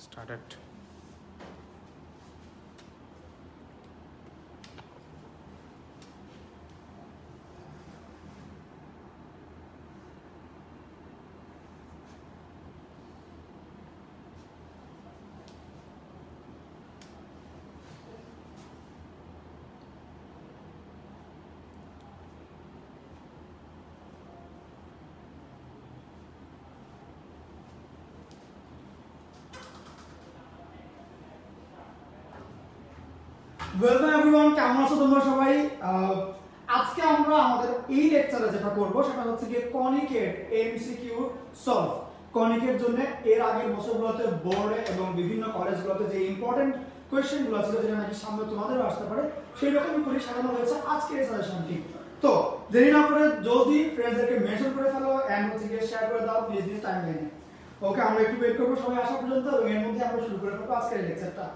Started. Welcome everyone, কেমন আছো তোমরা সবাই? আজকে আমরা আমাদের এই লেকচারে যেটা করব সেটা হচ্ছে কি কনিকের এমসিকিউ সলভ। কনিকের জন্য এর আগের বছরগুলোতে বোর্ডে এবং বিভিন্ন কলেজগুলোতে যে ইম্পর্টেন্ট কোশ্চেনগুলো ছিল যেটা নাকি সামনে তোমাদেরও আসতে পারে সেই রকমই করে সাজানো হয়েছে আজকের এই সাজেশনটি। তো দেরি না করে জলদি ফ্রেন্ডসদেরকে মেনশন করে ফেলো এন্ড হচ্ছে কি শেয়ার করে দাও প্লিজ দিস টাইম লাইনে। ওকে, আমরা একটু ওয়েট করব সবাই আসা পর্যন্ত এবং এর মধ্যে আমরা শুরু করে ফেলবো আজকের লেকচারটা।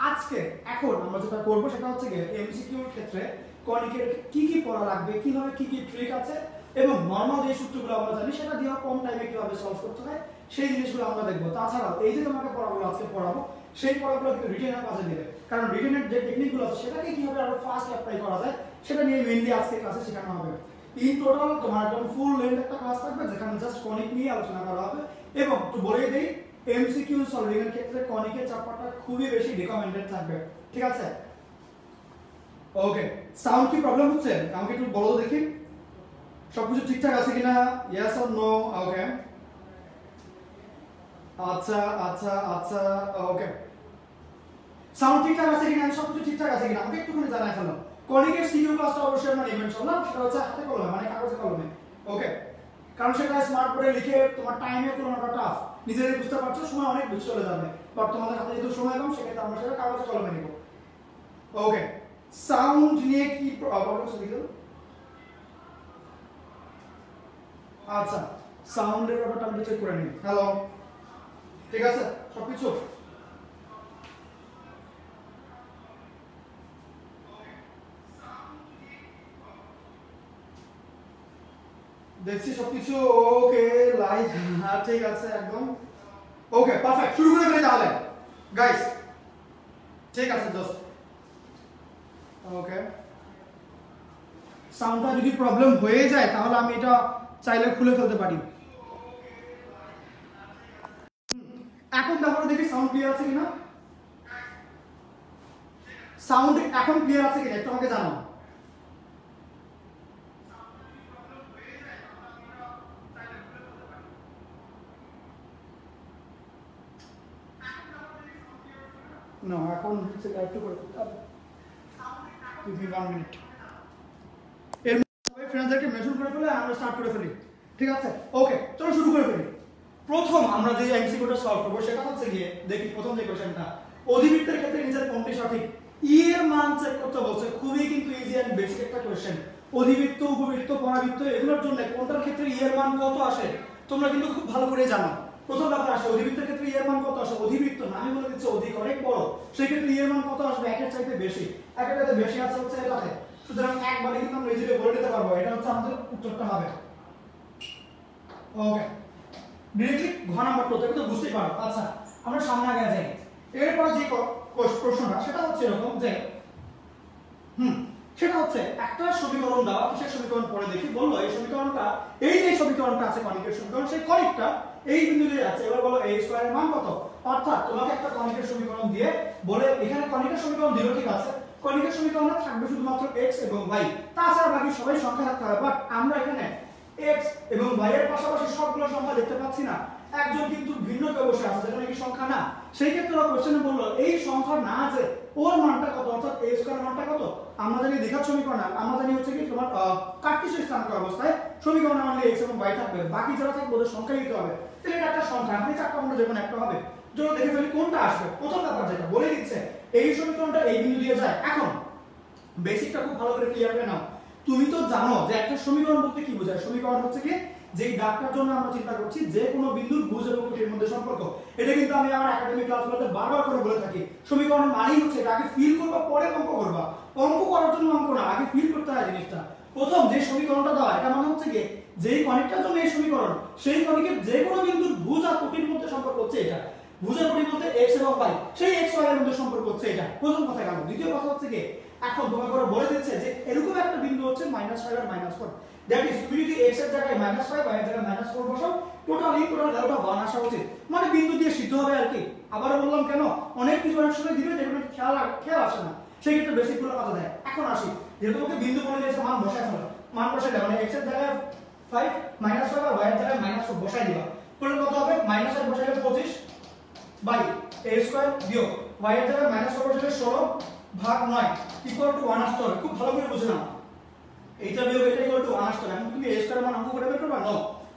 আজকে এখন আমরা যেটা করব সেটা হচ্ছে কি এমসিকিউ এর ক্ষেত্রে কনিকের কি কি পড়া লাগবে, কিভাবে কি কি ট্রিক আছে এবং নরমাল যে সূত্রগুলো আমরা জানি সেটা দিয়ে কম টাইমে কিভাবে সলভ করতে হয় সেই জিনিসগুলো আমরা দেখব। তাছাড়াও এই যে তোমাকে পড়াগুলো আজকে পড়াবো সেই পড়াগুলো কিন্তু রিটেনের কাজে দিবে, কারণ রিটেনের যে টেকনিকগুলো আছে সেটাকে কিভাবে আরো ফাস্ট অ্যাপ্লাই করা যায় সেটা নিয়ে মেইনলি আজকে ক্লাসে শেখানো হবে। ইন টোটাল তোমার একদম ফুল লেন্থ একটা ক্লাস থাকবে যেখানে জাস্ট কনিক নিয়ে আলোচনা করা হবে। এবং একটু বলেই দেই এমসিকিউ সলভিং এর ক্ষেত্রে কনিকের চ্যাপ্টারটা খুবই বেশি রিকমেন্ডেড থাকবে, ঠিক আছে? ওকে, সাউন্ড কি প্রবলেম হচ্ছে আমাকে একটু বলো দেখি, সবকিছু ঠিকঠাক আছে কিনা? Yes or no? ওকে, আচ্ছা আচ্ছা আচ্ছা, ওকে, সাউন্ড ঠিকঠাক আছে কিনা, সবকিছু ঠিকঠাক আছে কিনা আমাকে একটুখানি জানাই ফেলো। কনিকের সিকিউ ক্লাসটা অবশ্যই আমরা নেবেন, শুনলাম সেটা হচ্ছে হাতে কলমে মানে কাগজে কলমে। ওকে, কারণ সেটা স্মার্ট বোর্ডে লিখে তোমার টাইমে তুলনাটা টাফ, নিজেরাই বুঝতে পারছো সময় অনেক বেশি চলে যাবে, বাট তোমাদের হাতে যেহেতু সময় কম সেক্ষেত্রে আমরা সেটা কাগজে কলমে নিব। ওকে, সাউন্ড নিয়ে কি প্রবলেম হচ্ছে দেখো? আচ্ছা, সাউন্ডের ব্যাপারটা আমি চেক করে নিই। হ্যালো, ঠিক আছে সবকিছু? দেখছি সবকিছু ওকে, লাইভ, হ্যাঁ ঠিক আছে একদম ওকে, পারফেক্ট। শুরু করে ফেলি তাহলে গাইস, ঠিক আছে জাস্ট ওকে। সাউন্ডটা যদি প্রবলেম হয়ে যায় তাহলে আমি এটা চাইলে খুলে ফেলতে পারি। এখন দেখো দেখি সাউন্ড ক্লিয়ার আছে কিনা, সাউন্ড এখন ক্লিয়ার আছে কিনা একটু আমাকে জানাও। না এখন হচ্ছে একটু করে give me 1 মিনিট। এর মধ্যে ফ্রেন্ডদেরকে মেনশন করে ফেলে আমরা স্টার্ট করে ফেলি, ঠিক আছে? ওকে চলো শুরু করে ফেলি। প্রথম আমরা যে এমসিকিউটা সলভ করব সেটা হচ্ছে গিয়ে দেখি প্রথম যে কোশ্চেনটা, অধিবৃত্তের ক্ষেত্রে নিচের কোনটি সঠিক? ই এর মান চেক করতে বলছে, খুবই কিন্তু ইজি এন্ড বেসিক একটা কোশ্চেন। অধিবৃত্ত, উপবৃত্ত, পরাবৃত্ত এগুলোর জন্য কোনটার ক্ষেত্রে ই এর মান কত আসে তোমরা কিন্তু খুব ভালো করে জানো। প্রথম ব্যাপার আসে অধিবৃত্তের ক্ষেত্রে ই এর মান কত আসে, অধিবৃত্ত না আমি বলে দিচ্ছি অধিক অনেক বড়, সেই ক্ষেত্রে ই এর মান কত আসবে? একের চাইতে বেশি, একের চাইতে বেশি আছে হচ্ছে এটাতে, সুতরাং একবারে কিন্তু আমরা ইজিলি বলে দিতে পারবো এটা হচ্ছে আমাদের উত্তরটা হবে। ওকে, ডিরেক্টলি ঘ নাম্বার প্রত্যেক তো বুঝতেই পারো। আচ্ছা আমরা সামনে আগে যাই। এরপর যে প্রশ্নটা সেটা হচ্ছে এরকম যে সেটা হচ্ছে একটা সমীকরণ দেওয়া, কিসের সমীকরণ পড়ে দেখি, বললো এই সমীকরণটা, এই যে সমীকরণটা আছে কনিকের সমীকরণ, সেই কনিকটা এই বিন্দুতে যাচ্ছে, এবার বলো a স্কয়ারের মান কত? অর্থাৎ তোমাকে একটা কনিকের সমীকরণ দিয়ে বলে এখানে কনিকের সমীকরণ দিল, ঠিক আছে, কনিকের সমীকরণে থাকবে শুধুমাত্র x এবং y, তাছাড়া বাকি সবাই সংখ্যা থাকতে হবে, বাট আমরা এখানে x এবং y এর পাশাপাশি সবগুলো সংখ্যা দেখতে পাচ্ছি না, একজন কিন্তু ভিন্ন কেউ বসে আছে যেটা নাকি সংখ্যা না, সেই ক্ষেত্রে ওরা কোশ্চেনে বললো এই সংখ্যা না আছে ওর মানটা কত, অর্থাৎ a স্কয়ার মানটা কত? আমরা জানি দ্বিঘাত সমীকরণ, আমরা জানি হচ্ছে কি তোমার কার্টেসীয় স্থানাঙ্ক অবস্থায় সমীকরণে অনলি x এবং y থাকবে, বাকি যারা থাকবে ওদের সংখ্যা দিতে হবে, তাহলে এটা একটা সংখ্যা, আপনি চারটা মধ্যে যেকোনো একটা হবে। চলো দেখে ফেলি কোনটা আসবে। প্রথম ব্যাপার যেটা বলে দিচ্ছে এই সমীকরণটা এই বিন্দু দিয়ে যায়। এখন বেসিকটা খুব ভালো করে ক্লিয়ার করে নাও, তুমি তো জানো যে একটা সমীকরণ বলতে কি বোঝায়, সমীকরণ হচ্ছে কি যেই ডাকটার জন্য আমরা চিন্তা করছি যে কোনো বিন্দুর ভুজ এবং কোণের মধ্যে সম্পর্ক, এটা কিন্তু আমি আমার একাডেমিক ক্লাসগুলোতে বারবার করে বলে থাকি। সমীকরণ মানেই হচ্ছে এটা আগে ফিল করবা পরে অঙ্ক করবা, অঙ্ক করার জন্য অঙ্ক না, আগে ফিল করতে হয় জিনিসটা। প্রথম যে সমীকরণটা দেওয়া এটা মানে হচ্ছে কি যেই কনিকটার জন্য এই সমীকরণ, সেই কনিকের যে কোনো বিন্দুর ভুজ আর কোণের মধ্যে সম্পর্ক হচ্ছে এটা। ভুজের কোটি বলতে x এবং y, সেই x y এর মধ্যে সম্পর্ক হচ্ছে এটা। প্রথম কথা গেল। দ্বিতীয় কথা হচ্ছে কি, এখন তোমাকে ওরা বলে দিচ্ছে যে এরকম একটা বিন্দু হচ্ছে -5 আর -4, দ্যাট ইজ তুমি যদি x এর জায়গায় -5 y এর জায়গায় -4 বসাও, টোটাল ভ্যালুটা 1 আসা উচিত, মানে বিন্দু দিয়ে সিদ্ধ হবে আর কি। আবার বললাম কেন, অনেক কিছু অনেক সময় দিবে যেগুলো খেয়াল আসে না, সেই ক্ষেত্রে বেসিক গুলো কাজে দেয়। এখন আসি, যেহেতু তোমাকে বিন্দু বলে দিয়েছে, মান বসায় ফেলো, মান বসায় দাও, মানে x এর জায়গায় 5 -5 আর y এর জায়গায় -4 বসায় দিবা, তাহলে কত হবে, -8 বসাইলে 25 বাই a স্কয়ার বিয়োগ y এর জায়গায় -4 বসাইলে 16 ভাগ 9 ইকুয়াল টু 1 আসতে হবে। খুব ভালো করে বুঝে নাও, এইটা বিয়োগ এটা ইকুয়াল টু 1 আসতে হবে। এখন তুমি a স্কয়ার মান অঙ্ক করে বের করবা, নো,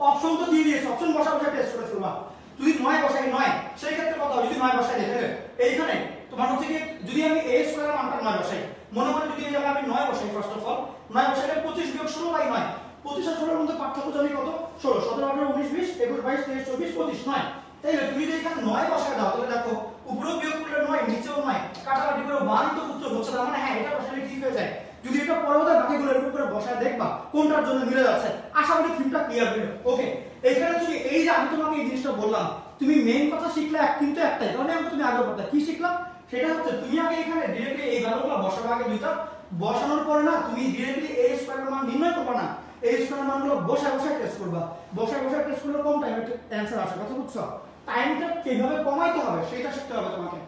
অপশন তো দিয়ে দিয়েছে, অপশন বসা টেস্ট করে ফেলবা। যদি 9 বসাই 9, সেই ক্ষেত্রে কত হবে, যদি 9 বসাই দেই তাহলে এইখানে তোমার হচ্ছে কি, যদি আমি a স্কয়ার মানটা 9 বসাই, মনে মনে যদি এই জায়গায় আমি 9 বসাই, ফার্স্ট অফ অল 9 বসাইলে 25 বিয়োগ 16 বাই 9, 25 আর 16 এর মধ্যে পার্থক্য জানি কত, 16, 17 18 19 20 21 22 23 24 25 9। তাইলে তুমি যদি এখানে 9 বসায় দাও, তাহলে দেখো উপরেও বিয়োগ করলে 9, নিচেও 9, কাটাকাটি করে 12 তো উত্তর হচ্ছে, তার মানে হ্যাঁ এটা বসালে ঠিক হয়ে যায়। যদি এটা পরবর্তী বাকিগুলো এরকম করে বসায় দেখবা কোনটার জন্য মিলে যাচ্ছে। আশা করি থিমটা ক্লিয়ার হলো। ওকে, এখানে তুমি এই যে আমি তোমাকে এই জিনিসটা বললাম, তুমি মেইন কথা শিখলে কিন্তু একটাই, কারণ আমি তুমি আগে পড়তে কি শিখলাম, সেটা হচ্ছে তুমি আগে এখানে ডিরেক্টলি এই ভ্যালুগুলো বসাবে, আগে দুইটা বসানোর পরে না তুমি ডিরেক্টলি a স্কয়ার এর মান নির্ণয় করবে না, a স্কয়ার এর মানগুলো বসায় টেস্ট করবা, বসায় টেস্ট করলে কম টাইমে অ্যানসার আসে। কথা বুঝছো? টাইমটা কিভাবে কমাইতে হবে সেটা শিখতে হবে তোমাকে।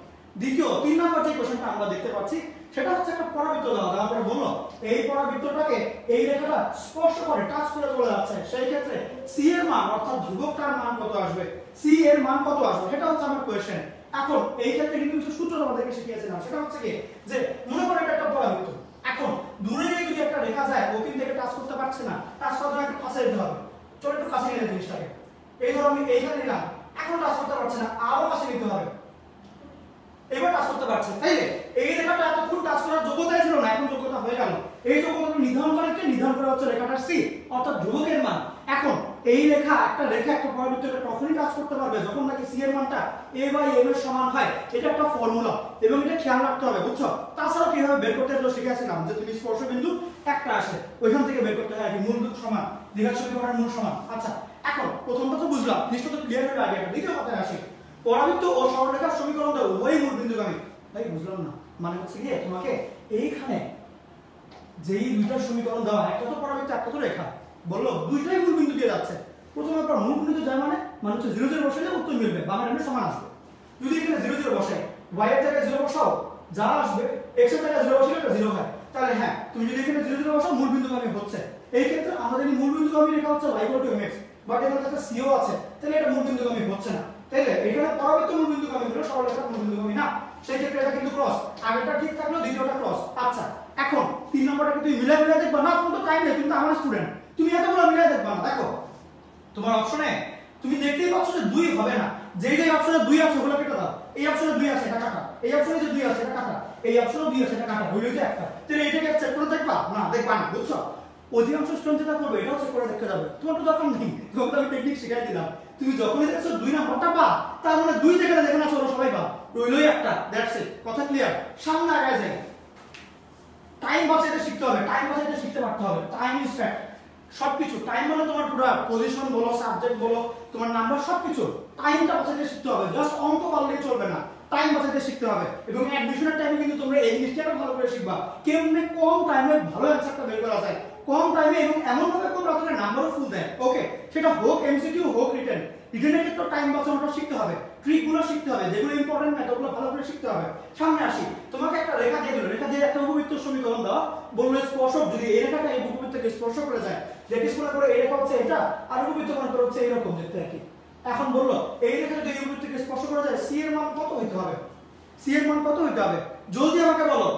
দ্বিতীয় 3 নাম্বার যে কোশ্চেনটা আমরা দেখতে পাচ্ছি, সেটা হচ্ছে একটা পরাবৃত্ত দেওয়া, তারপরে বললো এই পরাবৃত্তটাকে এই রেখাটা স্পর্শ করে টাচ করে চলে যাচ্ছে, সেই ক্ষেত্রে c এর মান অর্থাৎ ধ্রুবকটার মান কত আসবে, c এর মান কত আসবে, সেটা হচ্ছে আমার কোশ্চেন। এখন এই ক্ষেত্রে কিন্তু কিছু সূত্র আমাদেরকে শিখিয়েছিলাম, সেটা হচ্ছে কি, যে মনে করো এটা একটা পরাবৃত্ত, এখন দূরে যদি একটা রেখা যায়, ও কিন্তু এটা টাচ করতে পারছে না, টাচ করার জন্য একটু কাছে যেতে হবে, চলো একটু কাছে নিয়ে জিনিসটাকে, এই ধরো আমি এইখানে নিলাম, এখন টাচ করতে পারছে না, আরো কাছে নিতে হবে, এবার টাচ করতে পারছে, তাইলে এই রেখাটা এতক্ষণ টাচ করার যোগ্যতা ছিল না, এখন যোগ্যতা হয়ে গেল। এই যোগ্যতা নির্ধারণ করে হচ্ছে রেখাটার c অর্থাৎ ধ্রুবকের মান। এখন এই রেখা একটা পরাবৃত্তকে তখনই টাচ করতে পারবে যখন নাকি c এর মানটা a বাই m এর সমান হয়, এটা একটা ফর্মুলা এবং এটা খেয়াল রাখতে হবে, বুঝছো? তাছাড়াও কিভাবে বের করতে হয় শিখেছিলাম, যে তুমি স্পর্শ বিন্দু একটা আসে ওইখান থেকে বের করতে হয়, মূল সমান দ্বিঘাত সমীকরণের মূল সমান। আচ্ছা, এখন প্রথমটা তো বুঝলাম, নিশ্চয়ই তো ক্লিয়ার হয়ে আগে দ্বিতীয় কথায় আসি, পরাবৃত্ত ও সরলরেখার সমীকরণটা উভয়ই মূল বিন্দুগামী। তাই বুঝলাম না, মানে হচ্ছে কি, তোমাকে এইখানে যেই দুইটা সমীকরণ দেওয়া, একটা তো পরাবৃত্ত একটা তো রেখা, বললো দুইটাই মূল বিন্দু দিয়ে যাচ্ছে। প্রথমে আপনার মূল বিন্দু যায় মানে হচ্ছে 0 0 বসাইলে উত্তর মিলবে, বামের ডানে সমান আসবে। যদি এখানে 0 0 বসাই, y এর জায়গায় 0 বসাও, যা আসবে x এর জায়গায় 0 বসালে এটা 0 হয়, তাহলে হ্যাঁ তুমি যদি এখানে 0 0 বসাও মূল বিন্দুগামী হচ্ছে। এই ক্ষেত্রে আমাদের এই মূল বিন্দুগামী রেখা হচ্ছে y = mx, বাট এখানে একটা c ও আছে, তাহলে এটা মূল বিন্দুগামী হচ্ছে না। তাইলে এখানে পরাবৃত্ত মূল বিন্দুগামী হলো, সরলরেখা মূল বিন্দুগামী না, সেই ক্ষেত্রে এটা কিন্তু ক্রস, আগেরটা ঠিক থাকলো, দ্বিতীয়টা ক্রস। আচ্ছা, এখন 3 নম্বরটা তুমি মিলাই দেখবা না, তোমার তো টাইম নেই, তুমি তো আমার স্টুডেন্ট, তুমি এতগুলো মিলাই দেখবা না। দেখো তোমার অপশনে তুমি দেখতেই পাচ্ছ যে 2 হবে না, যেই অপশনে 2 আছে ওগুলো কেটে দাও, এই অপশনে 2 আছে এটা কাটা, এই অপশনে যে 2 আছে এটা কাটা, এই অপশনে 2 আছে এটা কাটা, হইলো কি একটা, তাহলে এটাকে চেক করে দেখবা না, দেখবা না, বুঝছো? অধিকাংশ স্টুডেন্ট যেটা করবে এটাও চেক করে দেখতে যাবে, তোমার তো দরকার নেই, তোমাকে আমি টেকনিক শিখাই দিলাম। তুমি যখনই দেখছো 2 নাম্বারটা পা, তার মানে 2 যেখানে দেখে না চলো সবাই পা, রইলোই একটা, দ্যাটস ইট, কথা ক্লিয়ার। সামনে আগায় যাই, টাইম বাঁচাইতে শিখতে হবে, টাইম বাঁচাইতে শিখতে পারতে হবে, টাইম ইজ ফ্যাক্ট, সবকিছু টাইম মানে তোমার পুরো পজিশন বলো, সাবজেক্ট বলো, তোমার নাম্বার সবকিছু টাইমটা বাঁচাইতে শিখতে হবে, জাস্ট অঙ্ক পারলেই চলবে না, টাইম বাঁচাইতে শিখতে হবে। এবং অ্যাডমিশনের টাইমে কিন্তু তোমরা এই জিনিসটা ভালো করে শিখবা, কেমনে কম টাইমে ভালো অ্যানসারটা বের করা যায়, কম টাইমে এবং এমন ভাবে কোন রকমের নাম্বারও ফুল দেয়। ওকে, সেটা হোক এমসিকিউ হোক রিটেন, রিটেনের ক্ষেত্রে টাইম বাঁচানোটা শিখতে হবে, ট্রিকগুলো শিখতে হবে, যেগুলো ইম্পর্টেন্ট মেথডগুলো ভালো করে শিখতে হবে। সামনে আসি, তোমাকে একটা রেখা দিয়ে দিল, রেখা দিয়ে একটা উপবৃত্ত সমীকরণ দাও, বললো স্পর্শক যদি এই রেখাটা এই উপবৃত্তকে স্পর্শ করে যায়, দেখিস করে এই রেখা হচ্ছে এটা, আর উপবৃত্ত মনে করো হচ্ছে এরকম দেখতে আর কি। এখন বললো এই রেখা যদি এই উপবৃত্তকে স্পর্শ করে যায়, সি এর মান কত হইতে হবে, সি এর মান কত হইতে হবে, জলদি আমাকে বলো,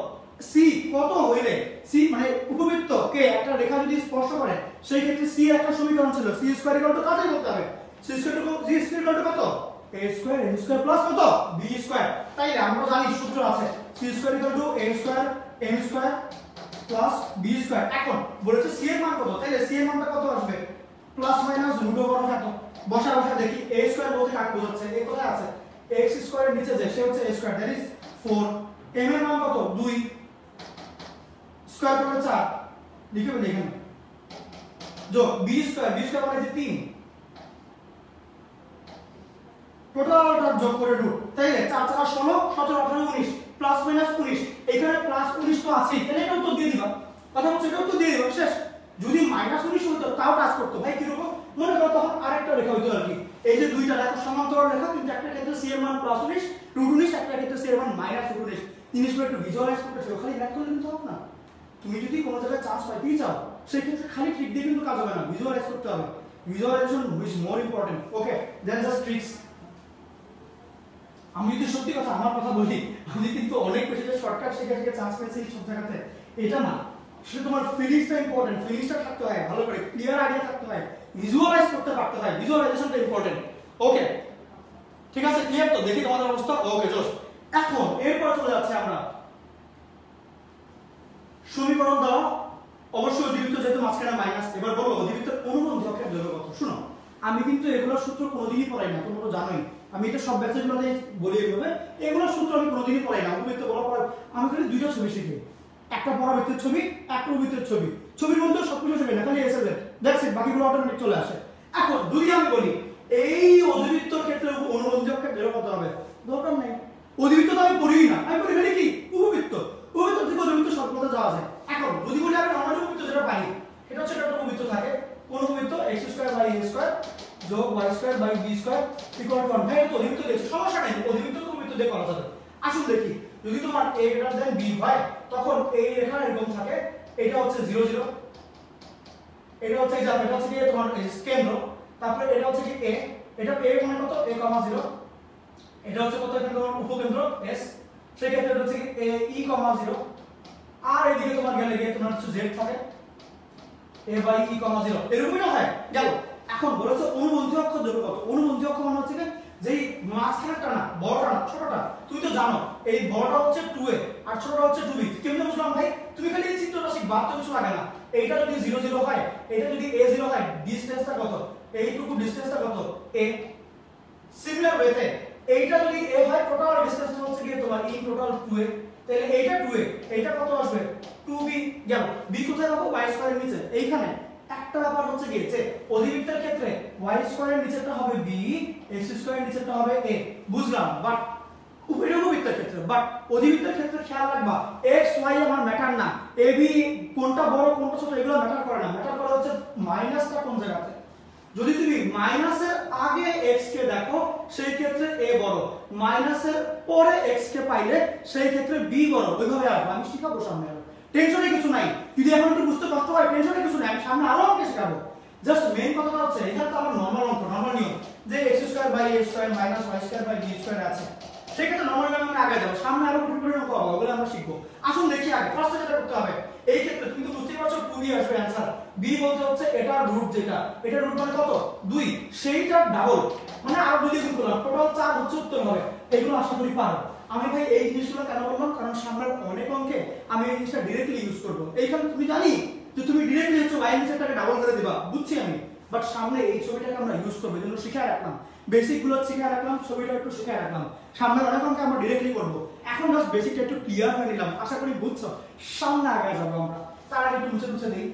সি কত হইলে, সি মানে উপবৃত্ত কে একটা রেখা যদি স্পর্শ করে, সেই ক্ষেত্রে সি এর একটা সমীকরণ ছিল, সি স্কয়ার ইকুয়াল টু কাটাই করতে হবে, সি স্কয়ার ইকুয়াল টু কত, a square m square plus কত b স্কয়ার। তাইলে আমরা জানি সূত্র আছে, C square equal to a square m square plus b square. এখন বলেছে সি এর মান কত, তাইলে সি এর মানটা কত আসবে, প্লাস মাইনাস রুট ওভার কত, বসা দেখি, a স্কয়ার বলতে কাট বোঝাচ্ছে, এই কোথায় আছে, x স্কয়ার এর নিচে যে সে হচ্ছে a square, that is 4, m এর মান কত 2, স্কয়ার করলে 4, লিখে বলি এখানে যোগ b স্কয়ার মানে যে 3, টোটালটার যোগ করে রুট, তাই না? 4 4 16 17 18 19 প্লাস মাইনাস 19, এখানে প্লাস 19 তো আছেই, তাহলে এটা উত্তর দিয়ে দিবা। কথা হচ্ছে এটা উত্তর দিয়ে দিবা, শেষ। যদি মাইনাস 19 হতো তাও টাচ করতো ভাই, কিরকম মনে করো তখন আরেকটা রেখা হইতো আর কি, এই যে দুইটা রেখা সমান্তরাল রেখা, কিন্তু একটা ক্ষেত্রে সি এর মান প্লাস 19 রুট 19, একটা ক্ষেত্রে সি এর মান মাইনাস রুট 19। জিনিসগুলো একটু ভিজুয়ালাইজ করতে চাও, খালি ম্যাথ করলে কিন্তু হবে না। তুমি যদি কোনো জায়গায় চান্স পাইতেই চাও সেই ক্ষেত্রে খালি ট্রিক দিয়ে কিন্তু কাজ হবে না, ভিজুয়ালাইজ করতে হবে। Visualisation is more important. Okay, then just tricks. আমি যদি সত্যি কথা আমার কথা বলি, আমি কিন্তু অনেক বেশি যে শর্টকাট শিখে শিখে চান্স পেয়েছি সব জায়গাতে, এটা না। সেটা তোমার ফিলিংসটা ইম্পর্টেন্ট, ফিলিংসটা থাকতে হয় ভালো করে, ক্লিয়ার আইডিয়া থাকতে হয়, ভিজুয়ালাইজ করতে পারতে হয়, ভিজুয়ালাইজেশনটা ইম্পর্টেন্ট। ওকে, ঠিক আছে, ক্লিয়ার তো? দেখি তোমাদের অবস্থা। ওকে জোশ। এখন এরপর চলে যাচ্ছে আমরা সমীকরণ দাও। অবশ্যই অধিবৃত্ত যেহেতু মাঝখানে মাইনাস, এবার বলো অধিবৃত্তের অনুবন্ধী অক্ষের দৈর্ঘ্য কত। শুনো, আমি কিন্তু এগুলোর সূত্র কোনোদিনই পড়াই না, তোমরা তো জানোই। আমি এটা সব ব্যাচেগুলোতে বলি এভাবে, এগুলোর সূত্র আমি কোনোদিনই পড়াই না। উপবৃত্ত বলা পড়া আমি খালি দুইটা ছবি শিখি, একটা পরাবৃত্তের ছবি, একটা উপবৃত্তের ছবি। ছবির মধ্যে সবকিছু ছবি না, খালি এসে দ্যাটস ইট, বাকিগুলো অটোমেটিক চলে আসে। এখন যদি আমি বলি এই অধিবৃত্তর ক্ষেত্রে অনুবন্ধী অক্ষের দৈর্ঘ্য কত হবে, দরকার নেই। অধিবৃত্ত তো আমি পড়িই না, আমি পড়ি খালি কি উপবৃত্ত। উপবৃত্ত থেকে অধিবৃত্ত সবগুলোতে যাওয়া যায়। এখন যদি বলি আমি নরমাল উপবৃত্ত যেটা পাই, এটা হচ্ছে একটা উপবৃত্ত থাকে, কোন উপবৃত্ত x² / a² যোগ y² / b² ইকুয়াল টু 1। ভাই তো অধিবৃত্ত দিয়েছে, সমস্যা নেই, অধিবৃত্ত তো উপবৃত্ত দিয়ে করা যাবে। আসুন দেখি, যদি তোমার a > b হয় তখন এই রেখা এরকম থাকে, এটা হচ্ছে 0 0, এটা হচ্ছে এই যে এটা হচ্ছে কি তোমার কেন্দ্র, তারপরে এটা হচ্ছে কি a, এটা a মানে কত a, 0, এটা হচ্ছে কত এখানে তোমার উপকেন্দ্র s, সেই ক্ষেত্রে এটা হচ্ছে কি a e, 0, আর এদিকে তোমার গেলে গিয়ে তোমার হচ্ছে z থাকে a / e, 0, এরকমই না হয় গেল। এখন বলেছে অনুবন্ধী অক্ষ দৈর্ঘ্য কত। অনুবন্ধী অক্ষ মানে হচ্ছে যেই মাঝখানেরটা না, বড়টা না ছোটটা, তুমি তো জানো এই বড়টা হচ্ছে 2a আর ছোটটা হচ্ছে 2b। কেমনে বুঝলাম ভাই? তুমি খালি এই চিত্রটা শিখবা, তো কিছু লাগে না। এইটা যদি 0 0 হয়, এটা যদি a 0 হয়, ডিসটেন্সটা কত, এইটুকু ডিসটেন্সটা কত a। সিমিলার ওয়েতে এইটা যদি a হয়, টোটাল ডিসটেন্সটা হচ্ছে কি তোমার e টোটাল 2a, তাহলে এইটা 2a, এইটা কত আসবে 2b। গেল, b কোথায় পাবো? y² এর নিচে। এইখানে একটা ব্যাপার হচ্ছে কি যে অধিবৃত্তের ক্ষেত্রে y² এর নিচেরটা হবে b, x² এর নিচেরটা হবে a, বুঝলাম। বাট উপবৃত্তের ক্ষেত্রে, বাট অধিবৃত্তের ক্ষেত্রে খেয়াল রাখবা x y আমার ম্যাটার না, a b কোনটা বড় কোনটা ছোট এগুলো ম্যাটার করে না, ম্যাটার করে হচ্ছে মাইনাসটা কোন জায়গাতে। যদি তুমি মাইনাসের আগে x কে দেখো সেই ক্ষেত্রে a বড়, মাইনাসের পরে x কে পাইলে সেই ক্ষেত্রে b বড়। ওইভাবে আসবে, আমি শিখাবো সামনে, আরো টেনশনের কিছু নাই। যদি এখন একটু বুঝতে কষ্ট হয়, টেনশনের কিছু নাই, আমি সামনে আরো অঙ্ক শেখাবো। জাস্ট মেইন কথাটা হচ্ছে এখানে তো আমার নরমাল অঙ্ক, নরমাল নিয়ম যে x² / a² - y² / b² আছে, সেক্ষেত্রে নরমাল নিয়মে আমরা আগে যাবো। সামনে আরো কঠিন কঠিন অঙ্ক হবে, ওগুলো আমরা শিখবো। আসুন দেখি আগে ফার্স্টে যেটা করতে হবে, এই ক্ষেত্রে তুমি তো বুঝতেই পারছো 2b আসবে অ্যানসার। b বলতে হচ্ছে এটার রুট, যেটা এটা রুট মানে কত 2, সেইটার ডাবল মানে আরো 2 দিয়ে গুণ করলাম, টোটাল 4 হচ্ছে উত্তর হবে। এগুলো আশা করি পারো। আমি ভাই এই জিনিসগুলো কেন বললাম, কারণ সামনের অনেক অঙ্কে আমি এই জিনিসটা ডাইরেক্টলি ইউজ করব। এইখানে তুমি জানি যে তুমি ডাইরেক্টলি হচ্ছে y নিচেরটাকে ডাবল করে দিবা, বুঝছি আমি, বাট সামনে এই ছবিটাকে আমরা ইউজ করব, এজন্য শিখায় রাখলাম, বেসিক গুলো শিখায় রাখলাম, ছবিটা একটু শিখায় রাখলাম। সামনের অনেক অঙ্কে আমরা ডাইরেক্টলি করব। এখন জাস্ট বেসিকটা একটু ক্লিয়ার হয়ে নিলাম, আশা করি বুঝছো। সামনে আগে যাব আমরা, তার আগে একটু মুছে মুছে দেই।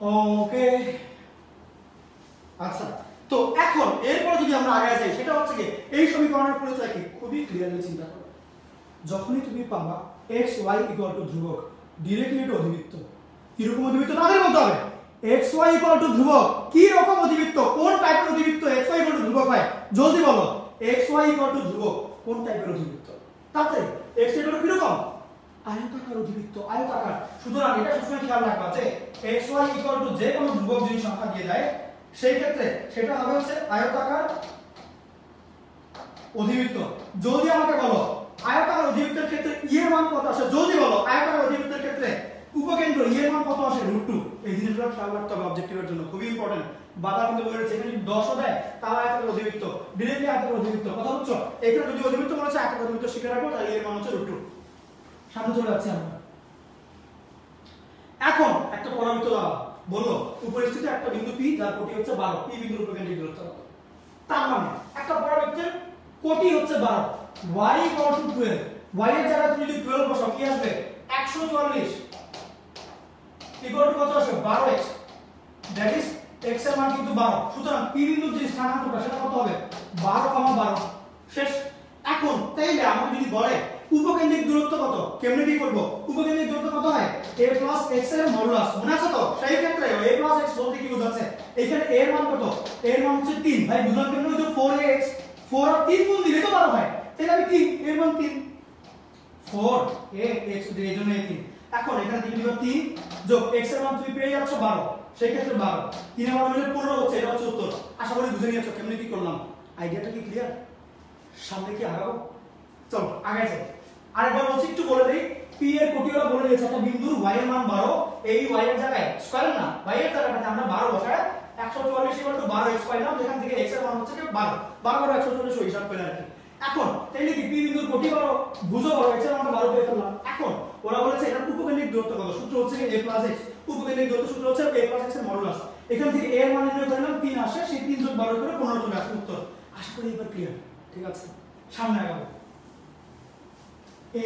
ওকে, আচ্ছা, তো এখন এরপর যদি আমরা আগে যাই, সেটা হচ্ছে কি এই সমীকরণের পরিচয় কি খুবই ক্লিয়ারলি চিন্তা করো। যখনই তুমি পাবা x y = ধ্রুবক, ডাইরেক্টলি এটা অধিবৃত্ত। কি রকম অধিবৃত্ত তাদের বলতে হবে, x y = ধ্রুবক, কি রকম অধিবৃত্ত, কোন টাইপের অধিবৃত্ত x y = ধ্রুবক হয়, জলদি বলো। x y = ধ্রুবক কোন টাইপের অধিবৃত্ত, তাতে x y কি রকম, আয়তাকার অধিবৃত্ত, আয়তাকার। সুতরাং এটা সবসময় খেয়াল রাখবা যে x y = যে কোনো ধ্রুবক যদি সংখ্যা দিয়ে দেয় সেই ক্ষেত্রে সেটা হবে হচ্ছে আয়তাকার অধিবৃত্ত। যদি আমাকে বলো আয়তাকার অধিবৃত্তের ক্ষেত্রে e এর মান কত আসে, যদি বলো আয়তাকার অধিবৃত্তের ক্ষেত্রে উপকেন্দ্র e এর মান কত আসে √2। এই জিনিসগুলো খেয়াল রাখতে হবে অবজেক্টিভের জন্য, খুবই ইম্পর্টেন্ট। বাধা কিন্তু বলেছে এখানে যদি 10 ও দেয় তাও আয়তাকার অধিবৃত্ত, ডাইরেক্টলি আয়তাকার অধিবৃত্ত। কথা বুঝছো? এখানে যদি অধিবৃত্ত বলেছে আয়তাকার অধিবৃত্ত শিখে রাখো, তাহলে এর মান হচ্ছে √2। সামনে চলে যাচ্ছি আমরা। এখন একটা পরাবৃত্ত দাও, বলো উপরিস্থিত একটা বিন্দু P যার কোটি হচ্ছে 12, P বিন্দুর উপকেন্দ্রিক দূরত্ব কত। তার মানে একটা পরাবৃত্তের কোটি হচ্ছে 12, y = 12, y এর জায়গায় তুমি যদি 12 বসাও কি আসবে 140 = কত আসবে 12x, দ্যাট ইজ x এর মান কিন্তু 12 সুতরাং p বিন্দুর যে স্থানাঙ্কটা সেটা কত হবে 12,12 শেষ এখন তাইলে আমাকে যদি বলে উপকেন্দ্রিক দূরত্ব কত কেমনে কি করব উপকেন্দ্রিক দূরত্ব কত হয় a x এর মডুলাস মনে আছে তো সেই ক্ষেত্রে a x বলতে কি বোঝাচ্ছে এখানে a এর মান কত a এর মান হচ্ছে 3 ভাই বুঝলাম কেমনে ওই যে 4x 4 আর 3 গুণ দিলে তো 12 হয় তাহলে আমি 3 এর মান 3 4 x এই জন্য 3 এখন এখানে থেকে দিবা 3 যোগ x এর মান তুমি পেয়ে যাচ্ছ 12 সেই ক্ষেত্রে 12 3 এর মান হলে 15 হচ্ছে এটা হচ্ছে উত্তর আশা করি বুঝে নিয়েছো কেমনে কি করলাম আইডিয়াটা কি ক্লিয়ার সামনে কি আগাবো চলো আগে যাই আরেকবার বলছি একটু বলে দেই p এর কোটিওলা বলে দিয়েছে একটা বিন্দুর y এর মান 12 এই y এর জায়গায় স্কয়ার না y এর জায়গাটাতে আমরা 12 বসায় 144 12x পাইলাম যেখান থেকে x এর মান হচ্ছে 12 12 144 হিসাব করে রাখি এখন তাইলে কি p বিন্দুর কোটি 12 ভুজও 12 x এর মান 12 পেয়ে ফেললাম এখন ওরা বলেছে এটার উপকেন্দ্রিক দূরত্ব কত সূত্র হচ্ছে a + x উপকেন্দ্রিক দূরত্ব সূত্র হচ্ছে a + x এর মডুলাস এখান থেকে a এর মান নির্ণয় করলাম 3 আসে সেই 3 যোগ 12 করে 15 চলে আসে উত্তর আশা করি এবার ক্লিয়ার ঠিক আছে সামনে আগাবো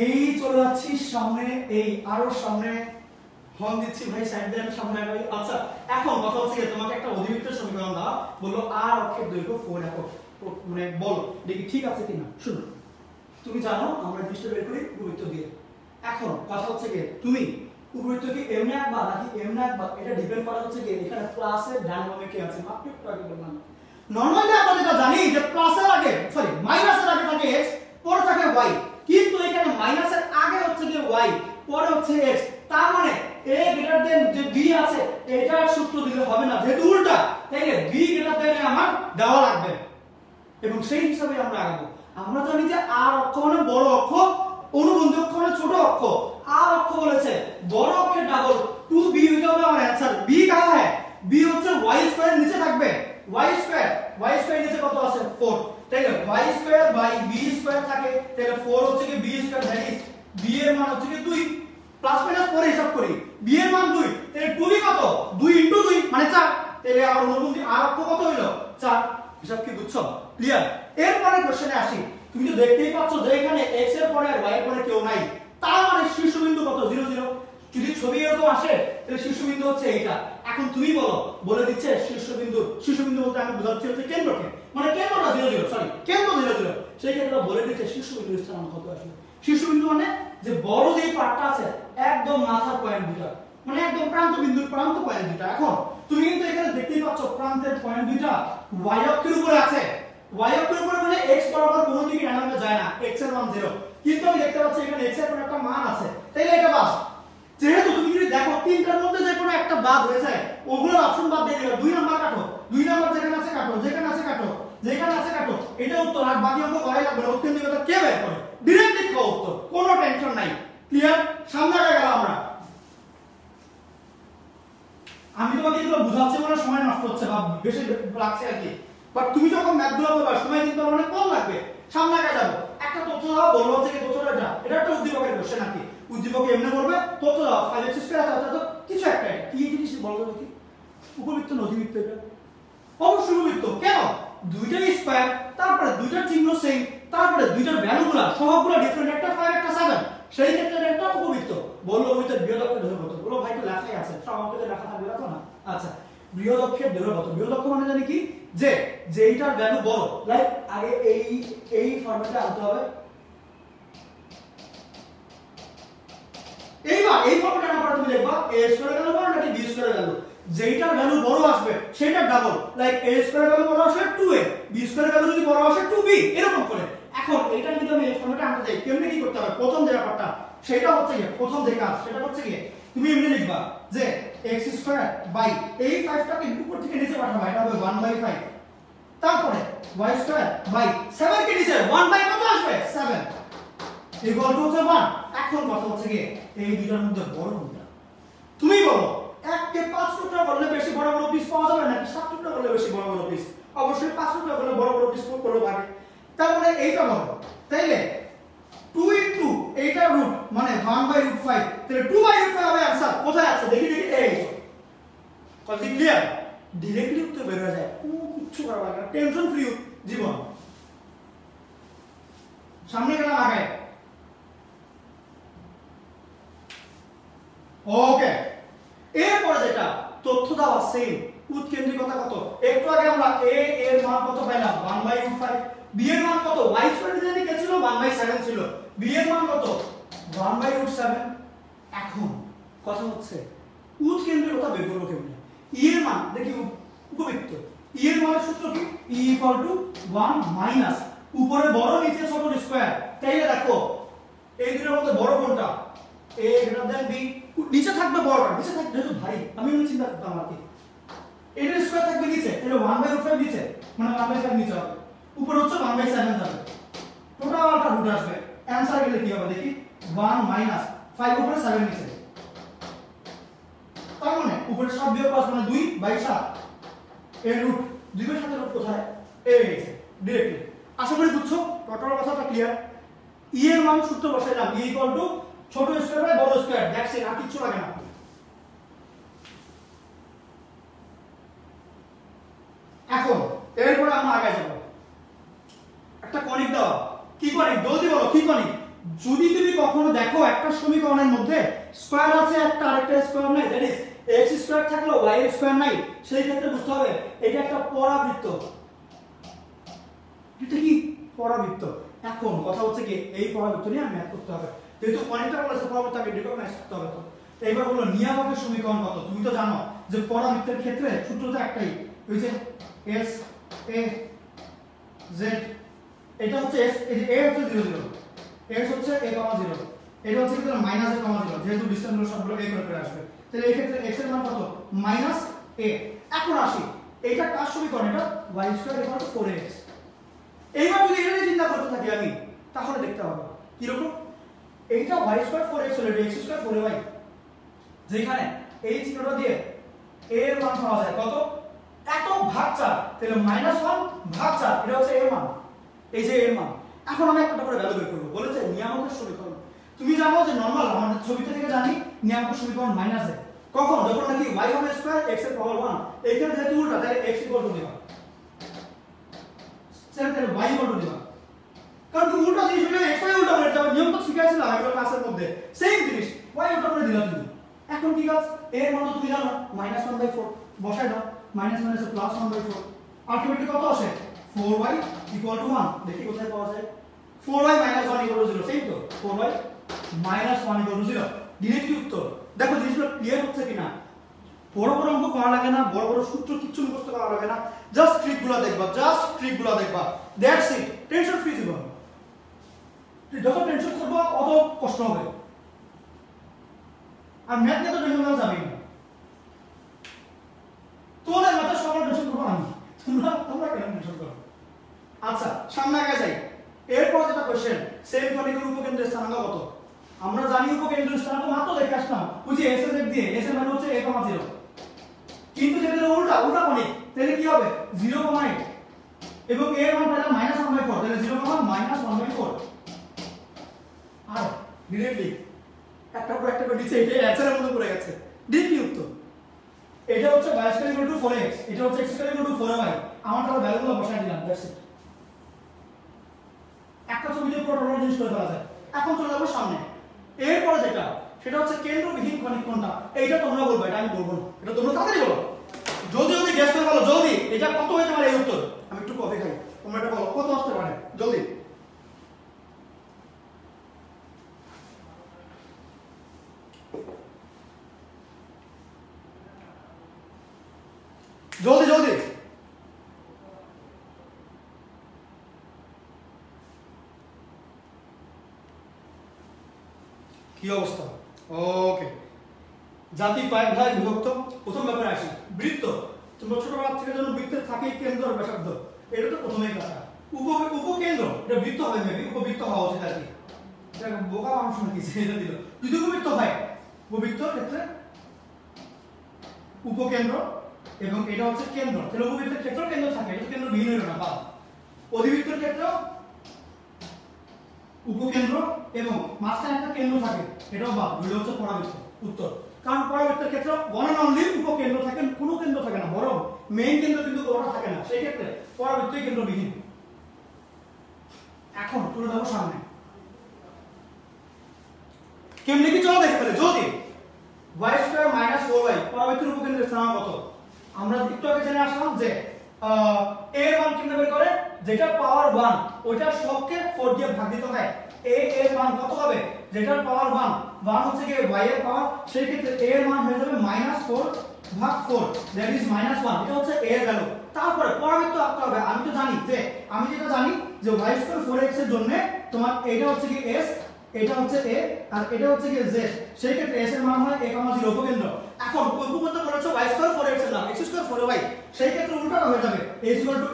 এই চলে যাচ্ছি সামনে এই আরো সামনে হর্ন দিচ্ছি ভাই সাইড দিয়ে আমি সামনে আগাই আচ্ছা এখন কথা হচ্ছে তোমাকে একটা অধিবৃত্তের সমীকরণ দাও বললো r অক্ষের দৈর্ঘ্য 4 একক মানে বল দেখি ঠিক আছে কিনা শুনো তুমি জানো আমরা জিনিসটা বের করি উপবৃত্ত দিয়ে এখন কথা হচ্ছে কি তুমি উপবৃত্ত কি এমনি আঁকবা নাকি এমনি আঁকবা এটা ডিপেন্ড করা হচ্ছে কি এখানে প্লাসের ডান বামে কি আছে মাপটি একটু আগে বললাম নরমালি আমরা যেটা জানি যে প্লাসের আগে সরি মাইনাসের আগে থাকে x পরে থাকে y কিন্তু এখানে মাইনাসের আগে হচ্ছে যে y পরে হচ্ছে x তার মানে a গ্রেটার দেন যে b আছে এটার সূত্র দিলে হবে না যেহেতু উল্টা তাইলে b গ্রেটার দেন আমার দেওয়া লাগবে এবং সেই হিসাবে আমরা আগাবো আমরা জানি যে r অক্ষ মানে বড় অক্ষ অনুবন্ধী অক্ষ মানে ছোট অক্ষ r অক্ষ বলেছে বড় অক্ষের ডাবল 2b হইতে হবে আমার आंसर b কাহা है b হচ্ছে y স্কয়ার নিচে থাকবে y স্কয়ার নিচে কত আছে 4 তাইলে y square by b square থাকে তাহলে 4 হচ্ছে কি b square that is b এর মান হচ্ছে কি 2 প্লাস মাইনাস পরে হিসাব করি b এর মান 2 তাহলে 2b কত 2 ইনটু 2 মানে 4 তাহলে আমার অনুবন্ধী r অক্ষ কত হলো 4 হিসাব কি বুঝছো ক্লিয়ার এরপরে কোশ্চেনে আসি তুমি তো দেখতেই পাচ্ছ যে এখানে x এর পরে আর y এর পরে কেউ নাই তার মানে শীর্ষবিন্দু কত 0 0 যদি ছবি এরকম আসে তাহলে শীর্ষবিন্দু হচ্ছে এইটা এখন তুমি বলো বলে দিচ্ছে শীর্ষবিন্দু বলতে আমি বোঝাচ্ছি হচ্ছে কেন্দ্রকে মানে কেন্দ্রটা 0 0 সরি কেন্দ্র 0 0 সেই ক্ষেত্রে বলে দিচ্ছে শীর্ষবিন্দুর স্থান কত আসবে শীর্ষবিন্দু মানে যে বড় যে পার্টটা আছে একদম মাথার পয়েন্ট দুটো মানে একদম প্রান্ত বিন্দুর প্রান্ত পয়েন্ট দুটো এখন তুমি কিন্তু এখানে দেখতেই পাচ্ছ প্রান্তের পয়েন্ট দুটো y অক্ষের উপরে আছে y অক্ষের উপরে মানে x বরাবর কোনো দিকে ডানামে যায় না x এর মান 0 কিন্তু আমি দেখতে পাচ্ছি এখানে x এর কোনো একটা মান আছে তাইলে এটা বাদ যেহেতু তুমি যদি দেখো তিনটার মধ্যে যে কোনো একটা বাদ হয়ে যায় ওগুলোর অপশন বাদ দিয়ে দিবা 2 নাম্বার কাটো 2 নাম্বার যেখানে আছে কাটো যেখানে আছে কাটো যেখানে আছে কাটো এটা উত্তর আর বাকি অঙ্ক করাই লাগবে না অত্যন্তিকতা কে বের করে ডাইরেক্টলি কো উত্তর কোনো টেনশন নাই ক্লিয়ার সামনে আগে গেল আমরা আমি তোমাকে এগুলো বুঝাচ্ছি মানে সময় নষ্ট হচ্ছে বা বেশি লাগছে আর কি বাট তুমি যখন ম্যাথগুলো করবে সময় কিন্তু অনেক কম লাগবে সামনে আগে যাবো একটা তথ্য দাও বলবো হচ্ছে কি তথ্যটা এটা একটা উদ্দীপকের কোশ্চেন নাকি উদ্দীপক এমনি করবে তথ্য দাও 5x স্কয়ার আছে তো কিছু একটা কি জিনিস বলবো দেখি উপবৃত্ত না অধিবৃত্ত এটা অবশ্যই উপবৃত্ত কেন দুইটাই স্কয়ার তারপরে দুইটার চিহ্ন সেম তারপরে দুইটার ভ্যালুগুলো সহগগুলো ডিফারেন্ট একটা 5 একটা 7 সেই ক্ষেত্রে একটা উপবৃত্ত বললো ওইটা বৃহদক্ষের দৈর্ঘ্য কত বলো ভাই তো লেখাই আছে সব অঙ্কে লেখা থাকবে না আচ্ছা বৃহদক্ষের দৈর্ঘ্য কত বৃহদক্ষ মানে জানি কি যে যেইটার ভ্যালু বড় লাইক আগে এই ফরম্যাটে আনতে হবে এইবার এই ফর্মুলা আনার পরে তুমি লিখবা a স্কয়ার ভ্যালু বড় নাকি b স্কয়ার ভ্যালু যেইটার ভ্যালু বড় আসবে সেটা double like a square value বড় আসে 2a b স্কয়ার ভ্যালু যদি বড় আসে 2b এরকম করে এখন এটা যদি আমি এই ফর্মুলাটা আনতে যাই কেমনে কি করতে হবে প্রথম যে ব্যাপারটা সেটা হচ্ছে কি প্রথম যে কাজ সেটা হচ্ছে কি তুমি এমনি লিখবা যে x স্কয়ার বাই এই 5টাকে উপর থেকে নিচে পাঠাবা এটা হবে 1/5 তারপরে y স্কয়ার বাই 7 কে নিচে 1 বাই কত আসবে 7 ইকুয়াল টু 1 এখন কথা হচ্ছে কি এই দুইটার মধ্যে বড় কোনটা তুমি বলো এককে 5 টুকরা করলে বেশি বড় বড় পিস পাওয়া যাবে নাকি 7 টুকরা করলে বেশি বড় বড় পিস অবশ্যই 5 টুকরা করলে বড় বড় পিস করলে ভাগে তারপরে এইটা বলো তাইলে 2 ইনটু এইটা রুট মানে 1/5 তাহলে 2/5 হবে आंसर কোথায় আছে দেখি এই কথা ক্লিয়ার ডাইরেক্টলি উত্তর বের হয়ে যায় কিছু করা লাগে না টেনশন ফ্রি জীবন সামনে গেলাম আগে ওকে এরপর যেটা তথ্য দেওয়া সেম উৎকেন্দ্রিকতা কত? একটু আগে আমরা a এর মান কত পাইলাম 1/5, b এর মান কত y স্কয়ার জানি কে ছিল 1/7 ছিল, b এর মান কত 1/7। এখন কথা হচ্ছে উৎকেন্দ্রিকতা বের করব কেমনে? e এর মান দেখি উপবৃত্ত e এর মানের সূত্র কি e = 1 মাইনাস উপরে বড় নিচে ছোট স্কয়ার। তাইলে দেখো এই দুটোর মধ্যে বড় কোনটা? a > b। নিচে থাকবে বড়টা, নিচে থাকবে যেহেতু ভারী আমি মনে চিন্তা করতাম আর কি এর স্কয়ার থাকবে নিচে, তাহলে 1/5 নিচে মানে 1/5 নিচে হবে, উপরে হচ্ছে 1/7 যাবে, টোটালটা রুট আসবে। অ্যানসার গেলে কি হবে দেখি 1 - 5 উপরে 7 নিচে, তার মানে উপরে 7 বিয়োগ 5 মানে 2/7 এর রুট 2/7 এর রুট কোথায়? এ গেছে डायरेक्टली। আশা করি বুঝছো টোটাল কথাটা ক্লিয়ার। ই এর মান সূত্র বসাইলাম ই = ছোট স্কয়ার বাই বড় স্কয়ার, দ্যাটস ইট, আর কিছু লাগে না। এখন এরপরে আমরা আগে যাব, একটা কনিক দাও। কি কনিক? জলদি বলো কি কনিক? যদি তুমি কখনো দেখো একটা সমীকরণের মধ্যে স্কয়ার আছে একটা আরেকটা স্কয়ার নাই, দ্যাট ইজ x স্কয়ার থাকলো y স্কয়ার নাই, সেই ক্ষেত্রে বুঝতে হবে এটা একটা পরাবৃত্ত। এটা কি পরাবৃত্ত? এখন কথা হচ্ছে কি এই পরাবৃত্ত নিয়ে ম্যাথ করতে হবে, যেহেতু কনিকটা বলেছে পরাবৃত্ত আগে রিকগনাইজ করতে হবে। তো এবার হলো নিয়ামকের সমীকরণ কত? তুমি তো জানো যে পরাবৃত্তের ক্ষেত্রে সূত্র তো একটাই, ওই যে s a z, এটা হচ্ছে s, এই যে a হচ্ছে 0 0, s হচ্ছে a, 0, এটা হচ্ছে কি মাইনাস a, 0, যেহেতু ডিসটেন্স গুলো সবগুলো a করে আসবে, তাহলে এই ক্ষেত্রে x এর মান কত -a। এখন আসি এইটা কার সমীকরণ? এটা y² = 4x। এইবার যদি এটা নিয়ে চিন্তা করতে থাকি আমি তাহলে দেখতে হবে কি রকম, এইটা y² 4x হলো এটা x² 4y, যেখানে এই চিহ্নটা দিয়ে a এর মান পাওয়া যায় কত? এত ভাগ 4, তাহলে -1/4 এটা হচ্ছে এর মান, এই যে এর মান। এখন আমি একটা করে ভ্যালু বের করব, বলেছে নিয়ামকের সমীকরণ। তুমি জানো যে নরমাল আমাদের ছবিতে থেকে জানি নিয়ামকের সমীকরণ মাইনাস এ কখন? যখন নাকি y হবে স্কয়ার x এর পাওয়ার 1, এইখানে যেহেতু উল্টা তাহলে x = দিবা, তাহলে y = দিবা, কারণ তুমি উল্টা জিনিস হলে x y উল্টা করে যাবে, নিয়ম তো শিখাইছিলাম এগুলো ক্লাসের মধ্যে, সেম জিনিস y উল্টা করে দিলা তুমি। এখন কি কাজ? এর মান তো তুমি জানো -1/4 বসাই দাও, মাইনাস মাইনাসে প্লাস 1/4, আলটিমেটলি কত আসে 4y = 1। দেখি কোথায় পাওয়া যায় 4y - 1 = 0, সেই তো 4y - 1 = 0, ডিরেক্টলি উত্তর। দেখো জিনিসগুলো ক্লিয়ার হচ্ছে কিনা? বড় বড় অঙ্ক করা লাগে না, বড় বড় সূত্র কিচ্ছু মুখস্থ করা লাগে না, জাস্ট ট্রিকগুলো দেখবা, দ্যাটস ইট, টেনশন ফ্রি জীবন। যত টেনশন করবো অত কষ্ট হবে, আর ম্যাথ নিয়ে তো টেনশন করা যাবে না। তোমাদের মাথায় সবার টেনশন করবো আমি, তোমরা কেন টেনশন করো? আচ্ছা সামনে আগে যাই। এরপর যেটা কোশ্চেন, সেম কনিকের উপকেন্দ্রের স্থানাঙ্ক কত? আমরা জানি উপকেন্দ্রের স্থানাঙ্ক মাত্র দেখে আসলাম, বুঝি s এর দিয়ে, s এর মান হচ্ছে a, 0, কিন্তু যেটা উল্টা কনিক, তাহলে কি হবে 0,8 এবং a এর মান পেলাম -1/4, তাহলে 0, -1/4। আর ডিরেক্টলি একটা করে দিচ্ছে, এটা অ্যানসারের মধ্যে পড়ে গেছে, ডিরেক্টলি উত্তর। এটা হচ্ছে y² = 4x, এটা হচ্ছে x² = 4y, আমার তাহলে ভ্যালুগুলো বসাই দিলাম, দ্যাটস ইট। একটা ছবিতে পুরো টোটাল জিনিস করে ফেলা যায়। এখন চলে যাবো সামনে। এরপরে যেটা সেটা হচ্ছে কেন্দ্রবিহীন কনিক কোনটা? এইটা তোমরা বলবে, এটা আমি বলবো না, এটা তোমরা তাড়াতাড়ি বলো, জলদি গেস করে বলো, জলদি। এটা কত হতে পারে এই উত্তর? আমি একটু কফি খাই, তোমরা এটা বলো কত আসতে পারে, জলদি। জলদি কি অবস্থা? ওকে, জাতি কয়েক ভাগে বিভক্ত। প্রথম ব্যাপারে আসি, বৃত্ত। তোমরা ছোটবেলা থেকে যেন বৃত্তের থাকে কেন্দ্র আর ব্যাসার্ধ, এটা তো প্রথমেই কথা। উপকেন্দ্র এটা বৃত্ত হবে, মেবি উপবৃত্ত হওয়া উচিত আর কি, এটা বোকা মানুষ নাকি এটা দিল। যদি উপবৃত্ত হয়, উপবৃত্তর ক্ষেত্রে উপকেন্দ্র এবং এটা হচ্ছে কেন্দ্র, তাহলে উপবৃত্তের ক্ষেত্রেও কেন্দ্র থাকে, এটা কেন্দ্র ভিন্ন হলো না, বা অধিবৃত্তের ক্ষেত্রেও উপকেন্দ্র এবং মাঝখানে একটা কেন্দ্র থাকে, এটাও বা দুটো হচ্ছে পরাবৃত্ত। উত্তর, কারণ পরাবৃত্তের ক্ষেত্রে ওয়ান এন্ড অনলি উপকেন্দ্র থাকে, কোনো কেন্দ্র থাকে না, বরং মেইন কেন্দ্র কিন্তু ওটা থাকে না, সেই ক্ষেত্রে পরাবৃত্তই কেন্দ্রবিহীন। এখন তুলে দেবো সামনে, কেমনে কি চলো দেখে ফেলে। যদি y² - 4y পরাবৃত্তের উপকেন্দ্রের স্থানাঙ্ক কত? আমরা একটু আগে জেনে আসলাম যে এর মান কিভাবে বের করে, যেটা পাওয়ার 1 ওইটার সবকে 4 দিয়ে ভাগ দিতে হয়। এর মান কত হবে, যেটার পাওয়ার 1 হচ্ছে কি y এর পাওয়ার, সেই ক্ষেত্রে a এর মান হয়ে যাবে -4 ভাগ 4 দ্যাট ইজ -1। এটা হচ্ছে a এর ভ্যালু। তারপরে পরাবৃত্ত আঁকতে হবে। আমি যেটা জানি যে y2 4x এর জন্য তোমার এটা হচ্ছে কি s, এটা হচ্ছে a আর এটা হচ্ছে কি z, সেই ক্ষেত্রে s এর মান হয় a, 0 উপকেন্দ্র। এখন উপকেন্দ্র বলেছে y2 4x এর নাম x2 4y, সেই ক্ষেত্রে উল্টাটা হয়ে যাবে a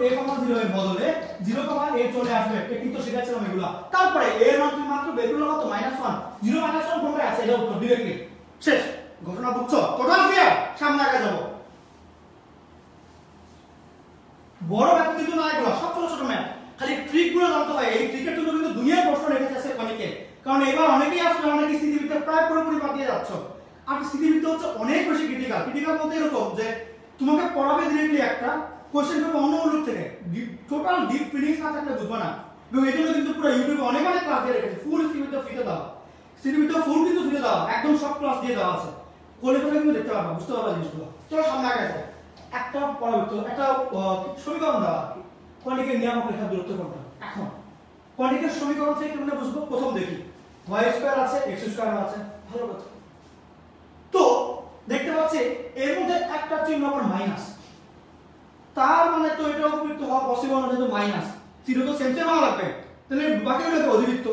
a, 0 এর বদলে 0, a চলে আসবে। টেকনিক তো শিখাচ্ছিলাম এগুলা। তারপরে a এর মান তুমি মাত্র বের করলে কত, -1 0 -1 কোনটা আছে, এটা উত্তর ডিরেক্টলি শেষ। ঘটনা বুঝছো? Total clear? সামনে আগে যাব। বড় ম্যাথ কিন্তু না, এগুলো সব ছোট ছোট ম্যাথ, খালি ট্রিক গুলো জানতে হয়। এই ট্রিকের জন্য কিন্তু দুনিয়ার প্রশ্ন রেখেছে আছে অনেকে, কারণ এবার অনেকেই আসলে অনেকে স্থিতিবিদ্যা প্রায় পুরোপুরি বাদ দিয়ে যাচ্ছ। আর স্থিতিবিদ্যা হচ্ছে অনেক বেশি ক্রিটিক্যাল বলতে এরকম যে তোমাকে পড়াবে ডিরেক্টলি একটা কোশ্চেন পেপার অন্য মূলক থেকে, টোটাল ডিপ ফিলিংস না থাকলে বুঝবে না। এবং এই জন্য কিন্তু পুরো ইউটিউবে অনেক ক্লাস দিয়ে রেখেছে, ফুল স্থিতিবিদ্যা ফ্রিতে দাও, স্থিতিবিদ্যা ফুল কিন্তু ফ্রিতে দাও, একদম সব ক্লাস দিয়ে দেওয়া আছে। কোলে কিন্তু দেখতে পারবা, বুঝতে পারবা জিনিসগুলো। চলো সামনে আগে যাই। একটা পরাবৃত্ত, একটা সমীকরণ দেওয়া, কণিকের নিয়ামক রেখার দূরত্ব কোনটা। এখন কণিকের সমীকরণ থেকে কেমনে বুঝবো, প্রথম দেখি y2 আছে x2 আছে, ভালো কথা। তো দেখতে পাচ্ছি এর মধ্যে একটা চিহ্ন আবার মাইনাস, তার মানে তো এটা উপবৃত্ত হওয়া পসিবল না, যেহেতু মাইনাস চিহ্ন তো সেম সেম হওয়া লাগবে, তাহলে বাকিগুলো তো অধিবৃত্ত।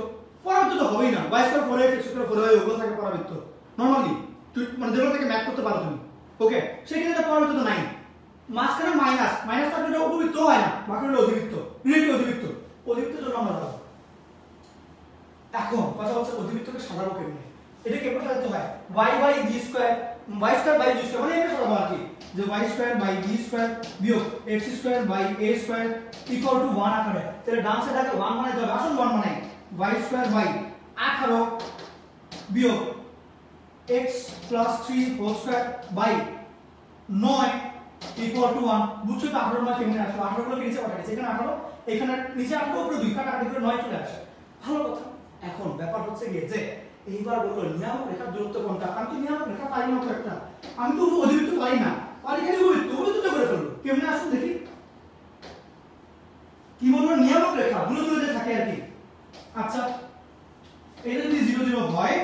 পরাবৃত্ত তো হবেই না, y2 4x x2 4y ওগুলো থাকে পরাবৃত্ত নরমালি, মানে যেগুলো থেকে ম্যাথ করতে পারো তুমি। ওকে, সেক্ষেত্রে পরাবৃত্ত তো নাই, মাঝখানে মাইনাস থাকলে এটা উপবৃত্ত হয় না, বাকিগুলো অধিবৃত্ত, ডিরেক্টলি অধিবৃত্তের জন্য আমরা যাবো। এখন কথা হচ্ছে অধিবৃত্তকে সাজাবো কেমনে, এটা কেমনে সাজাতে হয়, y2 by b স্কয়ার, মানে এটা সাজাবো আর কি, যে y2 by b স্কয়ার বিয়োগ x2 by a square equal two 1 আকারে। তাহলে ডান সাইডে 1 বানাইতে হবে, আসল 1 বানাই, y2 by 18 বিয়োগ x plus 3 whole square by 9 equal to 1। বুঝছো তো 18 নয় কেমনে আসলো, 18 গুলো নিচে পাঠাইছে, এখানে 18, এখানে নিচে 18, উপরে 2, কাটাকাটি করে 9 চলে আসে, ভালো কথা। এখন ব্যাপার হচ্ছে গিয়ে যে এইবার বললো নিয়ামক রেখার দূরত্ব কোনটা। আমি তো নিয়ামক রেখা পারি না, একটা আমি তো অধিবৃত্ত পারি না, পারি খালি অধিবৃত্ত করে ফেলবো। কেমনে আসুন দেখি, কি বলবো, নিয়ামক রেখা দূরে যে থাকে আর কি। আচ্ছা, এটা যদি 0 0 হয়,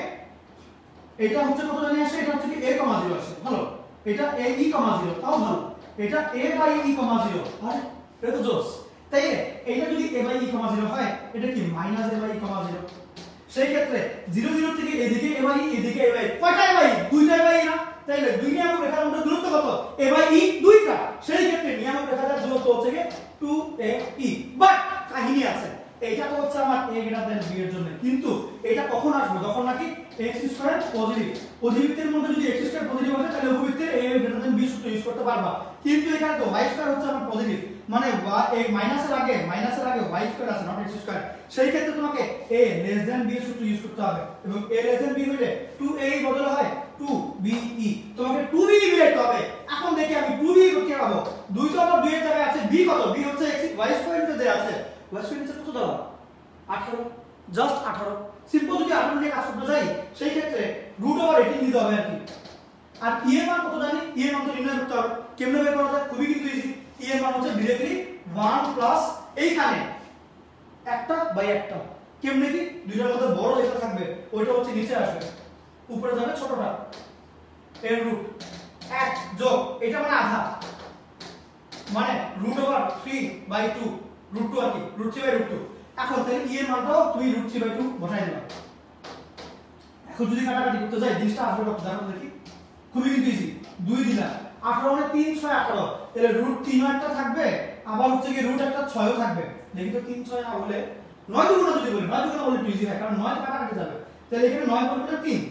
এটা হচ্ছে কত জানি আসে, এটা হচ্ছে কি a, 0 আসে, ভালো। এটা a e, 0, তাও ভালো। এটা a by e, 0, আরে এটা তো জোস। তাই এটা যদি a by e, 0 হয়, এটা কি -a by e, 0। সেই ক্ষেত্রে 0 0 থেকে এদিকে a by e, এদিকে a by e, কয়টা a by e, দুইটা a by e না, তাইলে দুই নিয়ামক রেখার মধ্যে দূরত্ব কত, a by e দুইটা। সেই ক্ষেত্রে নিয়ামক রেখার দূরত্ব হচ্ছে কি 2ae। বাট কাহিনী আছে, এইটা তো হচ্ছে আমার a greater b এর জন্য, কিন্তু এটা কখন আসবে, যখন নাকি x2 পজিটিভ। অধিবৃত্তের মধ্যে যদি x2 পজিটিভ হয়, তাহলে উপবৃত্তে a greater b সূত্র ইউজ করতে পারবা। কিন্তু এখানে তো y2 হচ্ছে আমার পজিটিভ, মানে এই মাইনাসের আগে y2 আছে, নট x2। সেই ক্ষেত্রে তোমাকে a less than b এর সূত্র ইউজ করতে হবে, এবং a less than b হলে 2a বদলে হয় 2be। তোমাকে 2be বের করতে হবে। এখন দেখি আমি 2b কে পাবো, 2 তো আবার 2 এর জায়গায় আছে, b কত, b হচ্ছে y2 এর দেয়া আছে, y2 নিচে কত দাও, 18, জাস্ট 18। সিম্পল যদি 18 নিয়ে কাজ করতে যাই, সেই ক্ষেত্রে √18 দিতে হবে আর কি। আর e এর মান কত জানি, e এর মান তো নির্ণয় করতে হবে। কেমনে বের করা যায়, খুবই কিন্তু ইজি। e এর মান হচ্ছে ডিরেক্টলি 1 প্লাস এইখানে একটা বাই একটা, কেমনে কি, দুইটার মধ্যে বড় যেটা থাকবে ওইটা হচ্ছে নিচে আসবে, উপরে যাবে ছোটটা, এর রুট 1 যোগ এটা মানে আধা, মানে √3/2, √2 আর কি, √3/2। এখন তাহলে e এর মানটাও তুমি √3/2 বসাই দিবা। এখন যদি কাটাকাটি করতে যাই, জিনিসটা আসবে কত জানো দেখি, খুবই কিন্তু ইজি। 2 দিলাম, 18 মানে 3 6 18, তাহলে √3 একটা থাকবে, আবার হচ্ছে কি √1 6ও থাকবে। দেখি তো 3 6 না হলে 9 দুগুণা যদি বলি, 9 দুগুণা বলে ইজি হয়, কারণ 9 কাটাকাটি যাবে। তাহলে এখানে 9 বলতে 3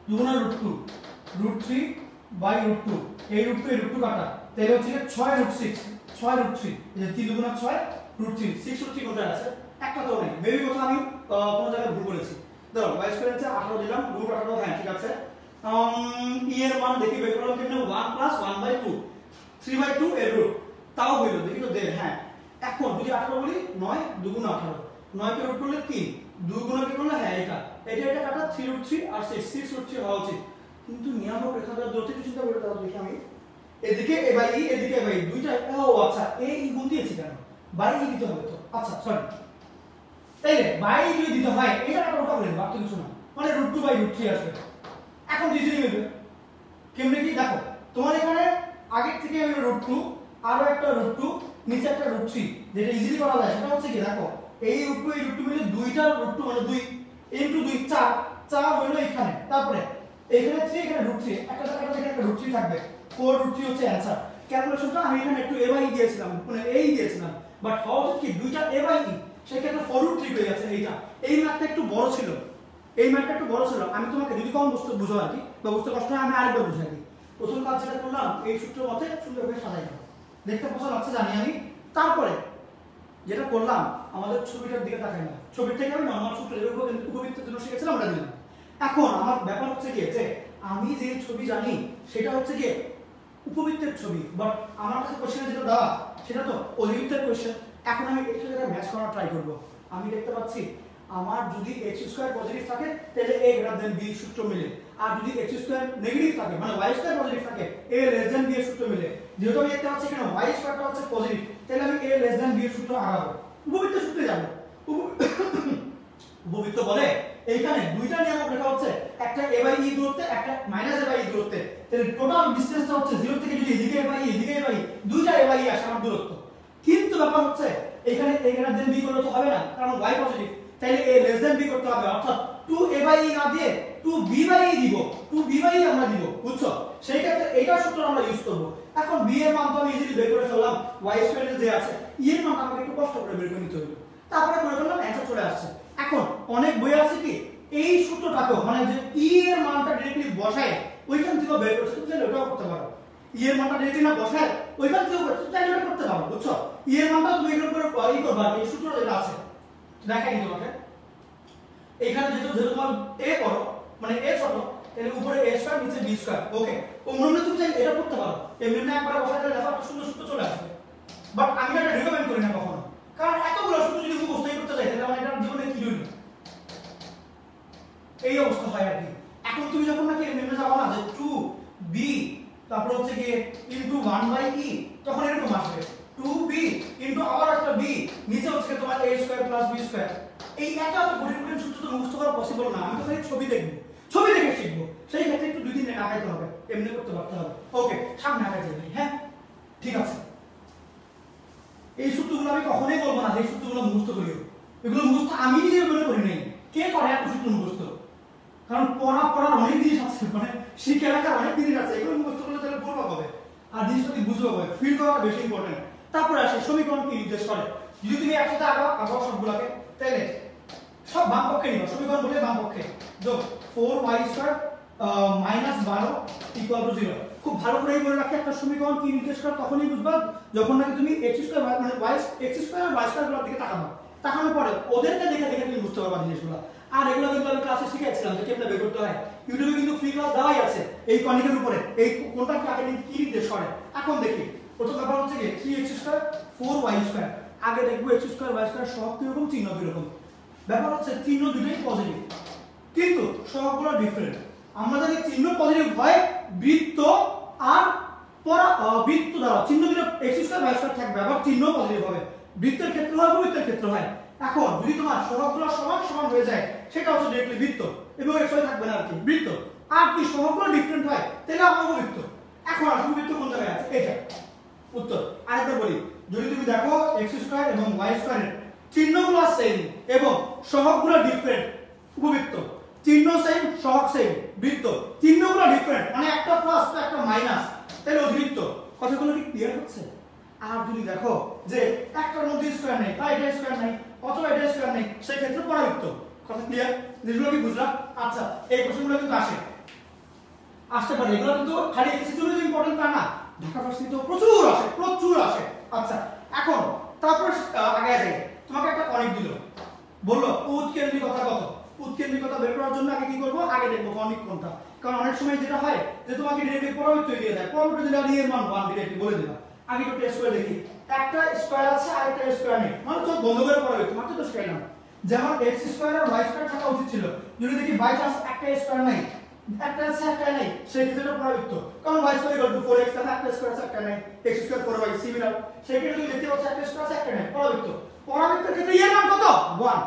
দুগুণা √2, √3/√2, এই √2 এই √2 কাটা, তাহলে হচ্ছে 6 √6 এই যে 3 দুগুণা 6 √3, 6 √3 কোথায় আছে, একটা তো নেই, মেবি কোথাও আমি কোন জায়গায় ভুল করেছি। ধরো y2 হচ্ছে 18 দিলাম, √18, হ্যাঁ ঠিক আছে। e এর মান দেখি বের করলাম কেমনে, 1 + 1/2, 3/2 এর রুট, তাও হইলো, দেখি তো দে, হ্যাঁ। এখন যদি 18 বলি, 9 দুগুণা 18, 9 কে রুট করলে 3, 2 গুণা কি করলে, হ্যাঁ এটা কাটা 3 √3 আর 6 √3 হওয়া উচিত। কিন্তু নিয়ামক রেখাটার দূরত্ব চিন্তা করে তাহলে দেখি আমি, এদিকে a বাই e এদিকে a বাই e দুইটা ও আচ্ছা a e গুণ দিয়েছি কেন বাই e দিতে হবে তো আচ্ছা সরি তাইলে বাই e যদি দিতে হয় এটা একটা ওটা বলেন বাকি কিছু না মানে √2/√3 আসবে এখন ইজিলি মিলবে কেমনে কি দেখো তোমার এখানে আগের থেকে হলো √2 আরো একটা √2 নিচে একটা √3 যেটা ইজিলি করা যায় সেটা হচ্ছে কি দেখো এই √2 এই √2 মিলে দুইটা √2 মানে 2 ইনটু 2 4 4 হলো এখানে তারপরে এখানে 3 এখানে √3 একটা এখানে একটা √3 থাকবে 4√3 হচ্ছে आंसर ক্যালকুলেশনটা আমি এখানে একটু a বাই e দিয়েছিলাম মানে এই দিয়েছিলাম বাট হাউ হচ্ছে কি দুইটা a বাই e সেই ক্ষেত্রে 4√3 হয়ে যাচ্ছে এইটা এই ম্যাথটা একটু বড় ছিল এই ম্যাথটা একটু বড় ছিল আমি তোমাকে যদি কম বুঝতে বুঝো আর কি বা বুঝতে কষ্ট হয় আমি আরেকবার বুঝাই দিই প্রথম কাজ যেটা করলাম এই সূত্র মতে সুন্দর করে সাজাই দাও দেখতে পছন্দ আছে জানি আমি তারপরে যেটা করলাম আমাদের ছবিটার দিকে তাকাই না ছবির থেকে আমি নরমাল সূত্র এর উপর উপবৃত্তের জন্য শিখেছিলাম ওটা দিলাম এখন আমার ব্যাপার হচ্ছে কি যে আমি যে ছবি জানি সেটা হচ্ছে কি উপবৃত্তের ছবি বাট আমার কাছে কোশ্চেনে যেটা দেওয়া সেটা তো অধিবৃত্তের কোশ্চেন এখন আমি এর সাথে ম্যাচ করার ট্রাই করব আমি দেখতে পাচ্ছি আমার যদি x² পজিটিভ থাকে তাহলে a b সূত্র মিলে আর যদি x² নেগেটিভ থাকে মানে y² পজিটিভ থাকে a b এর সূত্র মিলে যেহেতু আমি দেখতে পাচ্ছি এখানে y² টা হচ্ছে পজিটিভ তাহলে আমি a b এর সূত্র আগাবো উপবৃত্তের সূত্রে যাব উপবৃত্ত বলে এইখানে দুইটা নিয়ম লেখা হচ্ছে একটা a বাই e দূরত্বে একটা মাইনাস a বাই e দূরত্বে তাহলে টোটাল ডিসটেন্সটা হচ্ছে 0 থেকে যদি এদিকে a বাই e এদিকে a বাই e দুইটা a বাই e আসে আমার দূরত্ব কিন্তু ব্যাপার হচ্ছে এখানে a b করলে তো হবে না কারণ y পজিটিভ তাহলে a b করতে হবে অর্থাৎ 2a বাই e না দিয়ে 2b বাই e দিব 2b বাই e আমরা দিব বুঝছো সেই ক্ষেত্রে এইটা সূত্র আমরা ইউজ করব এখন b এর মান তো আমি ইজিলি বের করে ফেললাম y² যে আছে e এর মান আমাকে একটু কষ্ট করে বের করে নিতে হবে তারপরে করে ফেললাম অ্যানসার চলে আসছে এখন অনেক বই আছে কি এই সূত্রটাকেও মানে যে e এর মানটা डायरेक्टली বসায় ওইখান থেকে বের করতে চাইলে ওটাও করতে পারো e এর মানটা डायरेक्टली না বসায় ওইখান থেকে করতে চাইলে ওটা করতে পারো বুঝছো e এর মানটা তুমি এর উপরে ই করবা এই সূত্র যেটা আছে দেখাই দিই তোমাকে এখানে যেহেতু তোমার a করো মানে a ছোট এর উপরে a স্কয়ার নিচে b স্কয়ার ওকে অমনে তুমি চাইলে এটা করতে পারো এমনি না একবার বসাতে দেখো একটা সুন্দর সূত্র চলে আসবে বাট আমি এটা রিকমেন্ড করি না কখনো কারণ এতগুলো সূত্র যদি মুখস্থ করতে যাই তাহলে আমার এটা জীবনে কি হইল এই অবস্থা হয় আর কি এখন তুমি যখন নাকি এমনি যাবা না যে 2b তারপর হচ্ছে কি ইনটু 1/e তখন এরকম আসবে 2b ইনটু আবার একটা b নিচে হচ্ছে তোমার a square plus b square এই এত কঠিন সূত্র তো মুখস্থ করা পসিবল না আমি তো খালি ছবি দেখব ছবি দেখে শিখব সেই ক্ষেত্রে একটু দুই দিন আগাইতে হবে এমনি করতে পারতে হবে ওকে সামনে আগাই যাবে হ্যাঁ ঠিক আছে এই সূত্রগুলো আমি কখনোই বলবো না যে সূত্রগুলো মুখস্থ করিও এগুলো মুখস্থ আমি নিজে মনে করি নাই কে করে এত সূত্র মুখস্থ কারণ পড়ার অনেক জিনিস আছে মানে শিখে রাখার অনেক জিনিস আছে এগুলো মুখস্থ করলে তাহলে পড়বা হবে আর জিনিসটা তুমি বুঝবা হবে ফিল করা বেশি ইম্পর্টেন্ট তারপরে আসে সমীকরণ কি নির্দেশ করে যদি তুমি একসাথে আগাও সবগুলোকে তাহলে সব বাম পক্ষে নিবা সমীকরণ বলে বাম পক্ষে যোগ 4y² -12 = 0 খুব ভালো করে মনে রাখি একটা সমীকরণ কি নির্দেশ করে তখনই বুঝবা যখন নাকি তুমি x² মানে x² আর y² গুলোর দিকে তাকাবা তাকানোর পরে ওদেরকে দেখে দেখে তুমি বুঝতে পারবা জিনিসগুলো আর এগুলো কিন্তু আমি ক্লাসে শিখিয়েছিলাম যে কিভাবে বের করতে হয় ইউটিউবে কিন্তু ফ্রি ক্লাস দেওয়াই আছে এই কনিকের উপরে এই কোনটা কাকে কি নির্দেশ করে এখন দেখি প্রথম ব্যাপার হচ্ছে কি 3x² 4y² আগে দেখবো x² y² সব কি রকম চিহ্ন কি রকম ব্যাপার হচ্ছে চিহ্ন দুটোই পজিটিভ কিন্তু সবগুলো ডিফারেন্ট আমরা জানি চিহ্ন পজিটিভ হয় বৃত্ত আর বৃত্ত দ্বারা চিহ্ন দুটো x² y² থাকবে আবার চিহ্ন পজিটিভ হবে বৃত্তের ক্ষেত্রে হয় বৃত্তের ক্ষেত্রে হয় এখন যদি তোমার সহগগুলো সমান সমান হয়ে যায় সেটা হচ্ছে ডাইরেক্টলি বৃত্ত এবং x y থাকবে না আর কি বৃত্ত আর কি সহগগুলো ডিফারেন্ট হয় তাহলে আমরা বৃত্ত এখন আসল বৃত্ত কোন জায়গায় আছে এটা উত্তর আরেকবার বলি যদি তুমি দেখো x² এবং y² এর চিহ্নগুলো সেম এবং সহগগুলো ডিফারেন্ট উপবৃত্ত চিহ্ন সেম সহগ সেম বৃত্ত চিহ্নগুলো ডিফারেন্ট মানে একটা প্লাস তো একটা মাইনাস তাহলে অধিবৃত্ত কথাগুলো কি ক্লিয়ার হচ্ছে আর যদি দেখো যে একটার মধ্যে স্কয়ার নেই বা এটা স্কয়ার নেই অথবা এটা স্কয়ার নেই সেই ক্ষেত্রে পরাবৃত্ত কথা ক্লিয়ার জিনিসগুলো কি বুঝলা আচ্ছা এই প্রশ্নগুলো কিন্তু আসতে পারে এগুলো কিন্তু খালি কিছু জন্য ইম্পর্টেন্ট তা না ঢাকা ভার্সিটিতে প্রচুর আসে আচ্ছা এখন তারপর আগে যাই তোমাকে একটা কনিক দিল বললো উৎকেন্দ্রিকতা কত উৎকেন্দ্রিকতা বের করার জন্য আগে কি করব আগে দেখব কনিক কোনটা কারণ অনেক সময় যেটা হয় যে তোমাকে ডাইরেক্টলি পরাবৃত্ত দিয়ে দেয় পরাবৃত্ত দিলে আমি এর মান 1 ডাইরেক্টলি বলে দিবা আগে একটু টেস্ট করে দেখি একটা স্কয়ার আছে আর একটা স্কয়ার নেই মানে চোখ বন্ধ করে পরাবৃত্ত মাত্র তো স্কয়ার না যেমন x² আর y² থাকা উচিত ছিল যদি দেখি বাই চান্স একটা স্কয়ার নাই একটা আছে একটা নাই, সেই ক্ষেত্রে এটা পরাবৃত্ত, কারণ y square equal two 4x তাহলে একটা স্কয়ার আছে একটা নাই, x স্কয়ার 4y সিমিলার, সেই ক্ষেত্রে তুমি দেখতে পাচ্ছ একটা স্কয়ার আছে একটা নাই, পরাবৃত্ত। পরাবৃত্তের ক্ষেত্রে এর মান কত 1,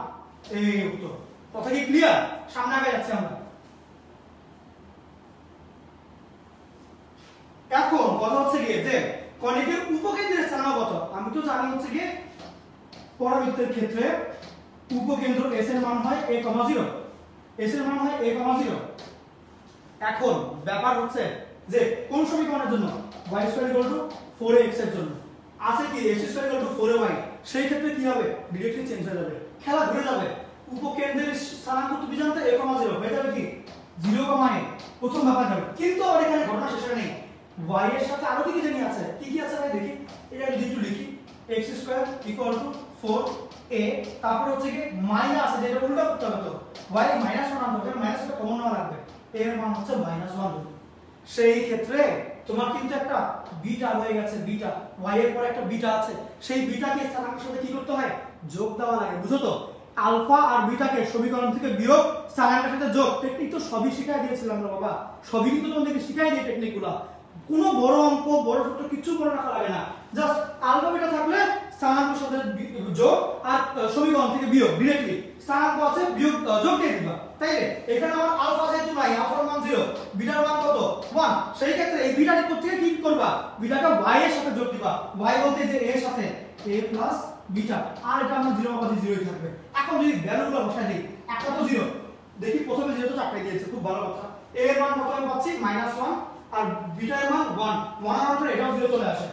এই উত্তর। কথা কি ক্লিয়ার? সামনে আগে যাচ্ছি আমরা। এখন কথা হচ্ছে গিয়ে যে কনিকের উপকেন্দ্রের স্থানাঙ্ক কত? আমি তো জানি হচ্ছে গিয়ে পরাবৃত্তের ক্ষেত্রে উপকেন্দ্র s এর মান হয় a, 0, s এর মান হয় a, 0। এখন ব্যাপার হচ্ছে যে কোন সমীকরণের জন্য y² 4x এর জন্য আছে কি x² 4y, সেই ক্ষেত্রে কি হবে ডিরেক্টলি চেঞ্জ হয়ে যাবে, খেলা ঘুরে যাবে। উপকেন্দ্রের স্থানাঙ্ক তুমি জানতে a, 0 হয়ে যাবে কি 0, a প্রথম ব্যাপার যাবে। কিন্তু আর এখানে ঘটনা শেষ হয় নাই, y এর সাথে আরো কি জানি আছে, কি আছে ভাই দেখি, এটা যদি একটু লিখি x² 4a, তারপর হচ্ছে কি মাইনাস, যেটা উল্টা করতে হবে, তো y -1 আনতে হবে, মাইনাসটা কমন নেওয়া লাগবে, এর মান হচ্ছে -1। সেই ক্ষেত্রে তোমার কিন্তু একটা বিটা হয়ে গেছে, বিটা y এর পর একটা বিটা আছে, সেই বিটাকে স্থানাঙ্কের সাথে কি করতে হয় যোগ দেওয়া লাগে, বুঝো তো? আলফা আর বিটাকে সমীকরণ থেকে বিয়োগ, স্থানাঙ্কের সাথে যোগ, টেকনিক তো সবই শিখাই দিয়েছিলাম রে বাবা, সবই কিন্তু তোমাদেরকে শিখাই দিই টেকনিকগুলো। কোনো বড় অঙ্ক বড় সূত্র কিছু মনে রাখা লাগে না, জাস্ট আলফা বিটা থাকলে স্থানাঙ্কের সাথে যোগ আর সমীকরণ থেকে বিয়োগ, ডিরেক্টলি স্থানাঙ্ক আছে বিয়োগ যোগ দিয়ে দিবা, তাই না? এখানে আমার আলফা যেহেতু নাই, আলফার মান 0, বিটার মান কত 1, সেই ক্ষেত্রে এই বিটাকে কোত্থেকে কি করবা, বিটাকে y এর সাথে যোগ দিবা, y বলতে যে a এর সাথে a প্লাস বিটা, আর এটা আমার 0 বাদ 0ই থাকবে। এখন যদি ভ্যালুগুলো বসাই দিই, একটা তো 0, দেখি প্রথমে যেহেতু চারটাই দিয়েছে, খুব ভালো কথা, a এর মান কত আমি পাচ্ছি -1 আর বিটা এর মান 1, 1 এর পরে এটাও 0 চলে আসে,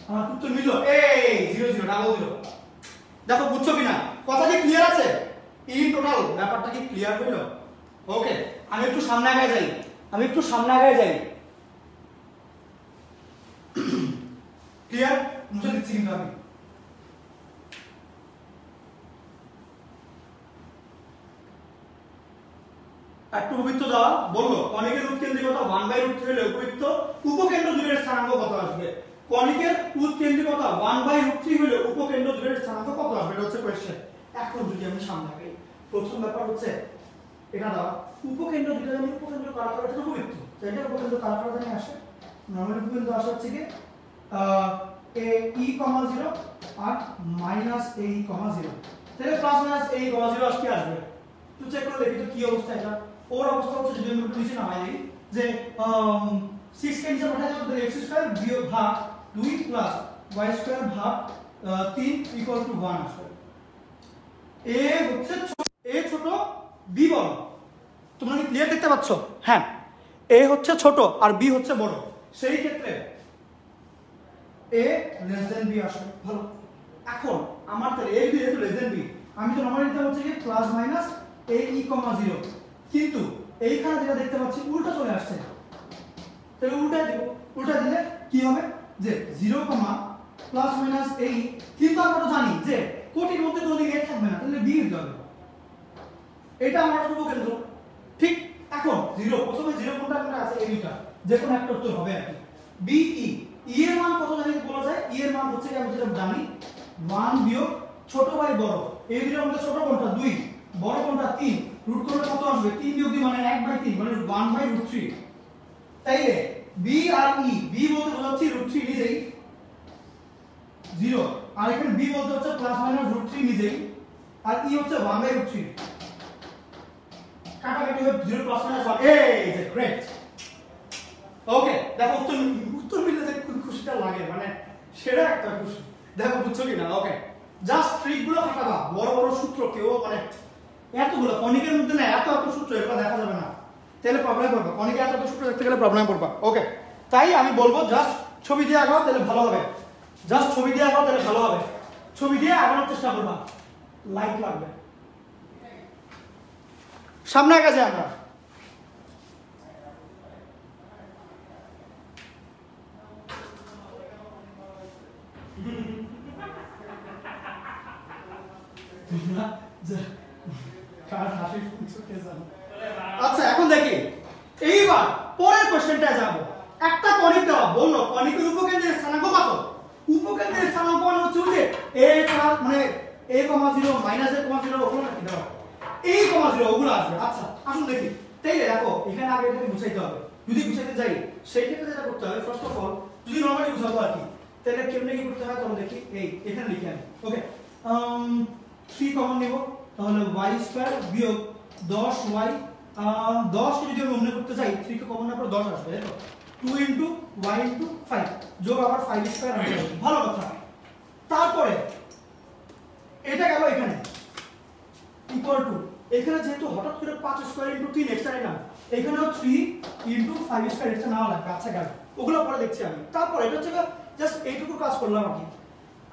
আমার উত্তর মিলল এই 0 0 ডাবল 0। দেখো বুঝছো কিনা, কথা কি ক্লিয়ার আছে? ইন টোটাল ব্যাপারটা কি ক্লিয়ার হইলো? ওকে, আমি একটু সামনে আগে যাই, ক্লিয়ার মুছে দিচ্ছি কিন্তু আমি। একটু উপবৃত্ত দেওয়া বললো কনিকের উৎকেন্দ্রিকতা 1/√3 হলে উপকেন্দ্র দূরের স্থানাঙ্ক কত আসবে? কনিকের উৎকেন্দ্রিকতা 1/√3 হলে উপকেন্দ্র দূরের স্থানাঙ্ক কত আসবে, এটা হচ্ছে কোশ্চেন। এখন যদি আমি সামনে আগে, প্রথম ব্যাপার হচ্ছে এটা দাও, উপকেন্দ্র দুটো জানি, উপকেন্দ্র কারা কারা, এটা উপবৃত্ত, তাই এটা উপকেন্দ্র কারা কারা জানি আসে, নরমালি উপকেন্দ্র আসে হচ্ছে কি a, e, 0 আর -a, 0, তাহলে +- a, 0 আসছে আসবে। তো চেক করে দেখি তো কি অবস্থা, এটা ওর অবস্থা হচ্ছে যদি আমি একটু নিচে নামাই দিই যে 6 কে নিচে পাঠাই দেব, x² বিয়োগ ভাগ 2 প্লাস y² ভাগ 3 ইকুয়াল টু 1 আসবে। a হচ্ছে a ছোট, b বড়, তোমরা কি ক্লিয়ার দেখতে পাচ্ছ? হ্যাঁ, a হচ্ছে ছোট আর b হচ্ছে বড়, সেই ক্ষেত্রে a লেস দেন b আসবে। ভালো, এখন আমার তাহলে a যেহেতু লেস দেন b, আমি তো নরমালি এটা হচ্ছে কি প্লাস মাইনাস a, e, 0, কিন্তু এইখানে যেটা দেখতে পাচ্ছি উল্টা চলে আসছে, তাহলে উল্টা দেব, উল্টা দিলে কি হবে যে 0, প্লাস মাইনাস a, কিন্তু আমরা তো জানি যে কোটির মধ্যে কোনো দিকে a থাকবে না, তাহলে b দিতে হবে, এটা আমার উপকেন্দ্র, ঠিক? এখন 0, প্রথমে 0 কোনটা কোনটা আছে, এই দুটো, যে কোনো একটা উত্তর হবে আর কি। b, e, e এর মান কত জানি বলা যায়, e এর মান হচ্ছে কি আমি যেটা জানি 1 বিয়োগ ছোট বাই বড়, এই দুটোর মধ্যে ছোট কোনটা 2, বড় কোনটা 3, রুট করলে কত আসবে 3 বিয়োগ 2 মানে 1/3 মানে 1/√3, তাইলে b আর e, b বলতে বোঝাচ্ছি √3 নিজেই 0, আর এখানে b বলতে হচ্ছে প্লাস মাইনাস √3 নিজেই, আর e হচ্ছে 1/√3, কাটাকাটি হবে 0 প্লাস মাইনাস 1, এই যে গ্রেট। ওকে, দেখো উত্তর মিললে যে খুশিটা লাগে, মানে সেটা একটা খুশি, দেখো বুঝছো কিনা? ওকে, জাস্ট ট্রিকগুলো খাটাবা, বড় বড় সূত্র কেউ মানে এতগুলো কনিকের মধ্যে না, এত সূত্র এগুলো দেখা যাবে না, তাহলে প্রবলেম পড়বা, কনিকে এত সূত্র দেখতে গেলে প্রবলেম পড়বা। ওকে, তাই আমি বলবো জাস্ট ছবি দিয়ে আঁকাও তাহলে ভালো হবে, জাস্ট ছবি দিয়ে আঁকাও তাহলে ভালো হবে, ছবি দিয়ে আঁকানোর চেষ্টা করবা, লাইট লাগবে। সামনে আগে যাই আমরা, আচ্ছা এখন দেখি, এইবার পরের কোশ্চেনটা যাব। একটা কনিক দেওয়া, বললো কনিকের উপকেন্দ্রের স্থানাঙ্ক কত? উপকেন্দ্রের স্থানাঙ্ক হচ্ছে a মানে a, 0 -a, 0 ওগুলো নাকি দেওয়া, a, 0 ওগুলো আসবে। আচ্ছা আসুন দেখি, তাইলে দেখো এখানে আগে এটাকে গুছাইতে হবে, যদি গুছাইতে যাই সেই ক্ষেত্রে যেটা করতে হবে ফার্স্ট অফ অল যদি নরমালি গুছাবো আর কি, তাহলে কেমনে কি করতে হয় তোমরা দেখি, এই এখানে লিখে আনি। ওকে 3 কমন নেব, তাহলে y স্কয়ার বিয়োগ 10y 10 কে যদি আমি অন্য করতে যাই 3 কে কমন নেওয়ার পর 10 আসবে, তাই তো 2 y 5 যোগ আবার 5 স্কয়ার আসবে, ভালো কথা। তারপরে এটা গেল এখানে ইকুয়াল টু, এখানে যেহেতু হঠাৎ করে 5 স্কয়ার ইনটু 3 এক্সট্রা নিলাম, এখানেও 3 ইনটু 5 স্কয়ার এক্সট্রা নাও লাগবে, আচ্ছা গেল ওগুলো পরে দেখছি আমি। তারপর এটা হচ্ছে জাস্ট এইটুকু কাজ করলাম আমি,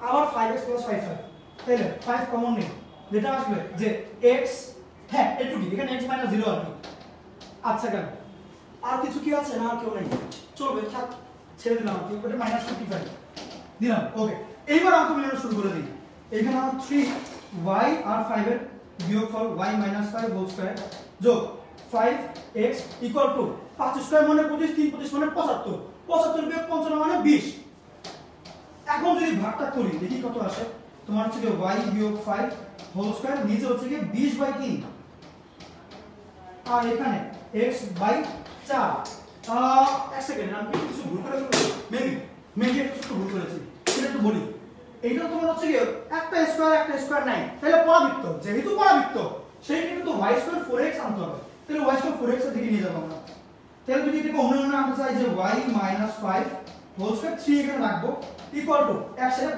আবার 5x + 5 তাহলে 5 কমন নেই, যেটা আসবে যে x, হ্যাঁ একটু কি এখানে x - 0 আর কি, আচ্ছা গেল। আর কিছু কি আছে না, আর কেউ নেই, চলবে থাক, ছেড়ে দিলাম আর কি, ওটা -55 দিলাম। ওকে এইবার অঙ্ক মিলানো শুরু করে দিই। এখানে আমার 3y আর 5 এর বিয়োগফল y - 5 হোল স্কয়ার যোগ 5x ইকুয়াল টু 5 স্কয়ার মানে 25, 3 25 মানে 75, 75 বিয়োগ 55 মানে 20। এখন যদি ভাগটা করি দেখি কত আসে, তোমার হচ্ছে যে y বিয়োগ 5 হোল স্কয়ার নিচে হচ্ছে কি 20/3 আর এখানে x বাই 4। এক সেকেন্ড আমি কিছু ভুল করে ফেলেছি, মেবি একটু ভুল করেছি, সেটা একটু বলি। এইটা তোমার হচ্ছে কি একটা স্কয়ার নাই, তাহলে পরাবৃত্ত, যেহেতু পরাবৃত্ত সেই ক্ষেত্রে তো y স্কয়ার 4x আনতে হবে, তাহলে y স্কয়ার 4x এর দিকে নিয়ে যাব আমরা। তাহলে যদি এটাকে অন্য আনতে চাই যে y - 5 হোল স্কয়ার 3 এখানে রাখবো ইকুয়াল টু x এর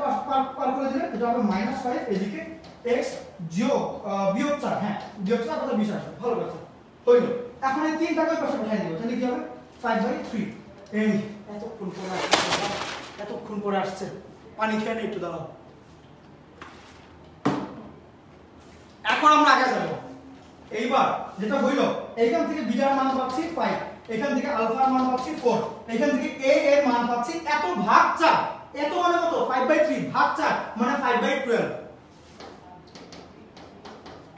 পার করে দিলে এটা হবে -5, এদিকে x বিয়োগ 4, হ্যাঁ বিয়োগ 4 কত 20 আসবে, ভালো কথা হইলো। এখন এই 3 টাকে ওই পাশে পাঠিয়ে দিব, তাহলে কি হবে 5/3। এই এতক্ষণ পরে আসছে, পানি খেয়ে একটু দাঁড়াও। এখন আমরা আগে যাব, এইবার যেটা হইলো এইখান থেকে বিটার মান পাচ্ছি 5, এখান থেকে আলফার মান পাচ্ছি 4, এখান থেকে a এর মান পাচ্ছি এত ভাগ 4, এত মানে কত 5/3 ভাগ 4 মানে 5/12।